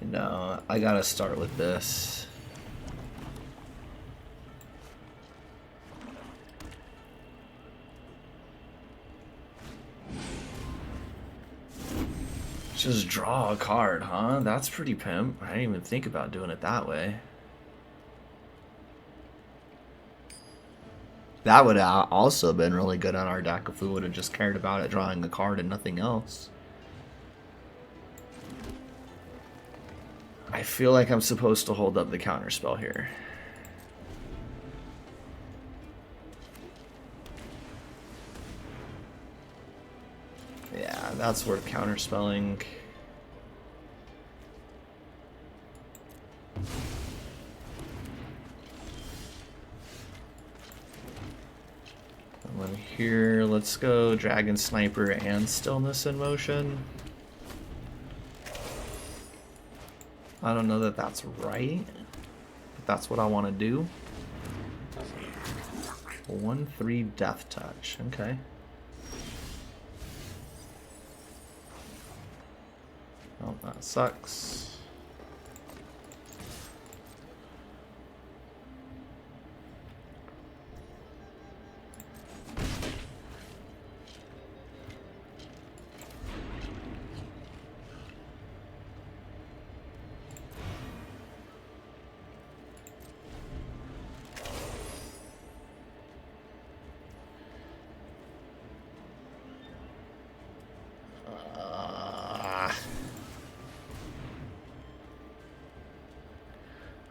No, I gotta start with this. Just draw a card, huh? That's pretty pimp. I didn't even think about doing it that way. That would have also been really good on our deck if we would have just cared about it drawing a card and nothing else. I feel like I'm supposed to hold up the counterspell here. Yeah, that's worth counterspelling. And then here, let's go Dragon Sniper and Stillness in Motion. I don't know that that's right, but that's what I want to do. 1/3 Death Touch, okay. Oh, that sucks.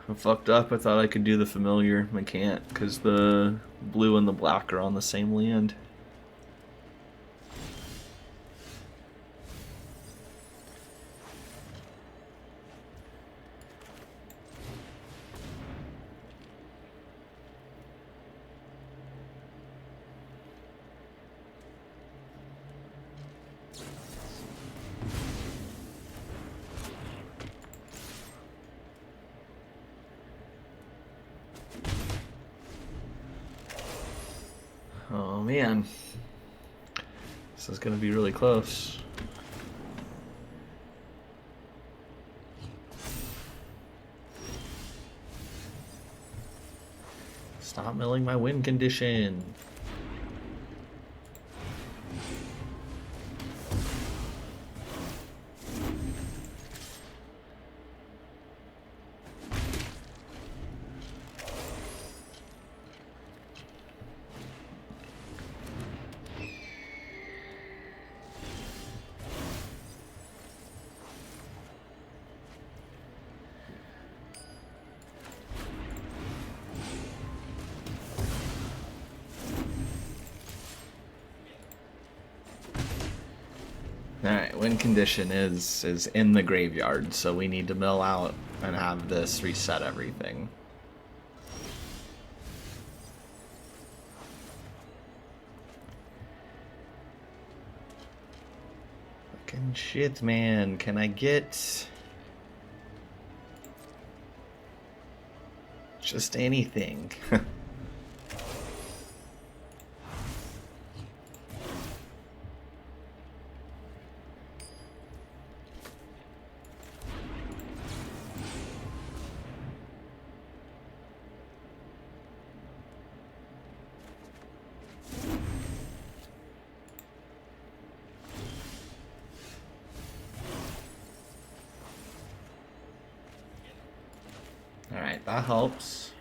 I'm fucked up. I thought I could do the familiar. I can't because the blue and the black are on the same land. man. This is going to be really close. Stop milling my win condition. Alright, win condition is in the graveyard, so we need to mill out and have this reset everything. Fucking shit, man. Can I get just anything? Alright, that helps.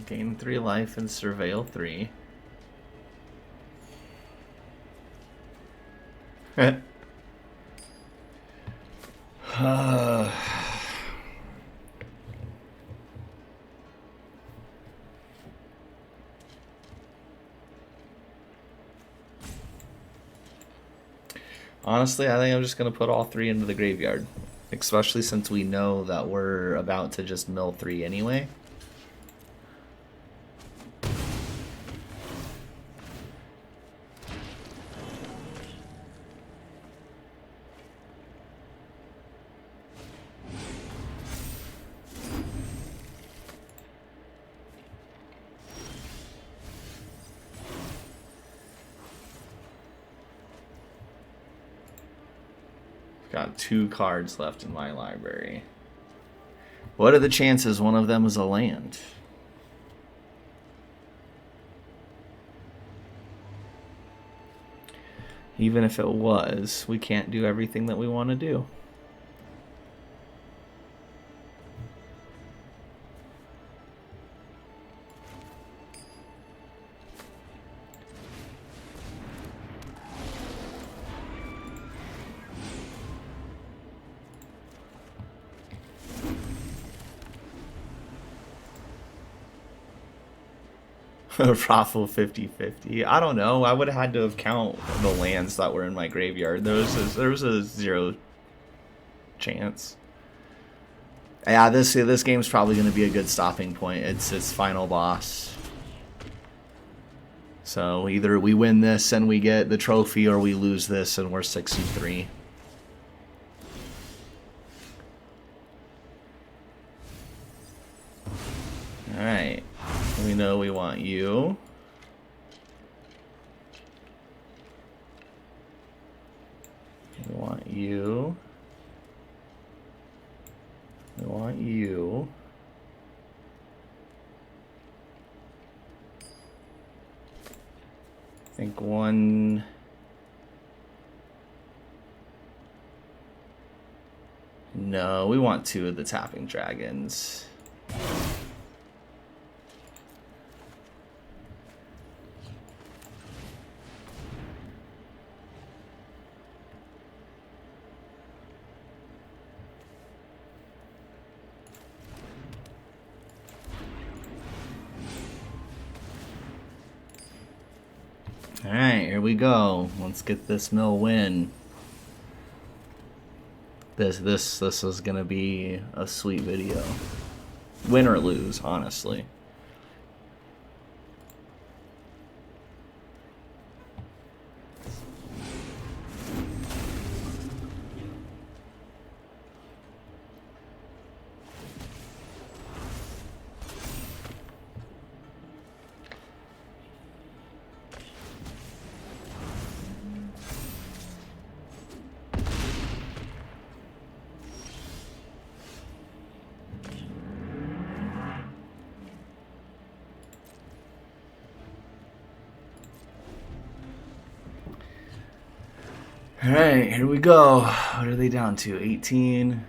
Gain 3 life and surveil 3. Honestly, I think I'm just going to put all 3 into the graveyard. Especially since we know that we're about to just mill 3 anyway. Got 2 cards left in my library. What are the chances one of them is a land? Even if it was, we can't do everything that we want to do. Raffle 50-50. I don't know. I would have had to have count the lands that were in my graveyard. There was a 0 chance. Yeah, this game's probably going to be a good stopping point. It's its final boss. So either we win this and we get the trophy, or we lose this and we're 63. All right. We know we want you. We want you. We want you. think one. No, we want 2 of the tapping dragons. Alright, here we go. Let's get this mill win. This is gonna be a sweet video. Win or lose, honestly. Alright, here we go. What are they down to? 18?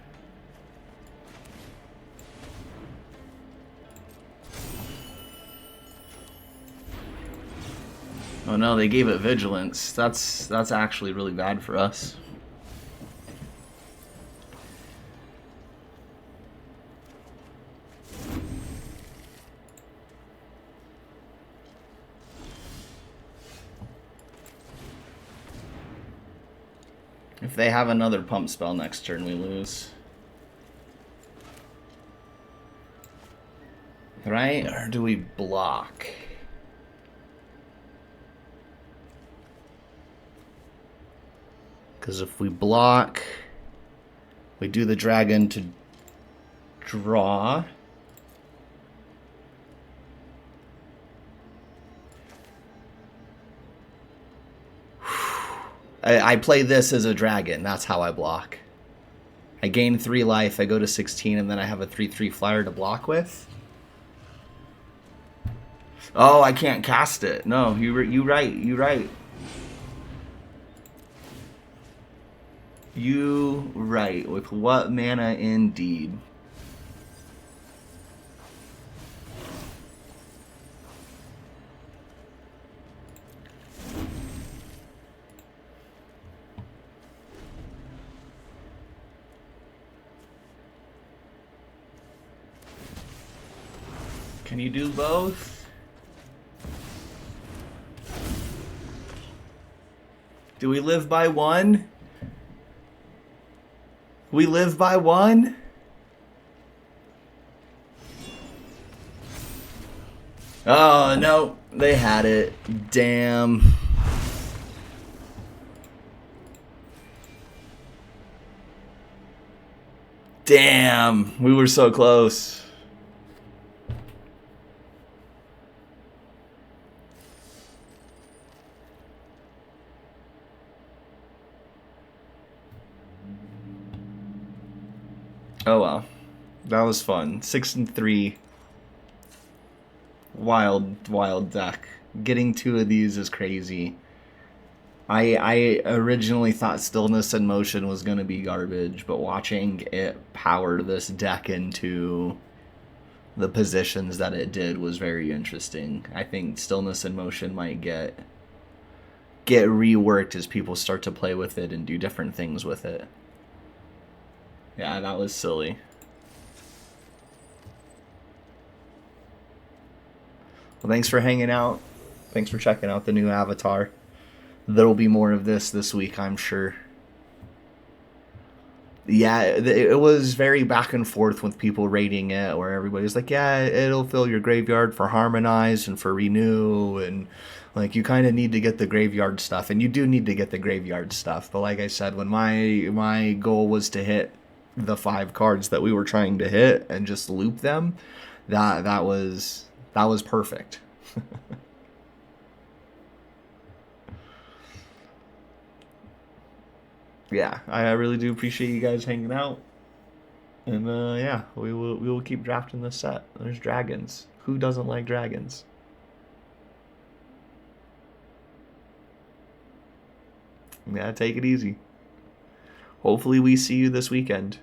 Oh no, they gave it vigilance. That's actually really bad for us. If they have another pump spell next turn, we lose. Right? Or do we block? Because if we block, we do the dragon to draw. I play this as a dragon. That's how I block. I gain 3 life, I go to 16, and then I have a 3/3 flyer to block with. Oh, I can't cast it. No, you right. You right. You right. With what mana indeed? Can you do both? Do we live by one? We live by one? Oh, no. They had it. Damn. Damn. We were so close. Oh well, that was fun. 6-3. Wild deck. Getting 2 of these is crazy. I originally thought Stillness and Motion was gonna be garbage, but watching it power this deck into the positions that it did was very interesting. I think Stillness and Motion might get reworked as people start to play with it and do different things with it. Yeah, that was silly. Well, thanks for hanging out. Thanks for checking out the new avatar. There'll be more of this week, I'm sure. Yeah, it was very back and forth with people rating it, where everybody's like, yeah, it'll fill your graveyard for Harmonize and for Renew, and like you kind of need to get the graveyard stuff, and you do need to get the graveyard stuff. But like I said, when my goal was to hit the 5 cards that we were trying to hit and just loop them, that was perfect. Yeah, I really do appreciate you guys hanging out, and yeah, we will keep drafting this set. There's dragons. Who doesn't like dragons? Yeah, take it easy. Hopefully we see you this weekend.